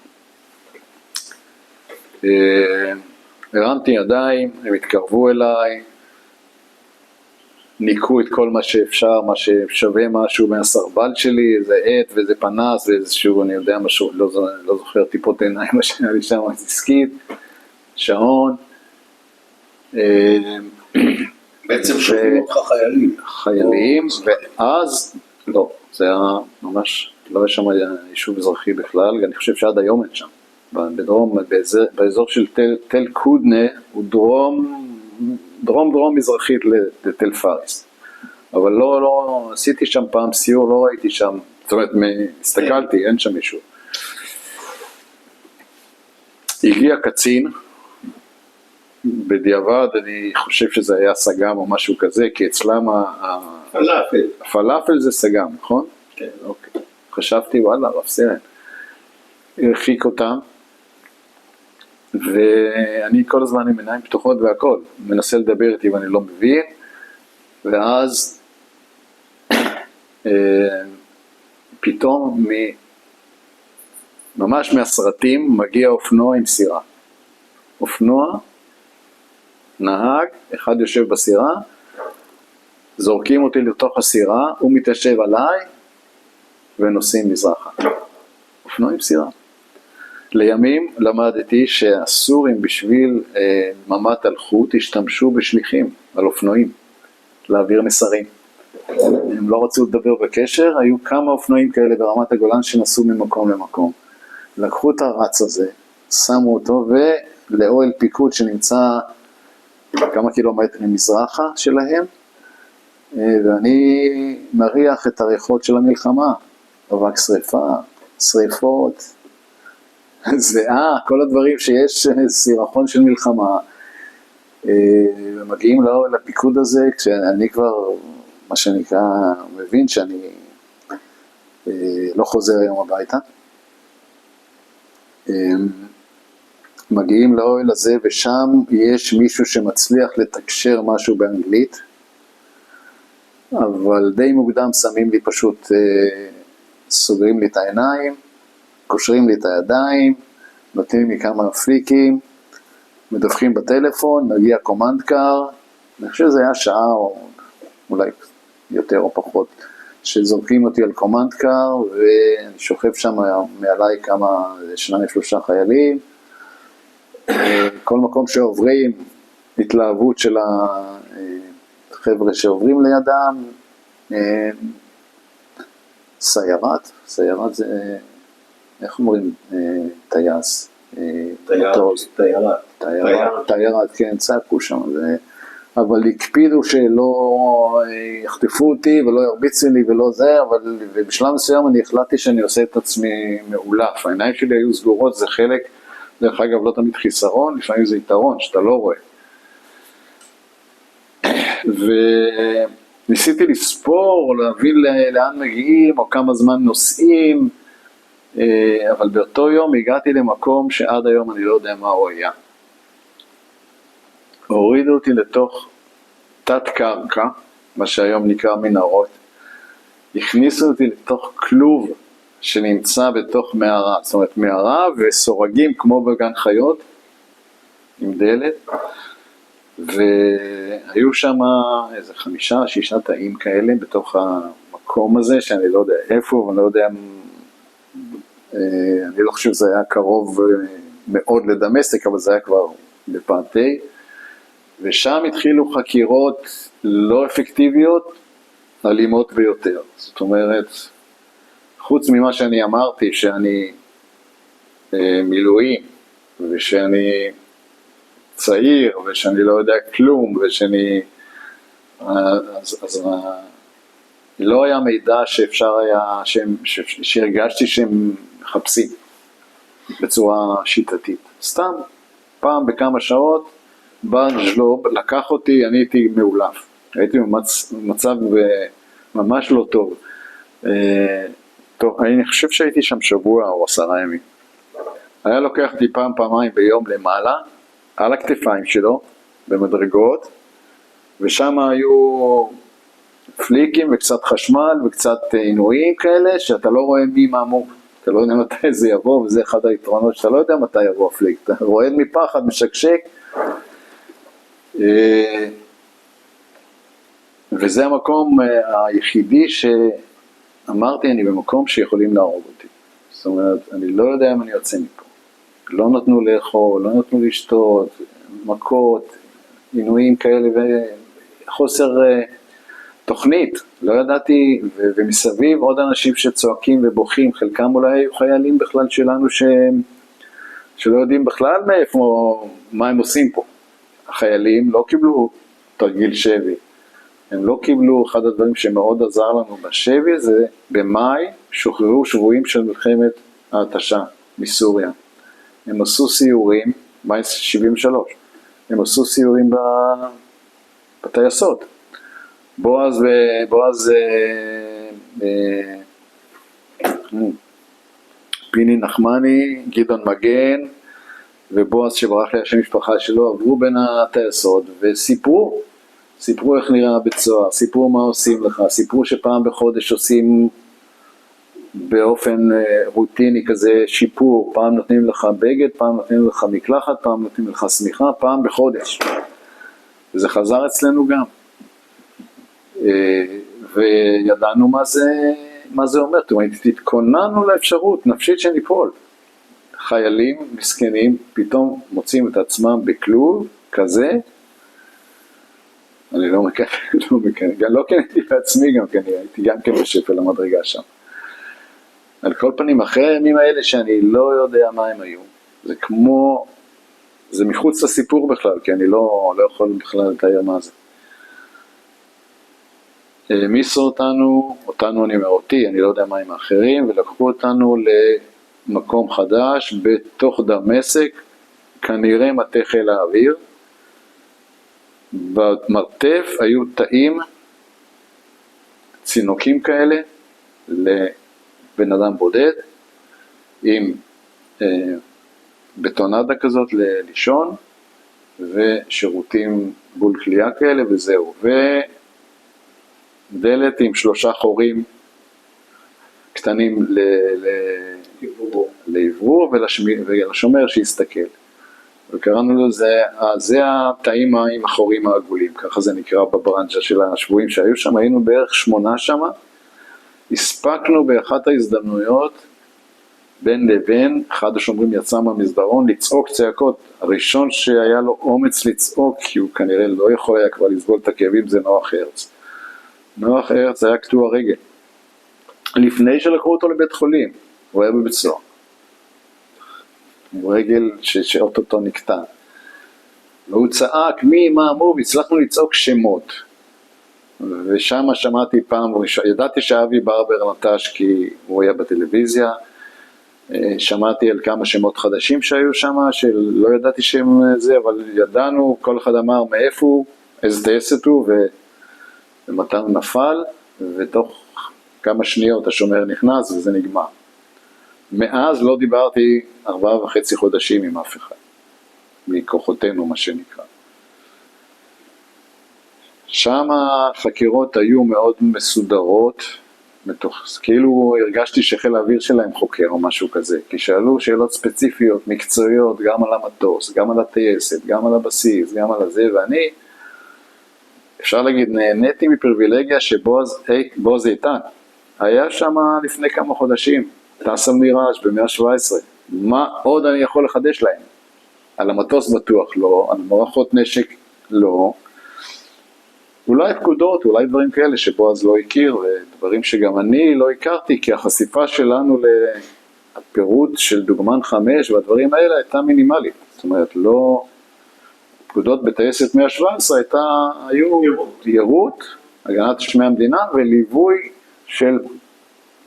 הרמתי ידיים, הם התקרבו אליי, ניקו את כל מה שאפשר, מה ששווה משהו מהסרבל שלי, איזה עט ואיזה פנס ואיזשהו, אני יודע משהו, לא זוכר, טיפות עיניים, מה שהיה לי שם, דיסקית, שעון. בעצם שופטים אותך חיילים. חיילים, ואז, לא, זה היה ממש, לא היה שם יישוב אזרחי בכלל, אני חושב שעד היום אין שם. בדרום, באזור של תל קודנה, הוא דרום מזרחית לתל פאריס. אבל לא, עשיתי שם פעם סיור, לא ראיתי שם, זאת אומרת, הסתכלתי, אין שם מישהו. הגיע קצין, בדיעבד אני חושב שזה היה סג"ם או משהו כזה, כי אצלם הפלאפל זה סג"ם, נכון? כן. אוקיי. חשבתי, וואלה, רב סרן. הרחיק אותם, ואני כל הזמן עם עיניים פתוחות והכל, מנסה לדבר איתי ואני לא מבין, ואז פתאום ממש מהסרטים מגיע אופנוע עם סירה. אופנוע, נהג, אחד יושב בסירה, זורקים אותי לתוך הסירה, הוא מתיישב עליי ונוסעים מזרחה. אופנוע עם סירה. לימים למדתי שהסורים בשביל דממת אלחוט השתמשו בשליחים על אופנועים, להעביר מסרים. הם לא רצו לדבר בקשר, היו כמה אופנועים כאלה ברמת הגולן שנסעו ממקום למקום. לקחו את הרץ הזה, שמו אותו ולאוהל פיקוד שנמצא כמה קילומטרים מזרחה שלהם, ואני מריח את הריחות של המלחמה, אבק שריפה, שריפות, זהה, כל הדברים שיש סירחון של מלחמה, ומגיעים לפיקוד הזה כשאני כבר, מה שנקרא, מבין שאני לא חוזר היום הביתה. מגיעים לאוהל הזה ושם יש מישהו שמצליח לתקשר משהו באנגלית, אבל די מוקדם שמים לי פשוט, סוגרים לי את העיניים, קושרים לי את הידיים, נותנים לי כמה פליקים, מדווחים בטלפון, מגיע קומנד קאר, אני חושב שזה היה שעה או אולי יותר או פחות, שזורקים אותי על קומנד קאר, ואני שוכב שם מעליי כמה, 2-3 חיילים, כל מקום שעוברים, התלהבות של החבר'ה שעוברים לידם, סיירת זה, איך אומרים, טייס, טיירת, כן, צעקו שם, אבל הקפידו שלא יחטפו אותי ולא ירביצו לי ולא זה, אבל בשלב מסוים אני החלטתי שאני עושה את עצמי מעולף, העיניים שלי היו סגורות, זה חלק, דרך אגב לא תמיד חיסרון, לפעמים זה יתרון שאתה לא רואה. וניסיתי לספור או להבין לאן מגיעים או כמה זמן נוסעים, אבל באותו יום הגעתי למקום שעד היום אני לא יודע מה הוא היה. הורידו אותי לתוך תת קרקע, מה שהיום נקרא מנהרות, הכניסו אותי לתוך כלוב שנמצא בתוך מערה, זאת אומרת מערה וסורגים כמו בגן חיות, עם דלת, והיו שם איזה 5-6 תאים כאלה בתוך המקום הזה, שאני לא יודע איפה, ואני לא יודע, אני לא חושב שזה היה קרוב מאוד לדמשק, אבל זה היה כבר בפאתי, ושם התחילו חקירות לא אפקטיביות, אלימות ביותר. זאת אומרת, חוץ ממה שאני אמרתי, שאני מילואים, ושאני צעיר, ושאני לא יודע כלום, ושאני, אז לא היה מידע שאפשר היה, שהרגשתי שהם מחפשים בצורה שיטתית. סתם, פעם בכמה שעות, בא ז'לוב, לקח אותי, אני הייתי מעולף. הייתי במצב ממש לא טוב. טוב, אני חושב שהייתי שם שבוע או 10 ימים. היה לוקח אותי פעמיים ביום למעלה, על הכתפיים שלו, במדרגות, ושם היו פליקים וקצת חשמל וקצת עינויים כאלה, שאתה לא רואה מי מאמור. אתה לא יודע מתי זה יבוא, וזה אחד היתרונות שאתה לא יודע מתי יבוא הפליק. אתה רועד מפחד, משקשק. וזה המקום היחידי שאמרתי, אני במקום שיכולים להרוג אותי. זאת אומרת, אני לא יודע אם אני יוצא מפה. לא נתנו לאכול, לא נתנו לשתות, מכות, עינויים כאלה וחוסר תוכנית. לא ידעתי, ומסביב עוד אנשים שצועקים ובוכים, חלקם אולי היו חיילים בכלל שלנו שלא יודעים בכלל מאיפה, מה הם עושים פה. החיילים לא קיבלו תרגיל שבי. הם לא קיבלו, אחד הדברים שמאוד עזר לנו בשבי זה במאי שוחררו שבויים של מלחמת ההתשה מסוריה. הם עשו סיורים, מאי 73, הם עשו סיורים בטייסות. בועז פיני נחמני, גדעון מגן ובועז שברח לי השם משפחה שלו עברו בין הטייסות וסיפרו איך נראה בית סוהר, סיפרו מה עושים לך, סיפרו שפעם בחודש עושים באופן רוטיני כזה שיפור, פעם נותנים לך בגד, פעם נותנים לך מקלחת, פעם נותנים לך סמיכה, פעם בחודש. וזה חזר אצלנו גם. וידענו מה זה אומר, זאת אומרת, תתכוננו לאפשרות נפשית שניפול. חיילים מסכנים פתאום מוצאים את עצמם בכלוב כזה, אני לא קניתי לעצמי גם, כי אני הייתי גם כן בשפל המדרגה שם. על כל פנים, אחרי הימים האלה שאני לא יודע מה הם היו, זה מחוץ לסיפור בכלל, כי אני לא יכול בכלל לתאר מה זה. מיסו אותנו אני אומר אותי, אני לא יודע מה עם האחרים, ולקחו אותנו למקום חדש בתוך דמשק, כנראה מטה חיל האוויר. במרתף היו תאים, צינוקים כאלה, לבן אדם בודד, עם בטונדה כזאת לישון, ושירותים בול כלייה כאלה וזהו. דלת עם 3 חורים קטנים לעברור ולשומר שיסתכל. וקראנו לזה, זה התאים עם החורים העגולים, ככה זה נקרא בברנצ'ה של השבועים שהיו שם, היינו בערך 8 שם, הספקנו באחת ההזדמנויות, בין לבין, אחד השומרים יצא מהמסדרון לצעוק צעקות, הראשון שהיה לו אומץ לצעוק, כי הוא כנראה לא יכול היה כבר לסבול את הכאבים, זה נוח הרץ. נוח הרץ היה קטוע רגל. לפני שלקחו אותו לבית חולים, הוא היה בבית סוהר. רגל שאוטוטו נקטע. והוא צעק מה אמרו, והצלחנו לצעוק שמות. ושם שמעתי פעם, ידעתי שאבי ברבר נטש כי הוא היה בטלוויזיה, שמעתי על כמה שמות חדשים שהיו שם, שלא ידעתי שהם זה, אבל ידענו, כל אחד אמר מאיפה הוא, איזה טייסת הוא, ומתי הוא נפל, ותוך כמה שניות השומר נכנס וזה נגמר. מאז לא דיברתי 4.5 חודשים עם אף אחד, מכוחותינו מה שנקרא. שם החקירות היו מאוד מסודרות, כאילו הרגשתי שחיל האוויר שלהם חוקר או משהו כזה, כי שאלו שאלות ספציפיות, מקצועיות, גם על המטוס, גם על הטייסת, גם על הבסיס, גם על הזה, ואני, אפשר להגיד, נהניתי מפריבילגיה שבועז איתן, היה שם לפני כמה חודשים, טס על מיראז' ב-117, מה עוד אני יכול לחדש להם? על המטוס בטוח לא, על מערכות נשק לא, אולי פקודות, אולי דברים כאלה שבועז לא הכיר, ודברים שגם אני לא הכרתי, כי החשיפה שלנו לפירוט של דוגמן 5 והדברים האלה הייתה מינימלית. זאת אומרת, לא, פקודות בטייסת 117 היו יירוט, הגנת שמי המדינה, וליווי של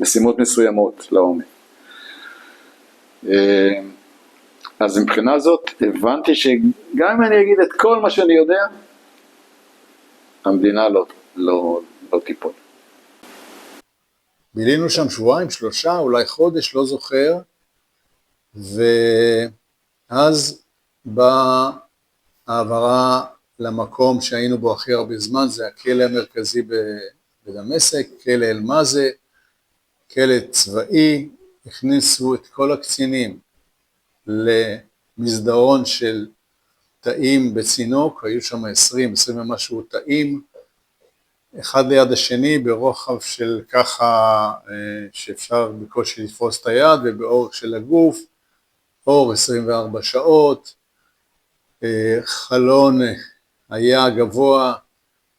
משימות מסוימות לעומק. אז מבחינה זאת הבנתי שגם אם אני אגיד את כל מה שאני יודע, המדינה לא תיפול. בילינו שם שבועיים, 3, אולי חודש, לא זוכר, ואז באה העברה למקום שהיינו בו הכי הרבה זמן, זה הכלא המרכזי בדמשק, כלא אל-מאזה, כלא צבאי. הכניסו את כל הקצינים למסדרון של תאים בצינוק, היו שם 20 ומשהו תאים, אחד ליד השני ברוחב של ככה שאפשר בקושי לתפוס את היד, ובאורך של הגוף, אור 24 שעות, חלון היה גבוה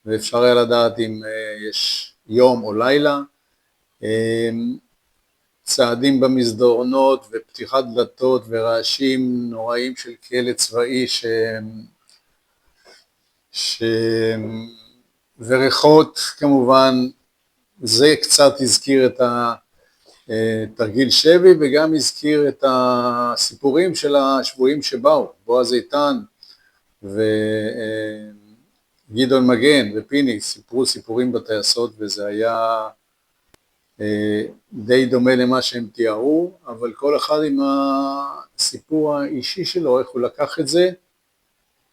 ואפשר היה לדעת אם יש יום או לילה, צעדים במסדרונות ופתיחת דלתות ורעשים נוראים של כלא צבאי וריחות כמובן. זה קצת הזכיר את תרגיל שבי, וגם הזכיר את הסיפורים של השבויים שבאו, בועז איתן וגדעון מגן ופיני סיפרו סיפורים בטייסות, וזה היה די דומה למה שהם תיארו, אבל כל אחד עם הסיפור האישי שלו, איך הוא לקח את זה,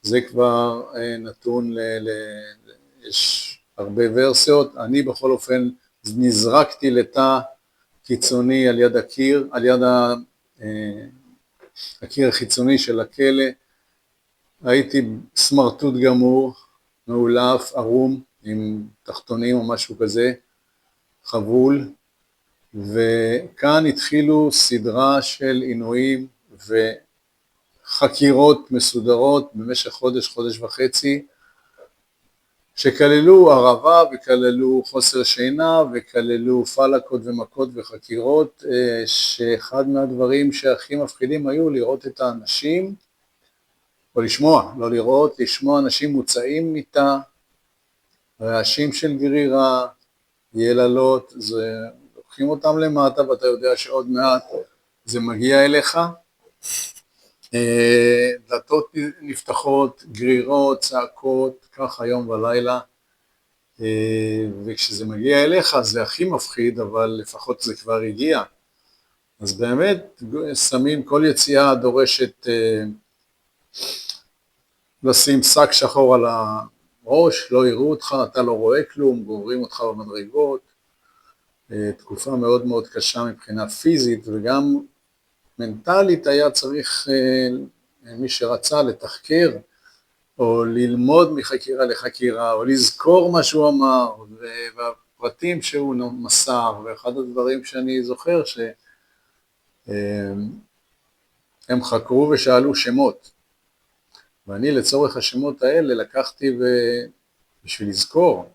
זה כבר נתון יש הרבה ורסיות. אני בכל אופן נזרקתי לתא קיצוני על יד הקיר, על יד הקיר החיצוני של הכלא, הייתי סמרטוט גמור, מעולף, ערום, עם תחתונים או משהו כזה, חבול, וכאן התחילו סדרה של עינויים וחקירות מסודרות במשך חודש, חודש וחצי, שכללו ערבה וכללו חוסר שינה וכללו פלקות ומכות וחקירות, שאחד מהדברים שהכי מפחידים היו לראות את האנשים, או לשמוע, לא לראות, לשמוע אנשים מוצאים מיטה, רעשים של גרירה, יללות, זה לוקחים אותם למטה ואתה יודע שעוד מעט זה מגיע אליך, דלתות נפתחות, גרירות, צעקות, ככה יום ולילה, וכשזה מגיע אליך זה הכי מפחיד, אבל לפחות זה כבר הגיע. אז באמת שמים, כל יציאה דורשת לשים שק שחור על הראש, לא יראו אותך, אתה לא רואה כלום, גוררים אותך במדרגות, תקופה מאוד מאוד קשה מבחינה פיזית, וגם מנטלית היה צריך מי שרצה לתחקר, או ללמוד מחקירה לחקירה, או לזכור מה שהוא אמר, והפרטים שהוא מסר, ואחד הדברים שאני זוכר שהם חקרו ושאלו שמות, ואני לצורך השמות האלה לקחתי בשביל לזכור,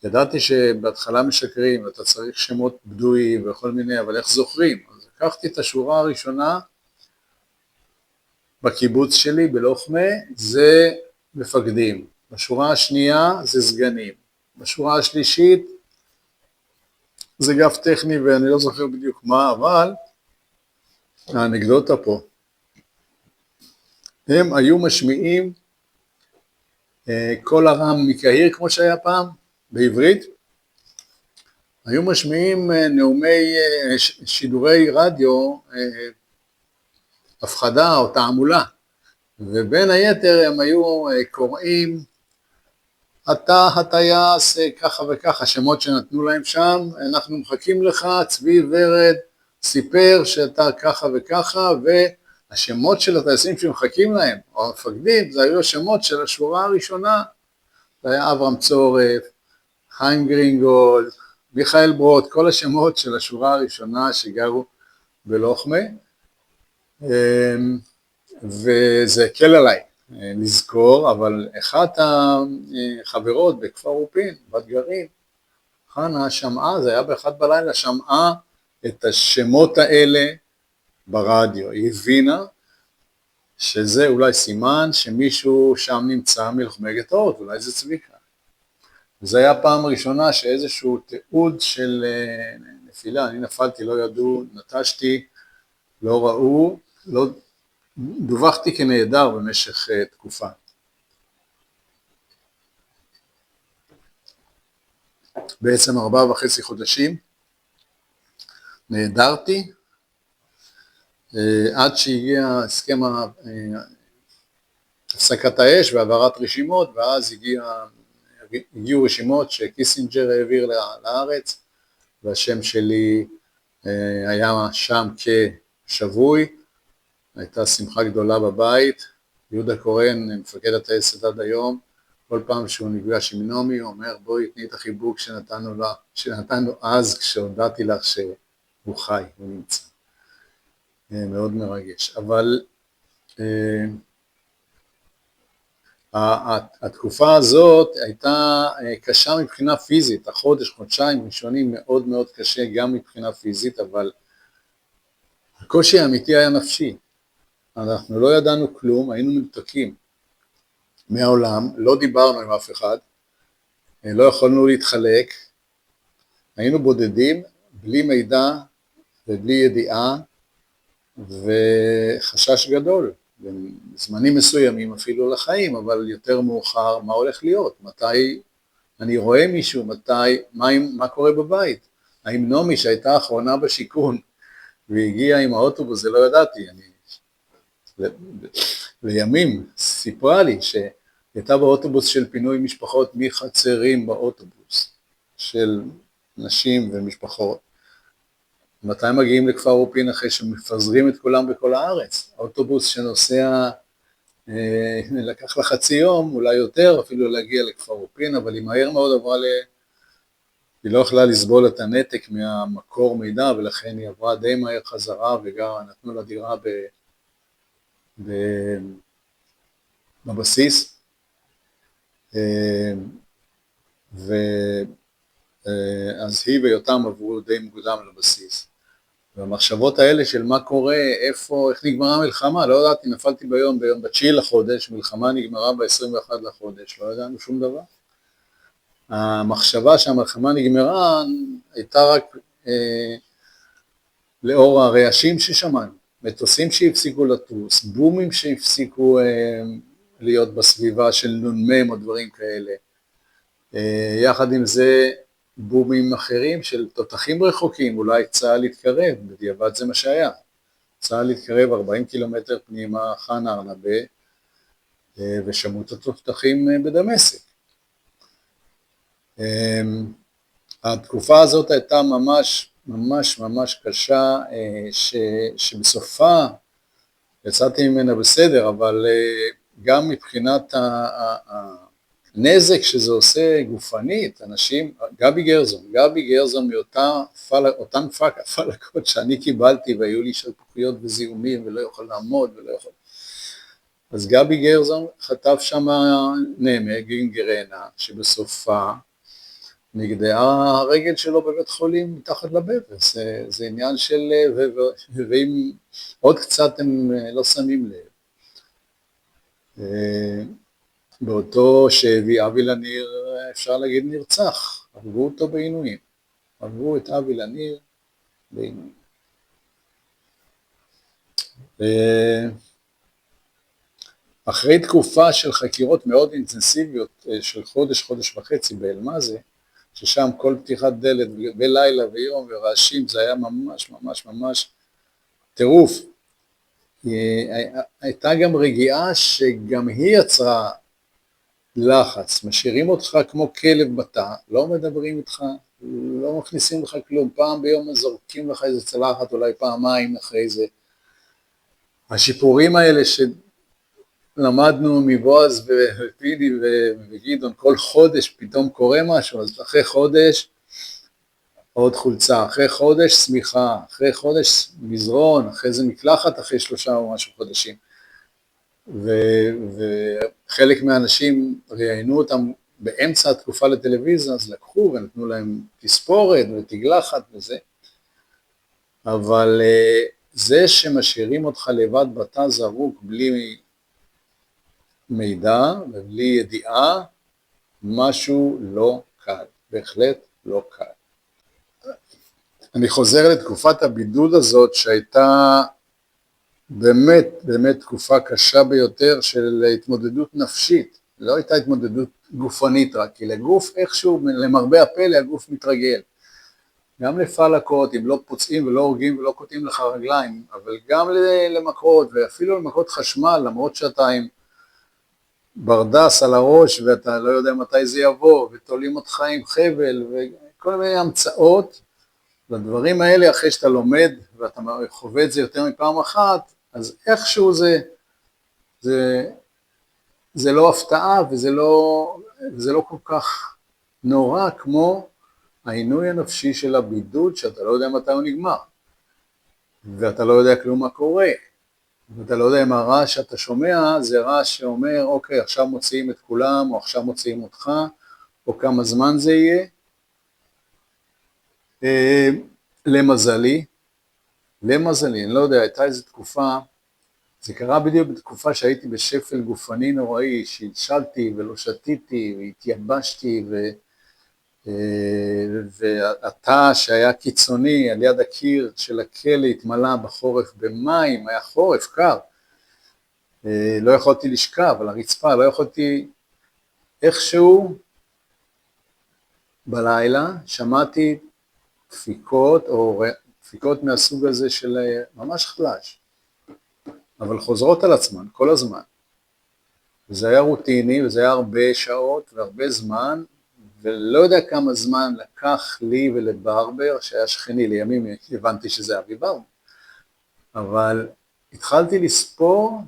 ידעתי שבהתחלה משקרים, ואתה צריך שמות בדויים וכל מיני, אבל איך זוכרים? אז לקחתי את השורה הראשונה בקיבוץ שלי, בלוחמה, זה מפקדים. בשורה השנייה זה סגנים. בשורה השלישית זה גף טכני, ואני לא זוכר בדיוק מה, אבל האנקדוטה פה. הם היו משמיעים כל הרם מקהיר, כמו שהיה פעם, בעברית, היו משמיעים נאומי שידורי רדיו, הפחדה או תעמולה, ובין היתר הם היו קוראים, אתה הטייס ככה וככה, שמות שנתנו להם שם, אנחנו מחכים לך, צבי ורד סיפר שאתה ככה וככה, והשמות של הטייסים שמחכים להם, או המפקדים, זה היו השמות של השורה הראשונה, זה היה אברהם צורף, חיים גרינגולד, מיכאל ברוט, כל השמות של השורה הראשונה שגרו בלוחמה, וזה הקל עליי לזכור, אבל אחת החברות בכפר אופין, בת גרעין, חנה שמעה, זה היה באחד בלילה, שמעה את השמות האלה ברדיו, היא הבינה שזה אולי סימן שמישהו שם נמצא מלוחמי גטאות, אולי זה צביקה. וזה היה פעם ראשונה שאיזשהו תיעוד של נפילה, אני נפלתי, לא ידעו, נטשתי, לא ראו, לא דווחתי כנהדר במשך תקופה. בעצם 4.5 חודשים, נהדרתי, עד שהגיע הסכם הפסקת האש והעברת רשימות, ואז הגיעו רשימות שקיסינג'ר העביר לארץ, והשם שלי היה שם כשבוי, הייתה שמחה גדולה בבית. יהודה קורן, מפקד הטייסת עד היום, כל פעם שהוא נפגש עם נעמי, הוא אומר, בואי תני את החיבוק שנתנו אז, כשהודעתי לך שהוא חי, הוא נמצא. מאוד מרגש. אבל התקופה הזאת הייתה קשה מבחינה פיזית, חודשיים ראשונים מאוד מאוד קשה גם מבחינה פיזית, אבל הקושי האמיתי היה נפשי. אנחנו לא ידענו כלום, היינו מנותקים מהעולם, לא דיברנו עם אף אחד, לא יכולנו להתחלק, היינו בודדים, בלי מידע ובלי ידיעה, וחשש גדול, בזמנים מסוימים אפילו לחיים, אבל יותר מאוחר, מה הולך להיות? מתי אני רואה מישהו? מה קורה בבית? האם נעמי שהייתה האחרונה בשיכון, והגיעה עם האוטובוס, זה לא ידעתי, לימים סיפרה לי שהייתה באוטובוס של פינוי משפחות מחצרים באוטובוס, של נשים ומשפחות. מתי מגיעים לכפר אופין אחרי שמפזרים את כולם בכל הארץ? האוטובוס שנוסע לקח לה חצי יום, אולי יותר, אפילו להגיע לכפר אופין, אבל היא מהר מאוד עברה היא לא יכלה לסבול את הנתק מהמקור מידע, ולכן היא עברה די מהר חזרה, וגם נתנו לה דירה בבסיס, אז היא ויותם עברו די מוקדם לבסיס. והמחשבות האלה של מה קורה, איך נגמרה המלחמה, לא ידעתי, נפלתי ביום ב9 לחודש, מלחמה נגמרה ב21 לחודש, לא ידענו שום דבר. המחשבה שהמלחמה נגמרה הייתה רק לאור הרעשים ששמענו, מטוסים שהפסיקו לטוס, בומים שהפסיקו להיות בסביבה של נ"מ או דברים כאלה. יחד עם זה בומים אחרים של תותחים רחוקים, אולי צה"ל להתקרב, בדיעבד זה מה שהיה. צה"ל להתקרב 40 קילומטר פנימה חאן ארנבה, ושמעו את התותחים בדמשק. התקופה הזאת הייתה ממש קשה, שבסופה יצאתי ממנה בסדר, אבל גם מבחינת הנזק שזה עושה גופנית, אנשים, גבי גרזון מאותן פלקות שאני קיבלתי, והיו לי שלפוחיות וזיהומים, ולא יכול לעמוד, אז גבי גרזון חטף שם נמק, גינגרנה, שבסופה נגדעה הרגל שלו בבית חולים מתחת לבטן, זה עניין של, ואם עוד קצת הם לא שמים לב. באותו שהביא אבי לניר, אפשר להגיד נרצח, הרגו אותו בעינויים, הרגו את אבי לניר בעינויים. אחרי תקופה של חקירות מאוד אינטנסיביות של חודש וחצי באלמזה, ששם כל פתיחת דלת בלילה ויום ורעשים, זה היה ממש טירוף. הייתה גם רגיעה שגם היא יצרה לחץ, משאירים אותך כמו כלב בתא, לא מדברים איתך, לא מכניסים לך כלום, פעם ביום זורקים לך איזה צלחת, אולי פעמיים אחרי זה. השיפורים האלה למדנו מבועז ופידי וגדעון, כל חודש פתאום קורה משהו, אז אחרי חודש עוד חולצה, אחרי חודש סמיכה, אחרי חודש מזרון, אחרי זה מקלחת, אחרי 3 או משהו חודשים. וחלק מהאנשים ראיינו אותם באמצע התקופה לטלוויזיה, אז לקחו ונתנו להם תספורת ותגלחת וזה. אבל זה שמשאירים אותך לבד בתא זרוק בלי מידע ובלי ידיעה, משהו לא קל, בהחלט לא קל. אני חוזר לתקופת הבידוד הזאת שהייתה באמת תקופה קשה ביותר של התמודדות נפשית, לא הייתה התמודדות גופנית רק, כי לגוף איכשהו, למרבה הפלא, הגוף מתרגל. גם לפלקות, אם לא פוצעים ולא הורגים ולא קוטעים לך רגליים, אבל גם למכות, ואפילו למכות חשמל, למרות שאתה עם ברדס על הראש, ואתה לא יודע מתי זה יבוא, ותולים אותך עם חבל, וכל מיני המצאות, לדברים האלה, אחרי שאתה לומד, ואתה חווה את זה יותר מפעם אחת, אז איכשהו זה לא הפתעה, וזה לא כל כך נורא כמו העינוי הנפשי של הבידוד, שאתה לא יודע מתי הוא נגמר, ואתה לא יודע כלום מה קורה, ואתה לא יודע אם הרעש שאתה שומע, זה רעש שאומר, אוקיי, עכשיו מוציאים את כולם, או עכשיו מוציאים אותך, או כמה זמן זה יהיה. למזלי, אני לא יודע, הייתה איזו תקופה, זה קרה בדיוק בתקופה שהייתי בשפל גופני נוראי, שהתשלתי ולא שתיתי, והתייבשתי, והתא שהיה קיצוני על יד הקיר של הכלא התמלא בחורף במים, היה חורף קר, לא יכולתי לשכב על הרצפה, לא יכולתי, איכשהו בלילה שמעתי דפיקות, או דפיקות מהסוג הזה של ממש חלש, אבל חוזרות על עצמן כל הזמן. וזה היה רוטיני, וזה היה הרבה שעות והרבה זמן, ולא יודע כמה זמן לקח לי ולברבר, שהיה שכני לימים, הבנתי שזה אבי ברבר, אבל התחלתי לספור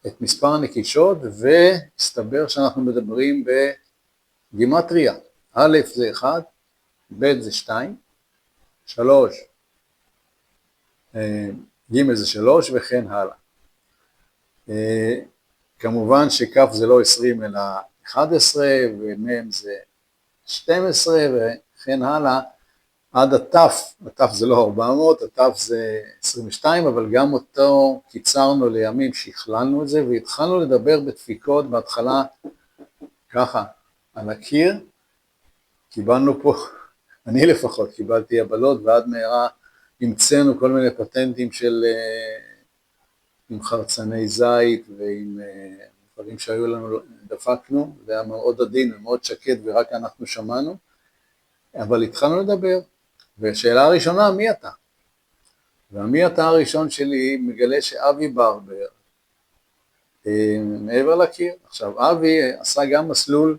את מספר הנקישות, והסתבר שאנחנו מדברים בגימטריה. א' זה 1, ב' זה 2, 3, ג' זה 3 וכן הלאה. כמובן שכף זה לא 20 אלא 11 ומ' זה 12 וכן הלאה, עד התף זה לא 400, התף זה 22, אבל גם אותו קיצרנו לימים שהכללנו את זה, והתחלנו לדבר בדפיקות בהתחלה ככה, על הקיר, קיבלנו פה, אני לפחות קיבלתי הבלות, ועד מהרה המצאנו כל מיני פטנטים של, עם חרצני זית ועם דברים שהיו לנו, דפקנו, זה היה מאוד עדין ומאוד שקט ורק אנחנו שמענו, אבל התחלנו לדבר, והשאלה הראשונה, מי אתה? והמי אתה הראשון שלי מגלה שאבי ברבר, מעבר לקיר. עכשיו, אבי עשה גם מסלול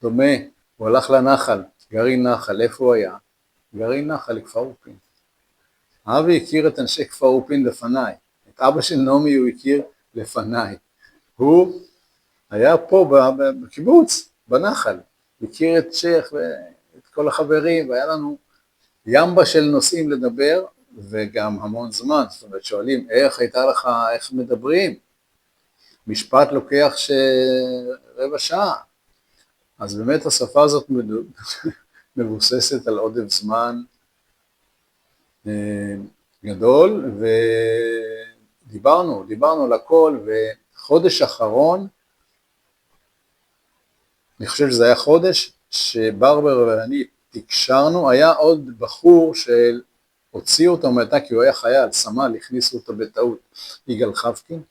דומה, הוא הלך לנחל, גרעין נחל, איפה הוא היה? גרעין נחל, כפר אופין. אבי הכיר את אנשי כפר אופין לפניי, את אבא של נעמי הוא הכיר לפניי. הוא היה פה בקיבוץ, בנחל, הכיר את שייח ואת כל החברים, והיה לנו ימבה של נושאים לדבר, וגם המון זמן. זאת אומרת, שואלים, איך הייתה לך, איך מדברים? משפט לוקח רבע שעה. אז באמת השפה הזאת מבוססת על עודף זמן גדול, ודיברנו על הכל, וחודש אחרון, אני חושב שזה היה חודש, שברבר ואני תקשרנו, היה עוד בחור שהוציאו אותו מהתא, כי הוא היה חייל, סמל, הכניסו אותו בטעות, יגאל חבקין,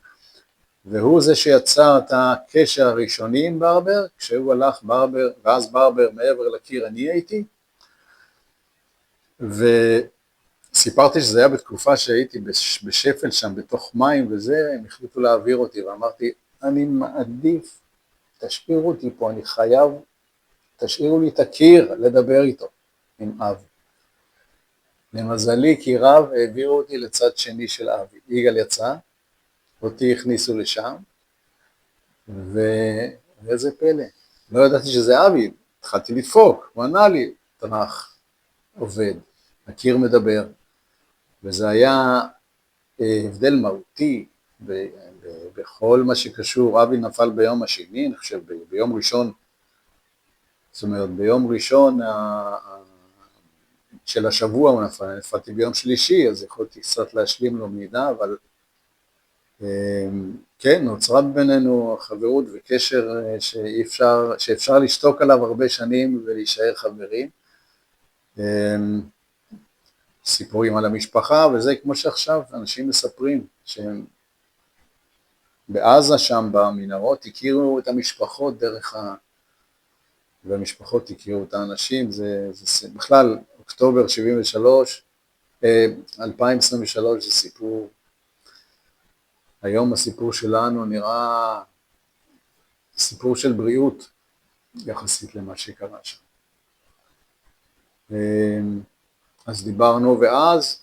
והוא זה שיצר את הקשר הראשוני עם ברבר, כשהוא הלך ברבר, ואז ברבר מעבר לקיר אני הייתי, וסיפרתי שזה היה בתקופה שהייתי בשפל שם, בתוך מים וזה, הם החליטו להעביר אותי, ואמרתי, אני מעדיף, תשאירו אותי פה, אני חייב, תשאירו לי את הקיר לדבר איתו, עם אבי. למזלי, כי רב העבירו אותי לצד שני של אבי. יגאל יצא, אותי הכניסו לשם, ואיזה פלא. לא ידעתי שזה אבי, התחלתי לדפוק, הוא ענה לי, תנח, עובד, הקיר מדבר, וזה היה הבדל מהותי, בכל מה שקשור. אבי נפל ביום השני, אני חושב ביום ראשון, זאת אומרת ביום ראשון של השבוע הוא נפל, אני נפלתי ביום שלישי, אז יכולתי קצת להשלים לו מידע, אבל כן, נוצרה בינינו חברות וקשר שאפשר לשתוק עליו הרבה שנים ולהישאר חברים. סיפורים על המשפחה, וזה כמו שעכשיו אנשים מספרים שהם בעזה שם במנהרות הכירו את המשפחות דרך והמשפחות הכירו את האנשים, זה בכלל אוקטובר 73, 2023 זה סיפור, היום הסיפור שלנו נראה סיפור של בריאות יחסית למה שקרה שם. אז דיברנו, ואז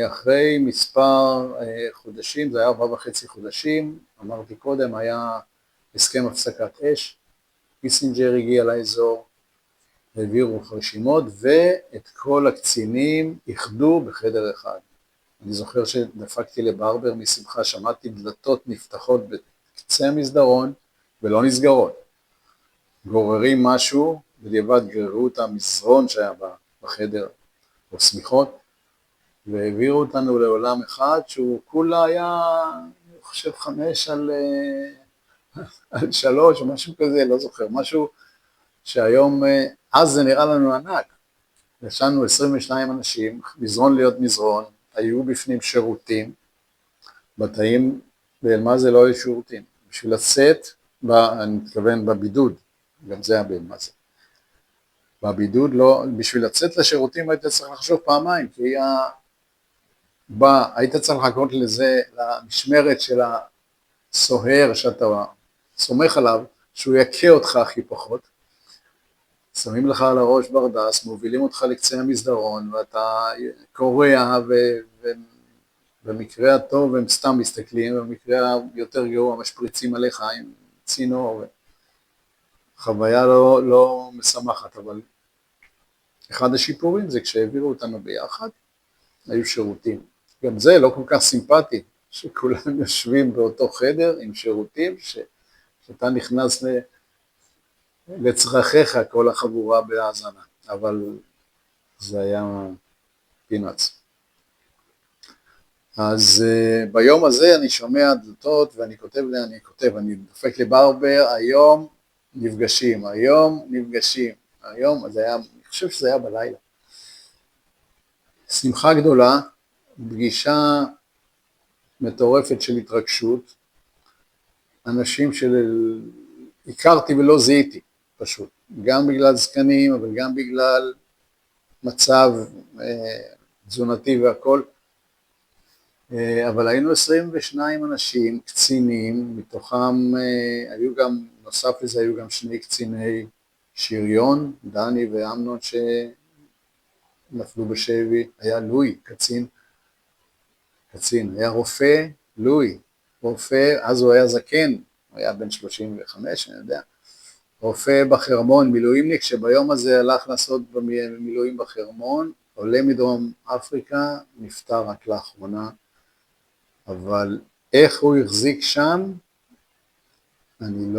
אחרי מספר חודשים, זה היה 4.5 חודשים, אמרתי קודם, היה הסכם הפסקת אש, קיסינג'ר הגיע לאזור, העבירו רשימות, ואת כל הקצינים איחדו בחדר אחד. אני זוכר שדפקתי לברבר משמחה, שמעתי דלתות נפתחות בקצה המסדרון, ולא נסגרות. גוררים משהו, בדיעבד גררו את המזרון שהיה בחדר, או סמיכות, והעבירו אותנו לעולם אחד, שהוא כולה היה, אני חושב 5 על 3, או משהו כזה, לא זוכר, משהו שהיום, אז זה נראה לנו ענק. ישנו 22 אנשים, מזרון להיות מזרון, היו בפנים שירותים, בתאים, באלמה זה לא היו שירותים. בשביל לצאת, אני מתכוון בבידוד, גם זה היה באלמה זה. בבידוד לא, בשביל לצאת לשירותים היית צריך לחשוב פעמיים, כי היית צריך לחכות לזה, למשמרת של הסוהר שאתה סומך עליו, שהוא יקה אותך הכי פחות, שמים לך על הראש ברדס, מובילים אותך לקצה המסדרון, ואתה קורע, ובמקרה הטוב הם סתם מסתכלים, ובמקרה היותר גרוע משפריצים עליך עם צינור, חוויה לא משמחת, אבל אחד השיפורים זה כשהעבירו אותנו ביחד, היו שירותים. גם זה לא כל כך סימפטי, שכולם יושבים באותו חדר עם שירותים, שאתה נכנס לצרכיך כל החבורה בהאזנה, אבל זה היה פינאץ. אז ביום הזה אני שומע דלתות ואני כותב, אני דופק לברבר, היום נפגשים, אז היה, אני חושב שזה היה בלילה. שמחה גדולה, פגישה מטורפת של התרגשות, אנשים הכרתי ולא זיהיתי פשוט, גם בגלל זקנים, אבל גם בגלל מצב תזונתי והכל, אבל היינו 22 אנשים, קצינים, מתוכם היו גם, נוסף לזה היו גם 2 קציני שריון, דני ואמנון שנפלו בשבי, היה לואי, קצין, היה רופא, לואי, רופא, אז הוא היה זקן, הוא היה בן 35, אני יודע, רופא בחרמון, מילואימניק, שביום הזה הלך לעשות מילואים בחרמון, עולה מדרום אפריקה, נפטר רק לאחרונה, אבל איך הוא החזיק שם, אני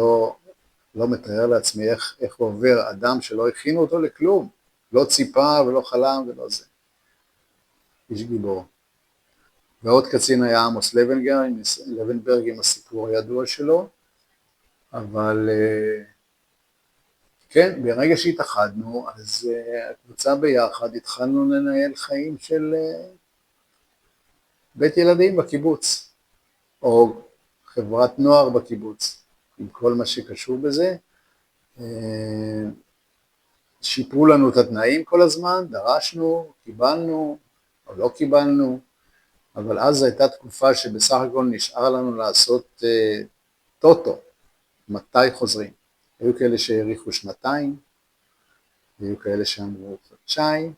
לא מתאר לעצמי איך הוא עובר אדם שלא הכינו אותו לכלום, לא ציפה ולא חלם ולא זה. איש גיבור. ועוד קצין היה עמוס לבנברג עם הסיפור הידוע שלו, אבל כן, ברגע שהתאחדנו, אז הקבוצה ביחד התחלנו לנהל חיים של בית ילדים בקיבוץ, או חברת נוער בקיבוץ, עם כל מה שקשור בזה. שיפרו לנו את התנאים כל הזמן, דרשנו, קיבלנו, או לא קיבלנו, אבל אז הייתה תקופה שבסך הכל נשאר לנו לעשות טוטו, מתי חוזרים. היו כאלה שהאריכו 2, היו כאלה שאמרו חודשיים,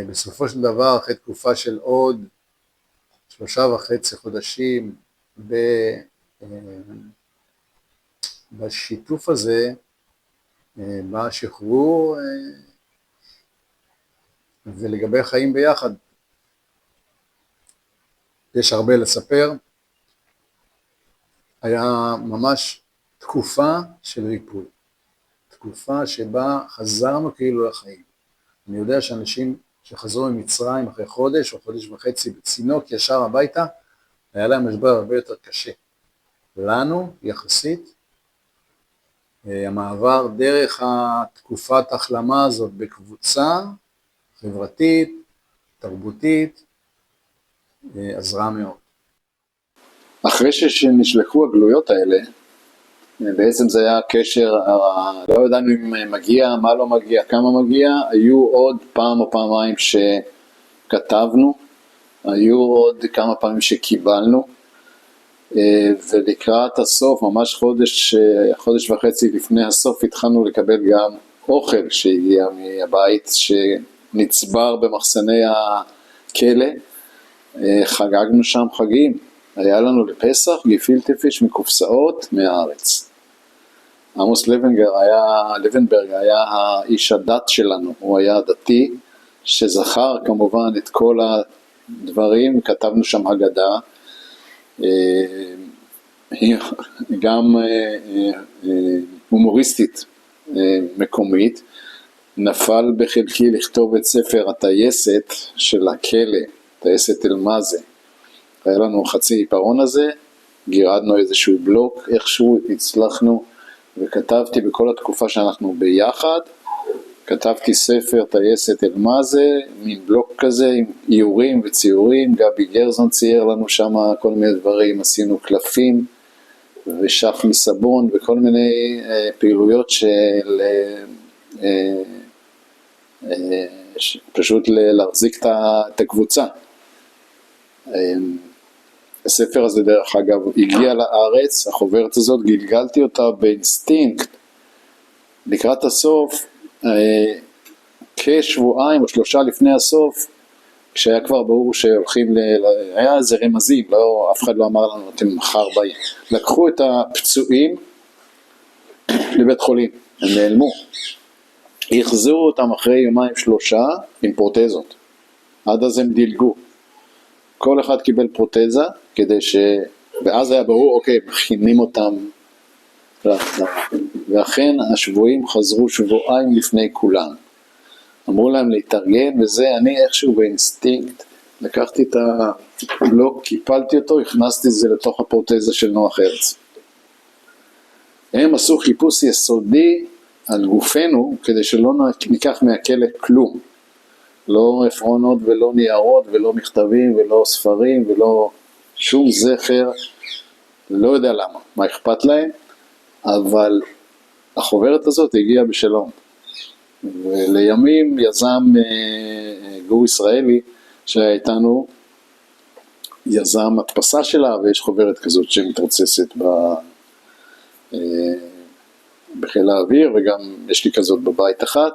בסופו של דבר, אחרי תקופה של עוד 3.5 חודשים בשיתוף הזה, בא השחרור, ולגבי חיים ביחד, יש הרבה לספר, היה ממש תקופה של ריפוי, תקופה שבה חזרנו כאילו לחיים. אני יודע שאנשים שחזרו ממצרים אחרי חודש או חודש וחצי בצינוק ישר הביתה, היה להם משבר הרבה יותר קשה. לנו יחסית, המעבר דרך התקופת החלמה הזאת בקבוצה חברתית, תרבותית, עזרה מאוד. אחרי שנשלחו הגלויות האלה, בעצם זה היה קשר, לא ידענו אם מגיע, מה לא מגיע, כמה מגיע, היו עוד פעם או פעמיים שכתבנו, היו עוד כמה פעמים שקיבלנו, ולקראת הסוף, ממש חודש וחצי לפני הסוף, התחלנו לקבל גם אוכל שהגיע מהבית שנצבר במחסני הכלא, חגגנו שם חגים, היה לנו לפסח גפילטע פיש מקופסאות מהארץ. עמוס לבנברג היה האיש הדת שלנו, הוא היה דתי, שזכר כמובן את כל הדברים, כתבנו שם הגדה, גם הומוריסטית מקומית, נפל בחלקי לכתוב את ספר הטייסת של הכלא, טייסת אלמזה. היה לנו חצי עיפרון הזה, גירדנו איזשהו בלוק, איכשהו הצלחנו, וכתבתי בכל התקופה שאנחנו ביחד, כתבתי ספר טייסת אלמזה, מין בלוק כזה עם איורים וציורים, גבי גרזון צייר לנו שם כל מיני דברים, עשינו קלפים ושף מסבון וכל מיני פעילויות של פשוט להחזיק את הקבוצה. הספר הזה דרך אגב הגיע לארץ, החוברת הזאת גלגלתי אותה באינסטינקט לקראת הסוף, כשבועיים או 3 לפני הסוף, כשהיה כבר ברור שהולכים, היה איזה רמזים, לא, אף אחד לא אמר לנו אתם מחר באים, לקחו את הפצועים לבית חולים, הם נעלמו, החזירו אותם אחרי 2-3 עם פרוטזות, עד אז הם דילגו, כל אחד קיבל פרוטזה, כדי ואז היה ברור, אוקיי, מכינים אותם, ואכן השבועים חזרו שבועיים לפני כולם, אמרו להם להתארגן, וזה אני איכשהו באינסטינקט, לקחתי את הבלוק, קיפלתי אותו, הכנסתי את זה לתוך הפרוטזה של נוח הרץ. הם עשו חיפוש יסודי על גופנו, כדי שלא ניקח מהכלא כלום, לא עפרונות ולא ניירות ולא מכתבים ולא ספרים ולא שום זכר, לא יודע למה, מה אכפת להם, אבל החוברת הזאת הגיעה בשלום. ולימים יזם גור ישראלי שהיה איתנו, יזם הדפסה שלה, ויש חוברת כזאת שמתרוצצת בחיל האוויר, וגם יש לי כזאת בבית אחת,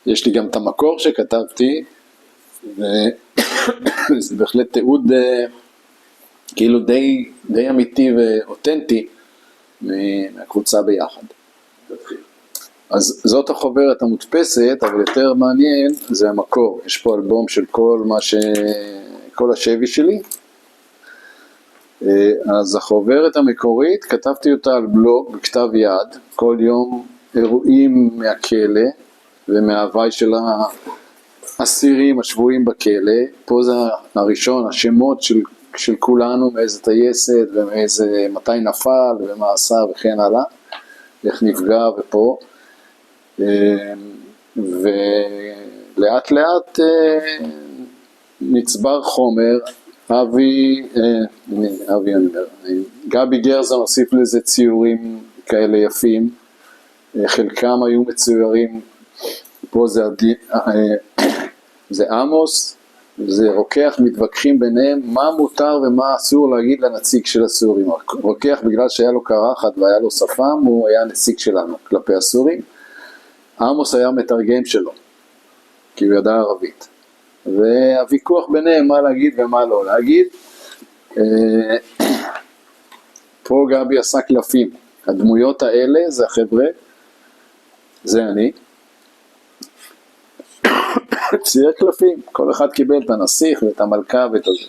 יש לי גם את המקור שכתבתי, וזה בהחלט תיעוד כאילו די אמיתי ואותנטי מהקבוצה ביחד. אז זאת החוברת המודפסת, אבל יותר מעניין זה המקור. יש פה אלבום של כל השבי שלי. אז החוברת המקורית, כתבתי אותה על בלוג בכתב יד, כל יום אירועים מהכלא ומההווי של האסירים השבויים בכלא. פה זה הראשון, השמות של כולנו, מאיזה טייסת ומאיזה מתי נפל ומה עשה וכן הלאה, איך נפגע ופה. ולאט לאט נצבר חומר, גבי גרזון הוסיף לזה ציורים כאלה יפים, חלקם היו מצוירים, פה זה עמוס, זה רוקח, מתווכחים ביניהם מה מותר ומה אסור להגיד לנציג של הסורים. רוקח בגלל שהיה לו קרחת והיה לו שפם, הוא היה נציג שלנו כלפי הסורים. עמוס היה מתרגם שלו, כי הוא ידע ערבית. והוויכוח ביניהם מה להגיד ומה לא להגיד. פה גבי עשה קלפים. הדמויות האלה זה החבר'ה, זה אני. צייר קלפים, כל אחד קיבל את הנסיך ואת המלכה ואת הזה.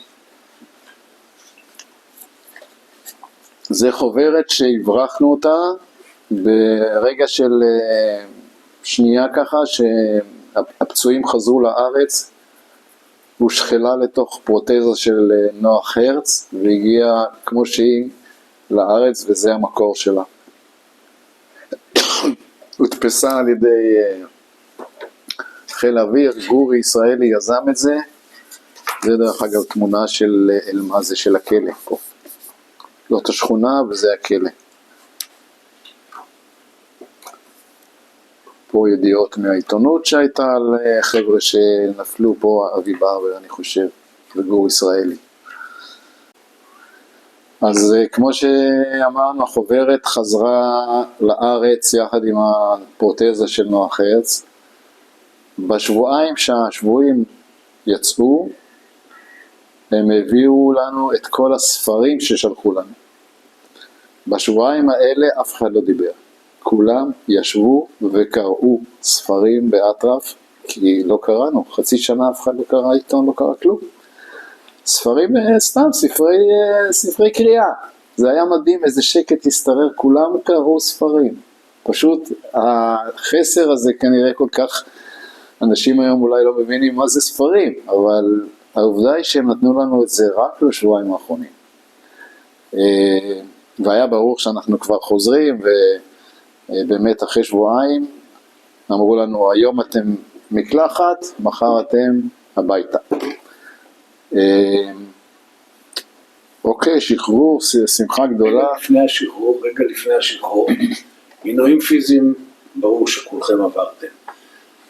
זה חוברת שהברחנו אותה ברגע של שנייה ככה שהפצועים חזרו לארץ, הושחלה לתוך פרוטזה של נוח הרץ והגיעה כמו שהיא לארץ, וזה המקור שלה. הודפסה על ידי חיל האוויר, גורי ישראלי יזם את זה. זה דרך אגב תמונה של אלמזה של הכלא פה. זאת השכונה וזה הכלא. פה ידיעות מהעיתונות שהייתה על חבר'ה שנפלו פה, אבי ברבר אני חושב, וגור ישראלי. אז כמו שאמרנו, החוברת חזרה לארץ יחד עם הפרוטזה של נוח הרץ. בשבועיים שהשבועים יצאו, הם הביאו לנו את כל הספרים ששלחו לנו. בשבועיים האלה אף אחד לא דיבר. כולם ישבו וקראו ספרים באטרף, כי לא קראנו, חצי שנה אף אחד לא קרא עיתון, לא קרא כלום. ספרים סתם, ספרי קריאה. זה היה מדהים, איזה שקט הסתרר, כולם קראו ספרים. פשוט החסר הזה כנראה כל כך, אנשים היום אולי לא מבינים מה זה ספרים, אבל העובדה היא שהם נתנו לנו את זה רק לשבועיים האחרונים. והיה ברור שאנחנו כבר חוזרים, ובאמת אחרי שבועיים אמרו לנו, היום אתם מקלחת, מחר אתם הביתה. אוקיי, שחרור, שמחה גדולה. רגע לפני השחרור, מינויים פיזיים, ברור שכולכם עברתם.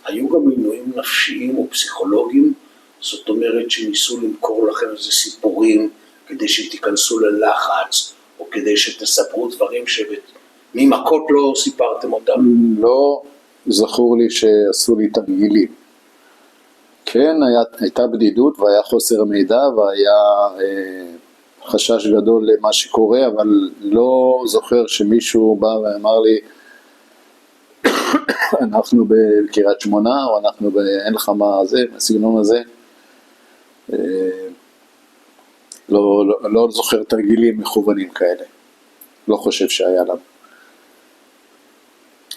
היו גם מינויים נפשיים או פסיכולוגיים, זאת אומרת שניסו למכור לכם איזה סיפורים, כדי שתיכנסו ללחץ, או כדי שתספרו דברים שממכות לא סיפרתם אותם. לא זכור לי שעשו לי תרגילים. כן, הייתה בדידות והיה חוסר מידע והיה חשש גדול למה שקורה, אבל לא זוכר שמישהו בא ואמר לי, אנחנו בקריית שמונה, או אנחנו אין לך מה זה, הסגנון הזה. לא זוכר תרגילים מכוונים כאלה. לא חושב שהיה לנו.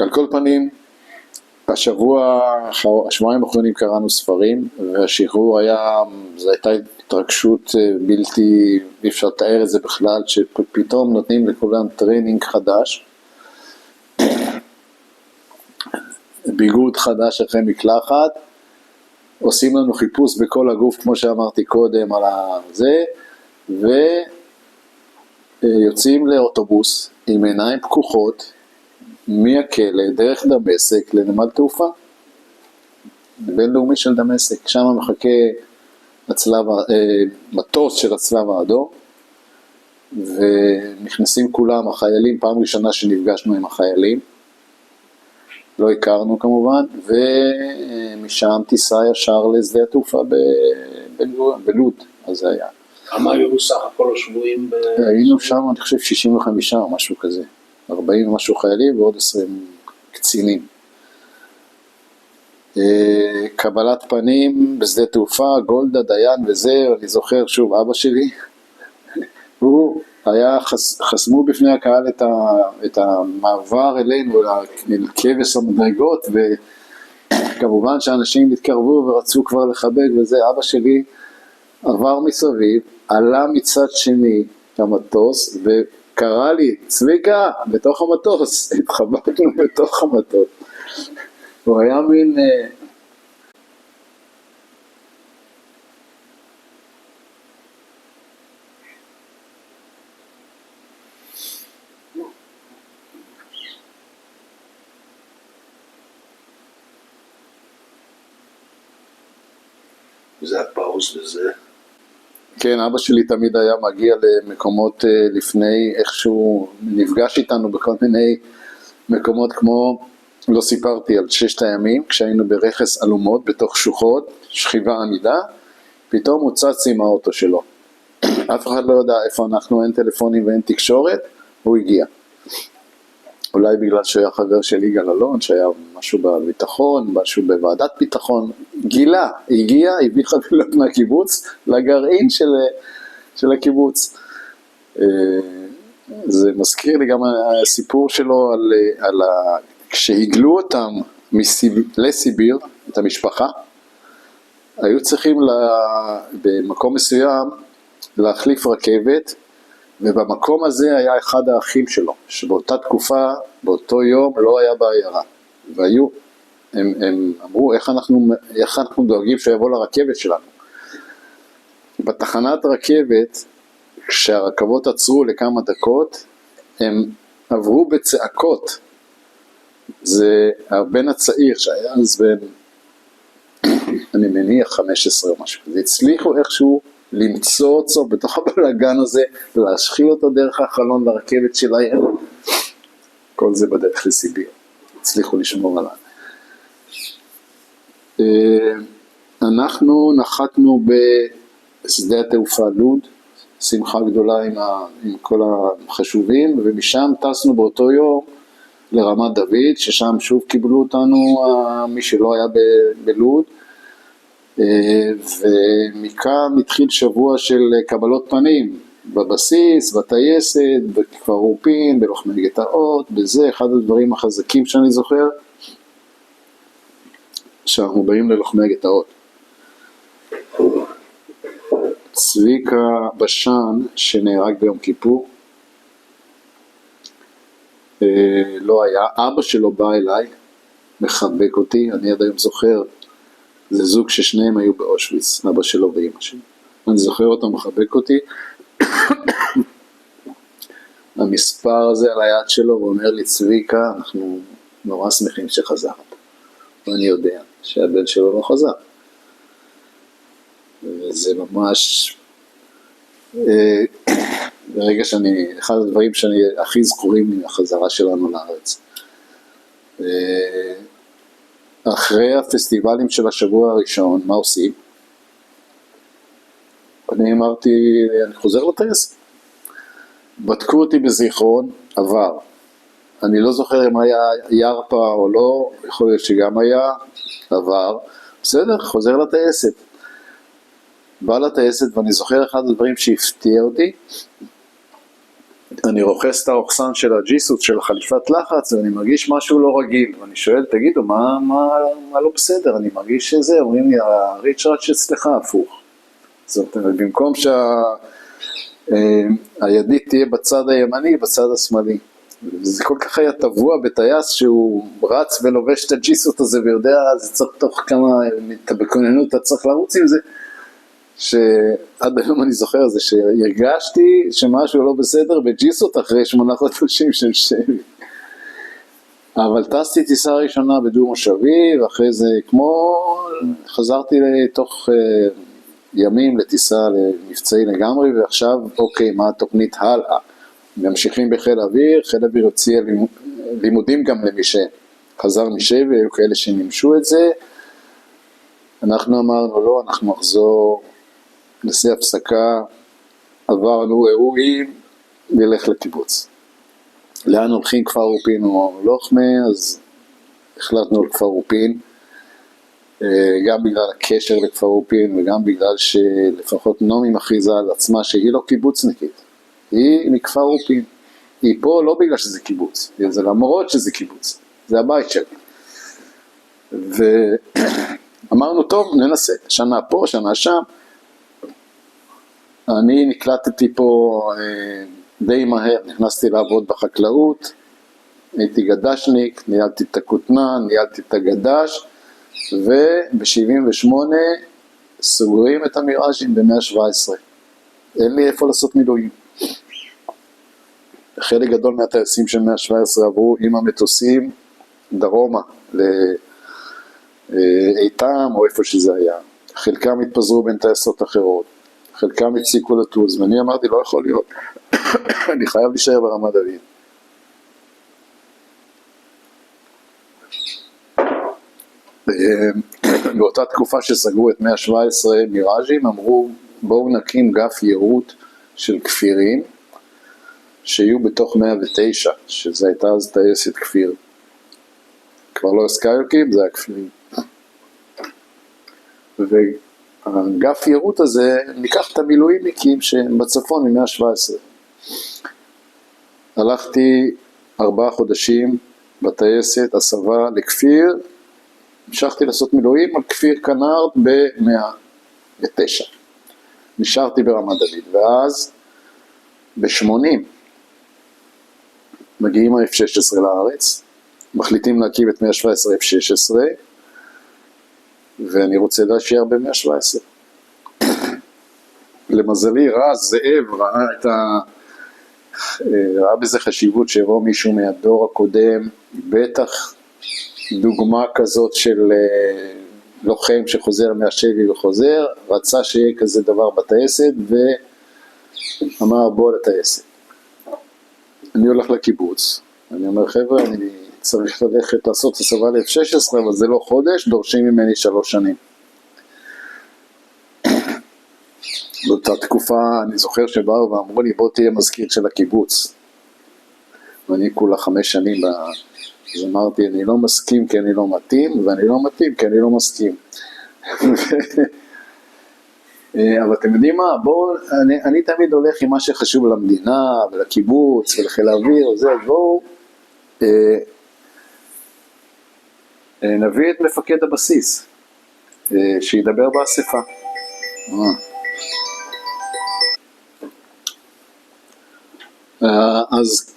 על כל פנים, השבועיים האחרונים קראנו ספרים, והשחרור זו הייתה התרגשות בלתי, אי אפשר לתאר את זה בכלל, שפתאום נותנים לכולם טרנינג חדש, ביגוד חדש אחרי מקלחת, עושים לנו חיפוש בכל הגוף, כמו שאמרתי קודם על זה, ויוצאים לאוטובוס עם עיניים פקוחות, מהכלא, דרך דמשק לנמל תעופה, בינלאומי של דמשק, שם מחכה מטוס של הצלב האדום, ונכנסים כולם, החיילים, פעם ראשונה שנפגשנו עם החיילים, לא הכרנו כמובן, ומשם טיסה ישר לשדה התעופה בלוד, אז זה היה. כמה היו סך הכל השבועים? היינו שם, אני חושב 65 או משהו כזה. 40 ומשהו חיילים ועוד 20 קצינים. קבלת פנים בשדה תעופה, גולדה, דיין וזה, אני זוכר שוב, אבא שלי, הוא היה, חסמו בפני הקהל את המעבר אלינו, אל כבש המדרגות, וכמובן שאנשים התקרבו ורצו כבר לחבק וזה, אבא שלי עבר מסביב, עלה מצד שני המטוס, קרא לי, צביקה, בתוך המטוס, התחבקנו בתוך המטוס. הוא היה מין... זה הפאוז לזה. כן, אבא שלי תמיד היה מגיע למקומות לפני, איכשהו נפגש איתנו בכל מיני מקומות כמו, לא סיפרתי על 6 הימים, כשהיינו ברכס אלומות בתוך שוחות, שכיבה עמידה, פתאום הוא צץ עם האוטו שלו. אף אחד לא יודע איפה אנחנו, אין טלפונים ואין תקשורת, הוא הגיע. אולי בגלל שהוא היה חבר של יגאל אלון, שהיה משהו בביטחון, משהו בוועדת ביטחון, גילה, הגיע, הביא חבילות מהקיבוץ לגרעין של הקיבוץ. זה מזכיר לי גם הסיפור שלו כשהגלו אותם לסיביר, את המשפחה, היו צריכים במקום מסוים להחליף רכבת, ובמקום הזה היה אחד האחים שלו, שבאותה תקופה, באותו יום לא היה בעיירה. והיו, הם אמרו, איך אנחנו דואגים שיבוא לרכבת שלנו. בתחנת רכבת, כשהרכבות עצרו לכמה דקות, הם עברו בצעקות, זה הבן הצעיר שהיה אז בן, אני מניח 15 או משהו, והצליחו איכשהו למצוא אותו בתוך הבלגן הזה, ולהשחיל אותו דרך החלון לרכבת שלהם, כל זה בדרך לסיביר, הצליחו לשמור עליו. אנחנו נחתנו בשדה התעופה לוד, שמחה גדולה עם כל החשובים, ומשם טסנו באותו יום לרמת דוד, ששם שוב קיבלו אותנו מי שלא היה בלוד, ומכאן התחיל שבוע של קבלות פנים, בבסיס, בטייסת, בכפר אורפין, בלוחמי גטאות, בזה אחד הדברים החזקים שאני זוכר, שאנחנו באים ללוחמי גטאות. צביקה בשן שנהרג ביום כיפור, לא היה, אבא שלו בא אליי, מחבק אותי, אני עד היום זוכר, זה זוג ששניהם היו באושוויץ, אבא שלו ואמא שלי, אני זוכר אותו מחבק אותי, המספר הזה על היד שלו, הוא אומר לי, צביקה, אנחנו נורא שמחים שחזרת, ואני יודע שהבן שלו לא חזר, וזה ממש, ברגע שאני, אחד הדברים שאני הכי זכורים לי מהחזרה שלנו לארץ. אחרי הפסטיבלים של השבוע הראשון, מה עושים? אני אמרתי, אני חוזר לטייסת. בדקו אותי בזיכרון, עבר. אני לא זוכר אם היה ירפה או לא, יכול להיות שגם היה, עבר. בסדר, חוזר לטייסת. בא לטייסת, ואני זוכר אחד הדברים שהפתיע אותי, אני רוכס את האוכסן של הג'יסוס, של חליפת לחץ, ואני מרגיש משהו לא רגיל, ואני שואל, תגידו, מה לא בסדר? אני מרגיש שזה, אומרים לי, הריצ'רד שאצלך הפוך. זאת אומרת, במקום שהידית תהיה בצד הימני, בצד השמאלי. זה כל כך היה טבוע בטייס, שהוא רץ ולובש את הג'יסוס הזה, ויודע, זה צריך תוך כמה, בכוננות אתה צריך לרוץ עם זה, שעד היום אני זוכר זה שהרגשתי שמשהו לא בסדר בג'יסות אחרי 8 חודשים של שבי. אבל טסתי טיסה ראשונה בדו מושבי, ואחרי זה כמו חזרתי לתוך ימים לטיסה למבצעי לגמרי, ועכשיו אוקיי, מה התוכנית הלאה? ממשיכים בחיל אוויר, חיל אוויר הוציא לימודים גם למי שחזר משבי, והיו כאלה שנמשו את זה. אנחנו אמרנו לא, אנחנו נחזור, נעשה הפסקה, עברנו אירועים, נלך לקיבוץ. לאן הולכים? כפר אורפין או לוחמה, אז החלטנו לכפר אורפין, גם בגלל הקשר לכפר אורפין, וגם בגלל שלפחות נעמי מכריזה על עצמה שהיא לא קיבוצניקית, היא מכפר אורפין. היא פה לא בגלל שזה קיבוץ, זה למרות שזה קיבוץ, זה הבית שלי. ואמרנו טוב, ננסה, שנה פה, שנה שם. אני נקלטתי פה די מהר, נכנסתי לעבוד בחקלאות, הייתי גדשניק, ניהלתי את הכותנה, ניהלתי את הגדש, וב-78 סוגרים את המיראז'ים ב-117. אין לי איפה לעשות מילואים. חלק גדול מהטייסים של 117 עברו עם המטוסים דרומה לאיתם או איפה שזה היה. חלקם התפזרו בין טייסות אחרות. חלקם הציקו לטוז, ואני אמרתי, לא יכול להיות, אני חייב להישאר ברמת דוד. באותה תקופה שסגרו את 117 מיראז'ים, אמרו, בואו נקים גף יירוט של כפירים, שיהיו בתוך 109, שזה הייתה אז טייסת כפיר. כבר לא סקייוקים, זה היה כפירים. והגף יירוט הזה, ניקח את המילואימניקים שהם בצפון מ-117. הלכתי 4 חודשים בטייסת, הסבה לכפיר, המשכתי לעשות מילואים על כפיר קנארד ב-109. נשארתי ברמת דוד, ואז ב-80 מגיעים ה-F-16 לארץ, מחליטים להקים את 117 F-16, ואני רוצה להישאר ב-117. למזלי רז זאב ראה בזה חשיבות שיבוא מישהו מהדור הקודם, בטח דוגמה כזאת של לוחם שחוזר מהשבי וחוזר, רצה שיהיה כזה דבר בטייסת ואמר בוא לטייסת. אני הולך לקיבוץ, אני אומר חבר'ה אני צריך ללכת לעשות הסבה ל-F-16 אבל זה לא חודש, דורשים ממני 3 שנים. באותה תקופה אני זוכר שבאו ואמרו לי בוא תהיה מזכיר של הקיבוץ. ואני כולה 5 שנים, אז אמרתי אני לא מסכים כי אני לא מתאים, ואני לא מתאים כי אני לא מסכים. אבל אתם יודעים מה, בואו, אני תמיד הולך עם מה שחשוב למדינה ולקיבוץ ולחיל האוויר, בואו נביא את מפקד הבסיס, שידבר באספה. אז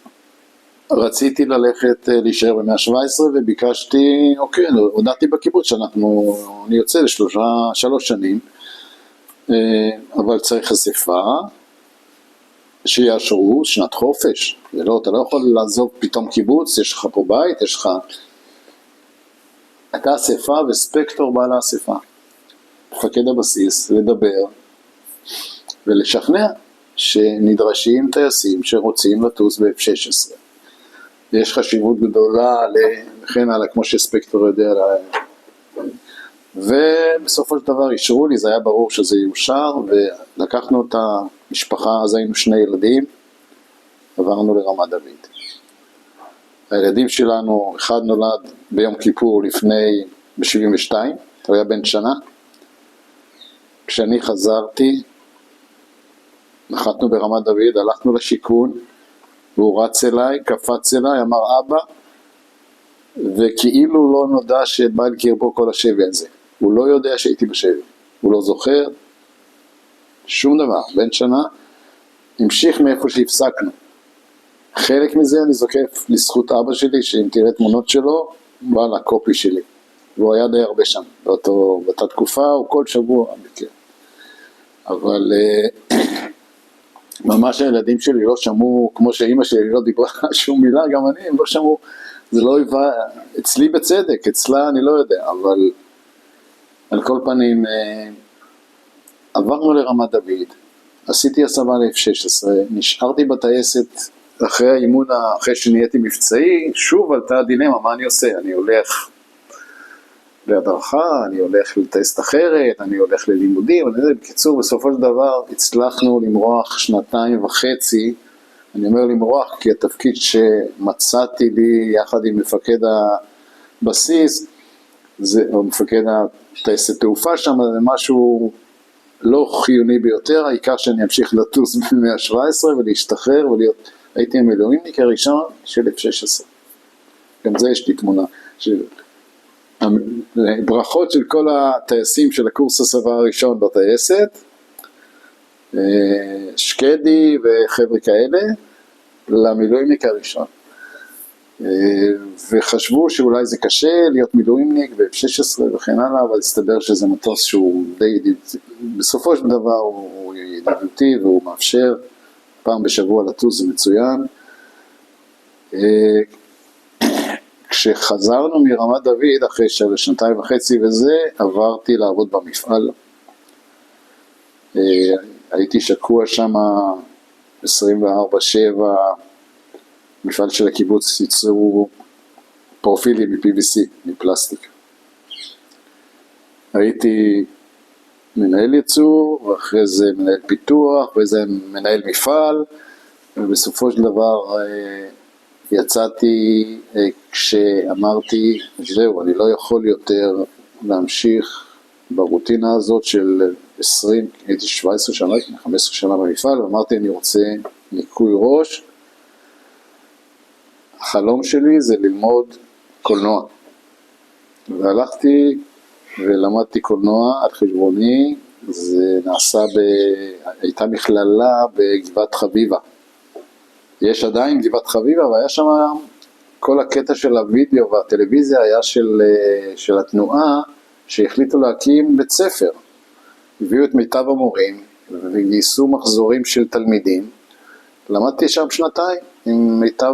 רציתי ללכת להישאר ב-117 וביקשתי, אוקיי, הודעתי בקיבוץ אני יוצא ל3 שנים, אבל צריך אספה, שיאשרו שנת חופש, אתה לא יכול לעזוב פתאום קיבוץ, יש לך פה בית, יש לך, הייתה אספה וספקטור בא לאספה, מפקד הבסיס, לדבר ולשכנע שנדרשים טייסים שרוצים לטוס ב-F-16. יש חשיבות גדולה לכן הלאה, כמו שספקטור יודע. ובסופו של דבר אישרו לי, זה היה ברור שזה יאושר, ולקחנו את המשפחה, אז היינו 2 ילדים, עברנו לרמת דוד. הילדים שלנו, אחד נולד ביום כיפור ב-72, הוא היה בן שנה. כשאני חזרתי, נחתנו ברמת דוד, הלכנו לשיכון, והוא רץ אליי, קפץ אליי, אמר אבא, וכאילו לא נודע שבא אל קרבו כל השבי הזה. הוא לא יודע שהייתי בשבי, הוא לא זוכר שום דבר. בן שנה המשיך מאיפה שהפסקנו. חלק מזה אני זוקף לזכות אבא שלי, שאם תראה תמונות שלו, וואלה, קופי שלי. והוא היה די הרבה שם, באותה תקופה, הוא כל שבוע ביקר. אבל ממש הילדים שלי לא שמעו, כמו שאמא שלי לא דיברה שום מילה, גם אני, הם לא שמעו, זה לא היווה, אצלי בצדק, אצלה אני לא יודע, אבל על כל פנים, עברנו לרמת דוד, עשיתי הסבה ל-F-16, נשארתי בטייסת אחרי האימון, אחרי שנהייתי מבצעי, שוב עלתה הדילמה, מה אני עושה? אני הולך להדרכה, אני הולך לטייסת אחרת, אני הולך ללימודים, בקיצור, בסופו של דבר הצלחנו למרוח 2.5, אני אומר למרוח כי התפקיד שמצאתי לי יחד עם מפקד הבסיס, או מפקד הטייסת תעופה שם, זה משהו לא חיוני ביותר, העיקר שאני אמשיך לטוס ב-117 ולהשתחרר ולהיות, הייתי המילואימניק הראשון של F-16, גם זה יש לי תמונה, ברכות של כל הטייסים של הקורס הסבה הראשון בטייסת, שקדי וחבר'ה כאלה, למילואימניק הראשון. וחשבו שאולי זה קשה להיות מילואימניק ב-F-16 וכן הלאה, אבל הסתבר שזה מטוס שהוא די ידידותי, בסופו של דבר הוא ידידותי והוא מאפשר פעם בשבוע לטוס, זה מצוין. כשחזרנו מרמת דוד, אחרי 2.5 וזה, עברתי לעבוד במפעל. הייתי שקוע שם 24/7, מפעל של הקיבוץ ייצרו פרופילים מ-PVC, מפלסטיק. הייתי מנהל ייצור, ואחרי זה מנהל פיתוח, ואחרי זה מנהל מפעל, ובסופו של דבר יצאתי כשאמרתי, זהו, אני לא יכול יותר להמשיך ברוטינה הזאת של 20, הייתי 17 שנה, 15 שנה במפעל, ואמרתי אני רוצה ניקוי ראש, החלום שלי זה ללמוד קולנוע, והלכתי ולמדתי קולנוע על חשבוני, זה נעשה הייתה מכללה בגבעת חביבה, יש עדיין גבעת חביבה, והיה שם כל הקטע של הוידאו והטלוויזיה היה של התנועה, שהחליטו להקים בית ספר, הביאו את מיטב המורים, וגייסו מחזורים של תלמידים, למדתי שם 2 עם מיטב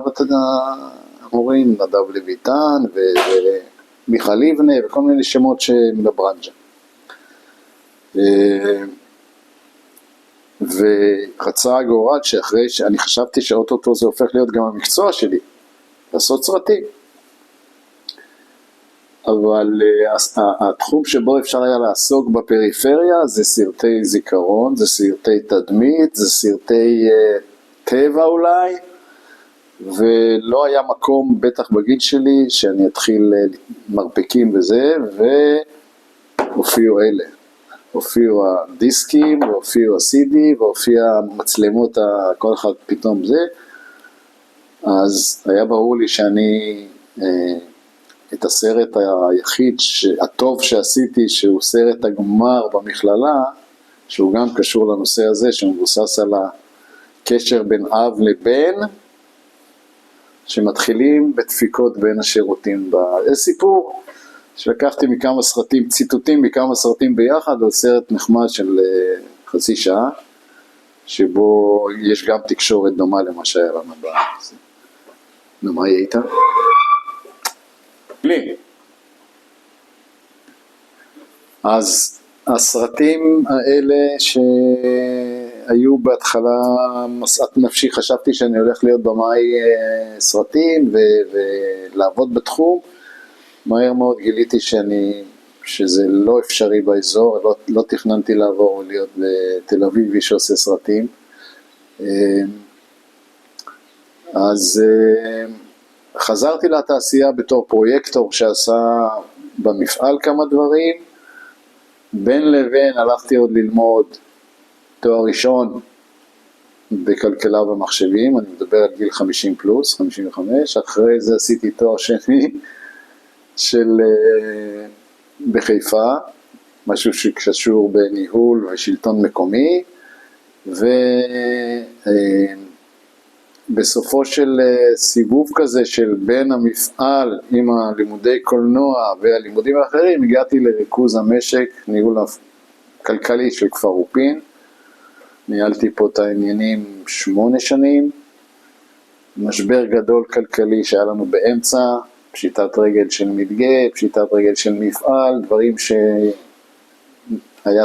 אנחנו רואים נדב לויטן ומיכל לבנה וכל מיני שמות בברנז'ה. ורצה הגורל שאחרי שאני חשבתי שאוטוטו זה הופך להיות גם המקצוע שלי, לעשות סרטים. אבל התחום שבו אפשר היה לעסוק בפריפריה זה סרטי זיכרון, זה סרטי תדמית, זה סרטי טבע אולי, ולא היה מקום בטח בגיל שלי שאני אתחיל מרפקים וזה, והופיעו אלה. הופיעו הדיסקים, והופיעו ה-CD, והופיעו המצלמות, כל אחד פתאום זה. אז היה ברור לי שאני, את הסרט היחיד, הטוב שעשיתי, שהוא סרט הגמר במכללה, שהוא גם קשור לנושא הזה, שהוא מבוסס על הקשר בין אב לבן, שמתחילים בדפיקות בין השירותים. זה סיפור שלקחתי מכמה סרטים, ציטוטים מכמה סרטים ביחד, על סרט נחמד של חצי שעה, שבו יש גם תקשורת דומה למה שהיה לנו בזה. נו, מה יהיה איתה? לי. אז הסרטים האלה שהיו בהתחלה משאת נפשי, חשבתי שאני הולך להיות במאי סרטים ולעבוד בתחום, מהר מאוד גיליתי שזה לא אפשרי באזור, לא תכננתי לעבור ולהיות בתל אביבי שעושה סרטים. אז חזרתי לתעשייה בתור פרויקטור שעשה במפעל כמה דברים, בין לבין הלכתי עוד ללמוד תואר ראשון בכלכלה ומחשבים, אני מדבר על גיל 50 פלוס, 55, אחרי זה עשיתי תואר שני בחיפה, משהו שקשור בניהול ושלטון מקומי, בסופו של סיבוב כזה של בין המפעל עם הלימודי קולנוע והלימודים האחרים, הגעתי לריכוז המשק, ניהול הכלכלי של כפר אופין, ניהלתי פה את העניינים 8 שנים, משבר גדול כלכלי שהיה לנו באמצע, פשיטת רגל של מדגה, פשיטת רגל של מפעל, דברים שהיה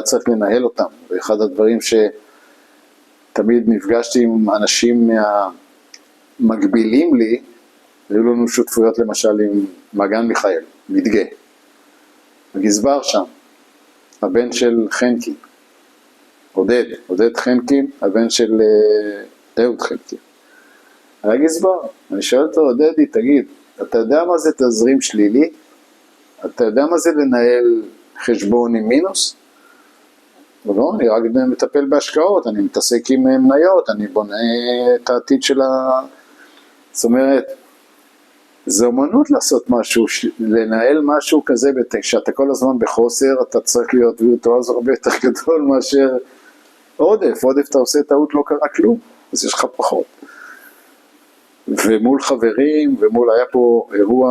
צריך לנהל אותם, ואחד הדברים שתמיד נפגשתי עם אנשים מגבילים לי, היו לנו שותפויות למשל עם מגן מיכאל, מדגה, הגזבר שם, הבן של חנקין, עודד חנקין, הבן של אהוד חנקין, היה גזבר, אני שואל אותו, עודדי, תגיד, אתה יודע מה זה תזרים שלילי? אתה יודע מה זה לנהל חשבון עם מינוס? לא, אני רק מטפל בהשקעות, אני מתעסק עם מניות, אני בונה את העתיד של זאת אומרת, זה אומנות לעשות משהו, לנהל משהו כזה, שאתה כל הזמן בחוסר, אתה צריך להיות וירטואוז הרבה יותר גדול מאשר עודף אתה עושה טעות, לא קרה כלום, אז יש לך פחות. ומול חברים, היה פה אירוע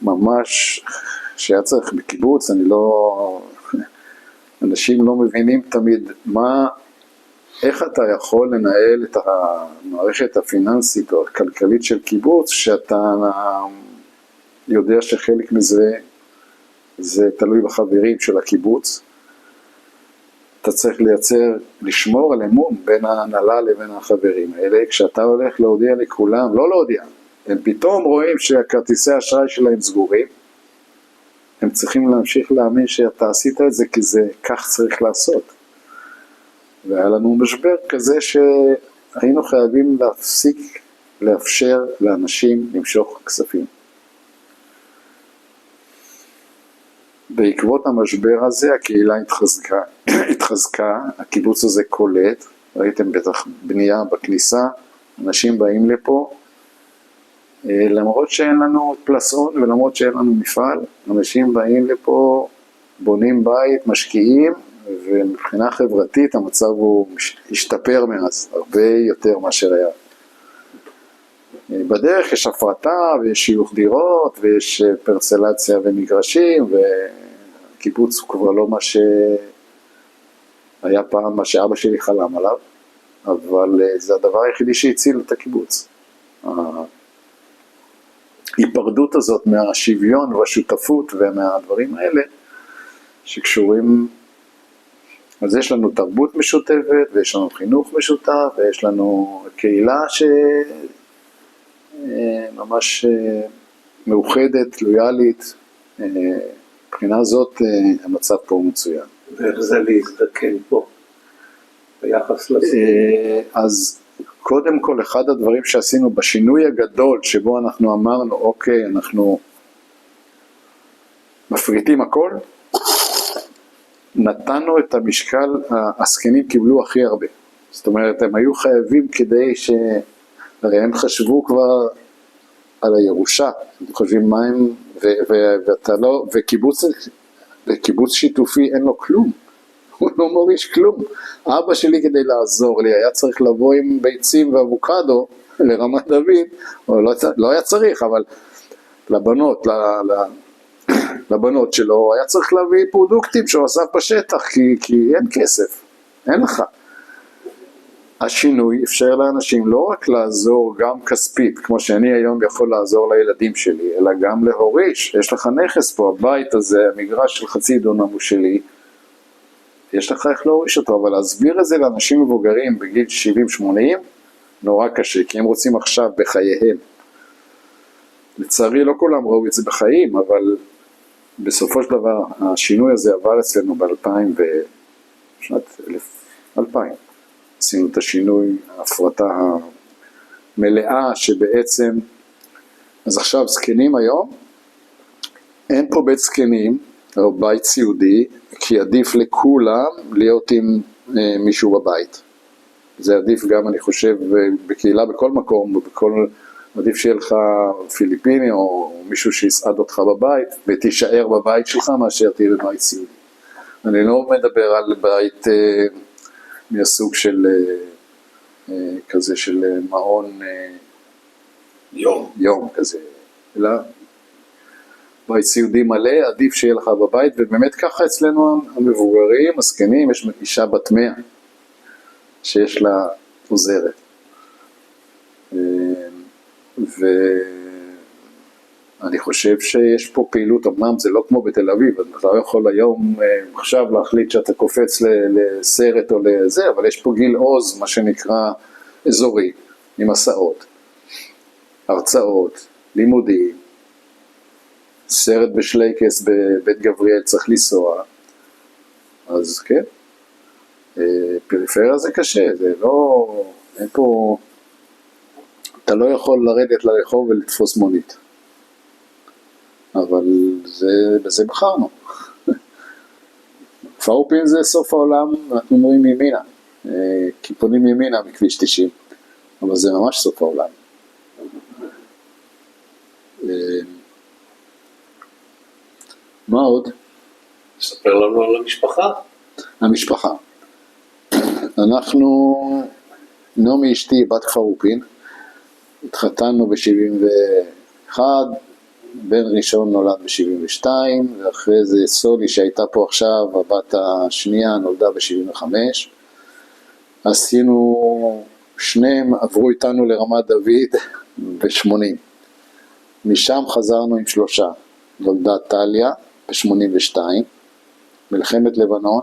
ממש שהיה צריך בקיבוץ, אנשים לא מבינים תמיד איך אתה יכול לנהל את המערכת הפיננסית או הכלכלית של קיבוץ, שאתה יודע שחלק מזה זה תלוי בחברים של הקיבוץ. אתה צריך לשמור על אמון בין ההנהלה לבין החברים האלה, כשאתה הולך להודיע לכולם, לא להודיע, הם פתאום רואים שהכרטיסי האשראי שלהם סגורים, הם צריכים להמשיך להאמין שאתה עשית את זה, כי זה כך צריך לעשות. והיה לנו משבר כזה שהיינו חייבים להפסיק לאפשר לאנשים למשוך כספים. בעקבות המשבר הזה הקהילה התחזקה, הקיבוץ הזה קולט, ראיתם בטח בנייה בכניסה, אנשים באים לפה, למרות שאין לנו פלסון ולמרות שאין לנו מפעל, אנשים באים לפה, בונים בית, משקיעים, ומבחינה חברתית המצב הוא השתפר מאז, הרבה יותר מאשר היה. בדרך יש הפרטה ויש שיוך דירות ויש פרצלציה ומגרשים, והקיבוץ הוא כבר לא מה שהיה פעם, מה שאבא שלי חלם עליו, אבל זה הדבר היחידי שהציל את הקיבוץ. ההיפרדות הזאת מהשוויון והשותפות ומהדברים האלה שקשורים. אז יש לנו תרבות משותפת, ויש לנו חינוך משותף, ויש לנו קהילה שממש מאוחדת, לויאלית. מבחינה זאת המצב פה הוא מצוין. ואיך זה להזדקן פה ביחס לזה? אז קודם כל, אחד הדברים שעשינו בשינוי הגדול, שבו אנחנו אמרנו, אוקיי, אנחנו מפריטים הכל, נתנו את המשקל, הזקנים קיבלו הכי הרבה. זאת אומרת, הם היו חייבים כדי הרי הם חשבו כבר על הירושה, הם חושבים מה הם, ואתה לא, וקיבוץ שיתופי אין לו כלום. הוא לא מוריש כלום. אבא שלי כדי לעזור לי היה צריך לבוא עם ביצים ואבוקדו לרמת דוד, או לא היה צריך, אבל לבנות שלו היה צריך להביא פרודוקטים שהוא אסף בשטח, כי אין כסף, אין לך. השינוי אפשר לאנשים לא רק לעזור גם כספית, כמו שאני היום יכול לעזור לילדים שלי, אלא גם להוריש. יש לך נכס פה, הבית הזה, המגרש של חצי דונם הוא שלי, יש לך איך להוריש אותו, אבל להסביר את זה לאנשים מבוגרים בגיל 70-80, נורא קשה, כי הם רוצים עכשיו בחייהם. לצערי לא כולם ראו את זה בחיים, אבל בסופו של דבר השינוי הזה עבר אצלנו בשנת 2000. עשינו את השינוי, ההפרטה המלאה שבעצם, אז עכשיו זקנים היום, אין פה בית זקנים או בית סיעודי, כי עדיף לכולם להיות עם מישהו בבית. זה עדיף גם אני חושב בקהילה בכל מקום, עדיף שיהיה לך פיליפיני או מישהו שיסעד אותך בבית ותישאר בבית שלך מאשר תהיה בבית סיעודי. אני לא מדבר על בית מהסוג של כזה של מעון יום כזה, אלא בית סיעודי מלא, עדיף שיהיה לך בבית, ובאמת ככה אצלנו המבוגרים, הזקנים, יש אישה בת 100 שיש לה עוזרת. ואני חושב שיש פה פעילות, אמנם זה לא כמו בתל אביב, אתה לא יכול היום עכשיו להחליט שאתה קופץ לסרט או לזה, אבל יש פה גיל עוז, מה שנקרא אזורי, עם הסעות, הרצאות, לימודים, סרט בשלייקס בבית גבריאל צריך לנסוע, אז כן, פריפריה זה קשה, זה לא, אין פה, אתה לא יכול לרדת לרחוב ולתפוס מונית, אבל בזה בחרנו. כפר-אופין זה סוף העולם, אנחנו אומרים ימינה, כי פונים ימינה מכביש 90, אבל זה ממש סוף העולם. מה עוד? ספר לנו על המשפחה. המשפחה. אנחנו, נעמי אשתי בת כפר-אופין, התחתנו ב-71, בן ראשון נולד ב-72, ואחרי זה סולי שהייתה פה עכשיו, הבת השנייה נולדה ב-75. עשינו, שניהם עברו איתנו לרמת דוד ב-80. משם חזרנו עם 3. נולדה טליה ב-82, מלחמת לבנון,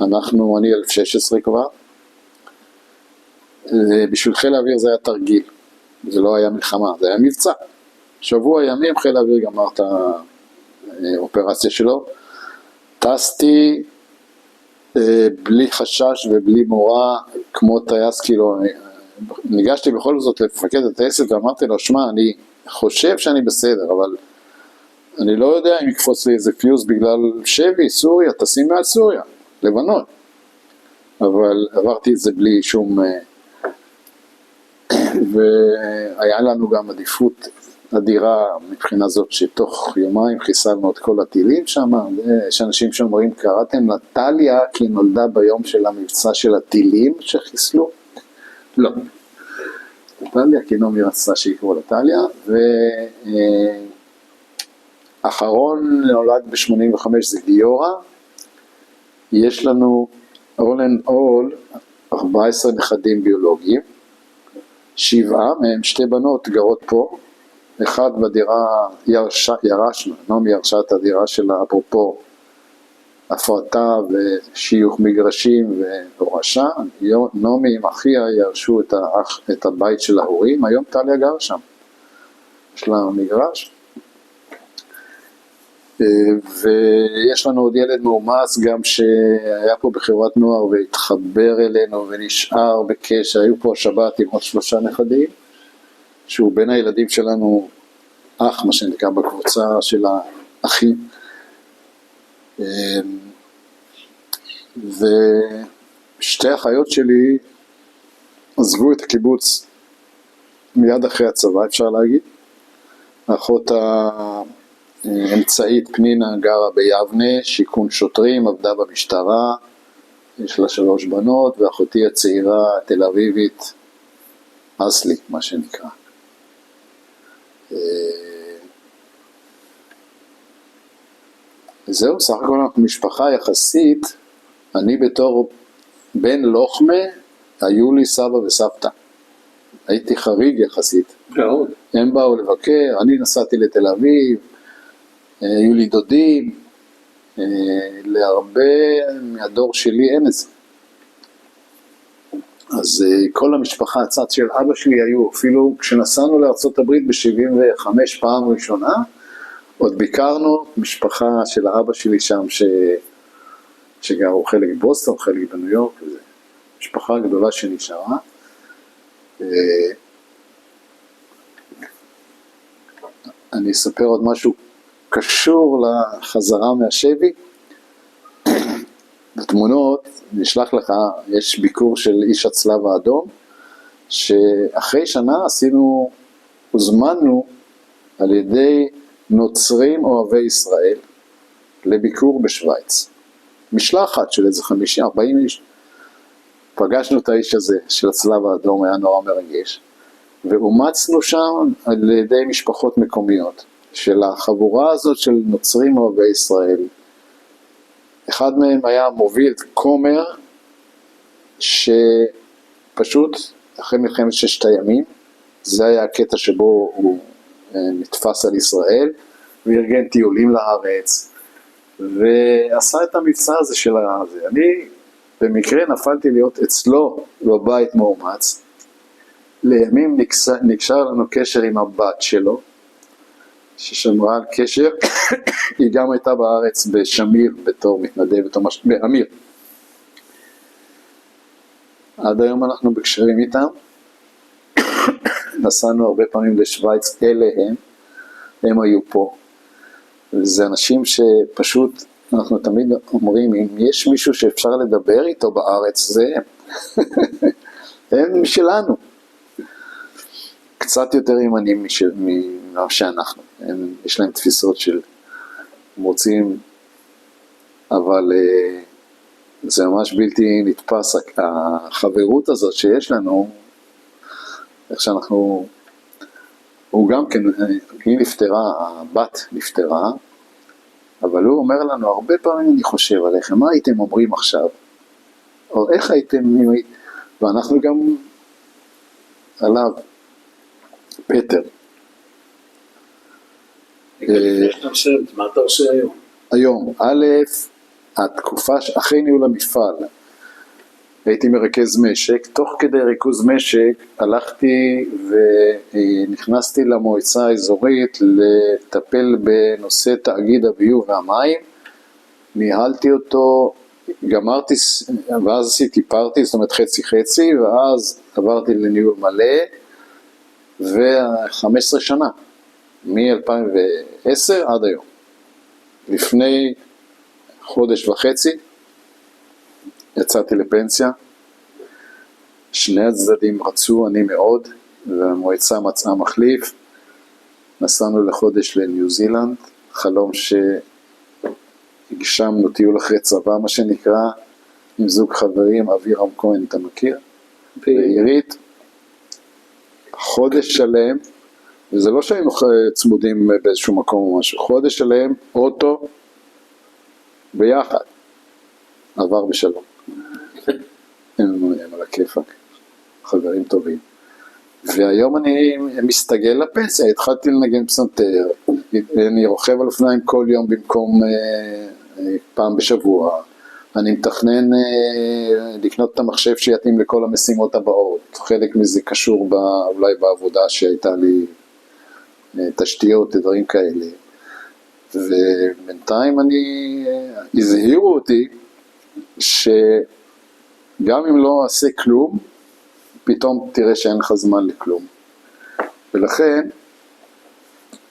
אני 16 כבר, בשביל חיל האוויר זה היה תרגיל, זה לא היה מלחמה, זה היה מבצע. שבוע ימים חיל האוויר גמר את האופרציה שלו, טסתי בלי חשש ובלי מורא, כמו טייס, כאילו, ניגשתי בכל זאת לפקד הטייסת ואמרתי לו, שמע, אני חושב שאני בסדר, אבל אני לא יודע אם יקפוץ לי איזה פיוס בגלל שבי, סוריה, תשים מעל סוריה, לבנון. אבל עברתי את זה בלי שום, והיה לנו גם עדיפות אדירה מבחינה זאת שתוך יומיים חיסלנו את כל הטילים שם. יש אנשים שאומרים, קראתם לטליה כי נולדה ביום של המבצע של הטילים שחיסלו? לא. טליה כי נעמי רצתה שיקראו לטליה, האחרון נולד ב-85 זה גיורא. יש לנו all and all 14 נכדים ביולוגיים, 7 מהם 2 בנות גרות פה, אחד בדירה ירשנו, נעמי ירשה את הדירה שלה, אפרופו הפרטה ושיוך מגרשים והורשה, נעמי עם אחיה ירשו את הבית של ההורים, היום טליה גר שם, יש לה מגרש, ויש לנו עוד ילד מאומץ גם שהיה פה בחברת נוער והתחבר אלינו ונשאר בקשר, היו פה השבת עם עוד 3 נכדים, שהוא בין הילדים שלנו אח, מה שנקרא בקבוצה של האחים, ושתי האחיות שלי עזבו את הקיבוץ מיד אחרי הצבא, אפשר להגיד. האחות האמצעית פנינה גרה ביבנה, שיכון שוטרים, עבדה במשטרה, יש לה 3 בנות, ואחותי הצעירה תל אביבית, אסלי, מה שנקרא. זהו, סך הכל אנחנו משפחה יחסית, אני בתור בן לוחמה, היו לי סבא וסבתא. הייתי חריג יחסית. מאוד. הם באו לבקר, אני נסעתי לתל אביב, היו לי דודים, להרבה מהדור שלי אין את זה. אז כל המשפחה, הצד של אבא שלי היו, אפילו כשנסענו לארצות הברית ב-75 פעם ראשונה, עוד ביקרנו משפחה של האבא שלי שם, שגרו חלק בבוסטון, חלק בניו יורק, וזה משפחה גדולה שנשארה. אני אספר עוד משהו קשור לחזרה מהשבי. בתמונות נשלח לך, יש ביקור של איש הצלב האדום, שאחרי שנה הוזמנו על ידי נוצרים אוהבי ישראל לביקור בשוויץ. משלחת של איזה 50-40 איש. פגשנו את האיש הזה של הצלב האדום, היה נורא מרגש. ואומצנו שם על ידי משפחות מקומיות, של החבורה הזאת של נוצרים אוהבי ישראל. אחד מהם היה מוביל כומר, שפשוט אחרי מלחמת 6 הימים, זה היה הקטע שבו הוא נתפס על ישראל, וארגן טיולים לארץ, ועשה את המבצע הזה של הזה. אני במקרה נפלתי להיות אצלו בבית מאומץ, לימים נקשר לנו קשר עם הבת שלו, ששמרה על קשר, היא גם הייתה בארץ בשמיר בתור מתנדבת, באמיר. עד היום אנחנו בקשרים איתם, נסענו הרבה פעמים לשוויץ, הם היו פה, וזה אנשים שפשוט, אנחנו תמיד אומרים, אם יש מישהו שאפשר לדבר איתו בארץ, זה הם שלנו. קצת יותר ימנים ממה שאנחנו, יש להם תפיסות של מוצאים, אבל זה ממש בלתי נתפס, החברות הזאת שיש לנו, איך שאנחנו, הוא גם כן, היא נפטרה, הבת נפטרה, אבל הוא אומר לנו, הרבה פעמים אני חושב עליכם, מה הייתם אומרים עכשיו? או איך הייתם, ואנחנו גם עליו, פטר. מה אתה עושה היום? היום, א', התקופה אחרי ניהול המפעל, הייתי מרכז משק, תוך כדי ריכוז משק הלכתי ונכנסתי למועצה האזורית לטפל בנושא תאגיד הביוב והמים, ניהלתי אותו, גמרתי, ואז עשיתי פרטי, זאת אומרת חצי, ואז עברתי לניהול מלא, ו-15 שנה, מ-2010 עד היום. לפני חודש וחצי יצאתי לפנסיה, שני הצדדים רצו, אני מאוד, והמועצה מצאה מחליף, נסענו לחודש לניו זילנד, חלום שהגשמנו טיול אחרי צבא, מה שנקרא, עם זוג חברים, אבירם כהן, אתה מכיר? בעירית, חודש שלם, וזה לא שהיינו צמודים באיזשהו מקום או משהו, חודש שלם, אוטו, ביחד, עבר בשלום. הם על הכיפק, חברים טובים. והיום אני מסתגל לפנסיה, התחלתי לנגן פסנתר, אני רוכב על אופניים כל יום במקום פעם בשבוע, אני מתכנן לקנות את המחשב שיתאים לכל המשימות הבאות, חלק מזה קשור אולי בעבודה שהייתה לי תשתיות ודברים כאלה, ובינתיים הזהירו אותי שגם אם לא אעשה כלום, פתאום תראה שאין לך זמן לכלום. ולכן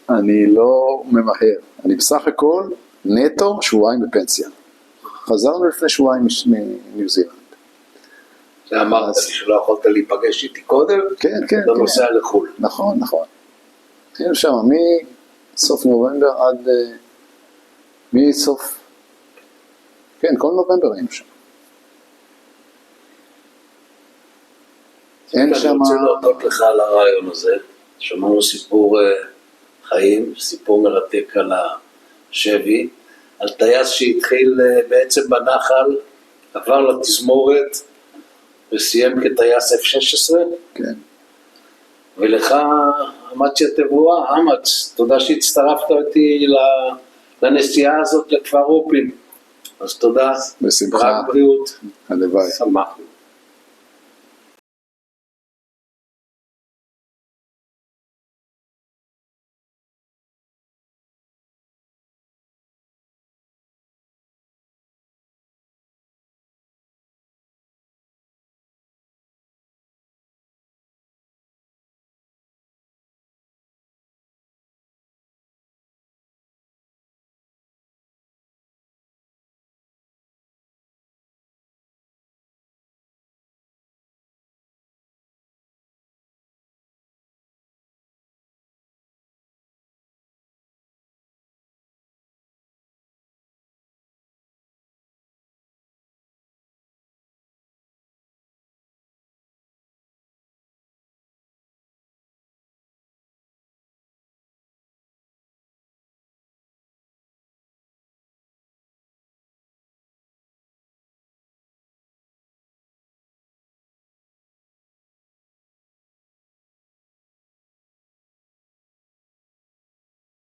אני לא ממהר, אני בסך הכל נטו שבועיים בפנסיה. חזרנו לפני שבועיים מניו זילנד. זה אמרת לי שלא יכולת להיפגש איתי קודם? כן, כן. אתה נוסע לחו"ל. נכון, נכון. היינו שם מסוף נובמבר עד מסוף, כן, כל נובמבר היינו שם. אין שם... אני רוצה להודות לך על הרעיון הזה. שמענו סיפור חיים, סיפור מרתק על השבי, על טייס שהתחיל בעצם בנחל, עבר לתזמורת וסיים כטייס F-16. כן. ולך אמציה תבואה, אמץ, תודה שהצטרפת אותי לנסיעה הזאת לכפר אופים. אז תודה. בשמחה. רק בריאות. הלוואי. שמחנו.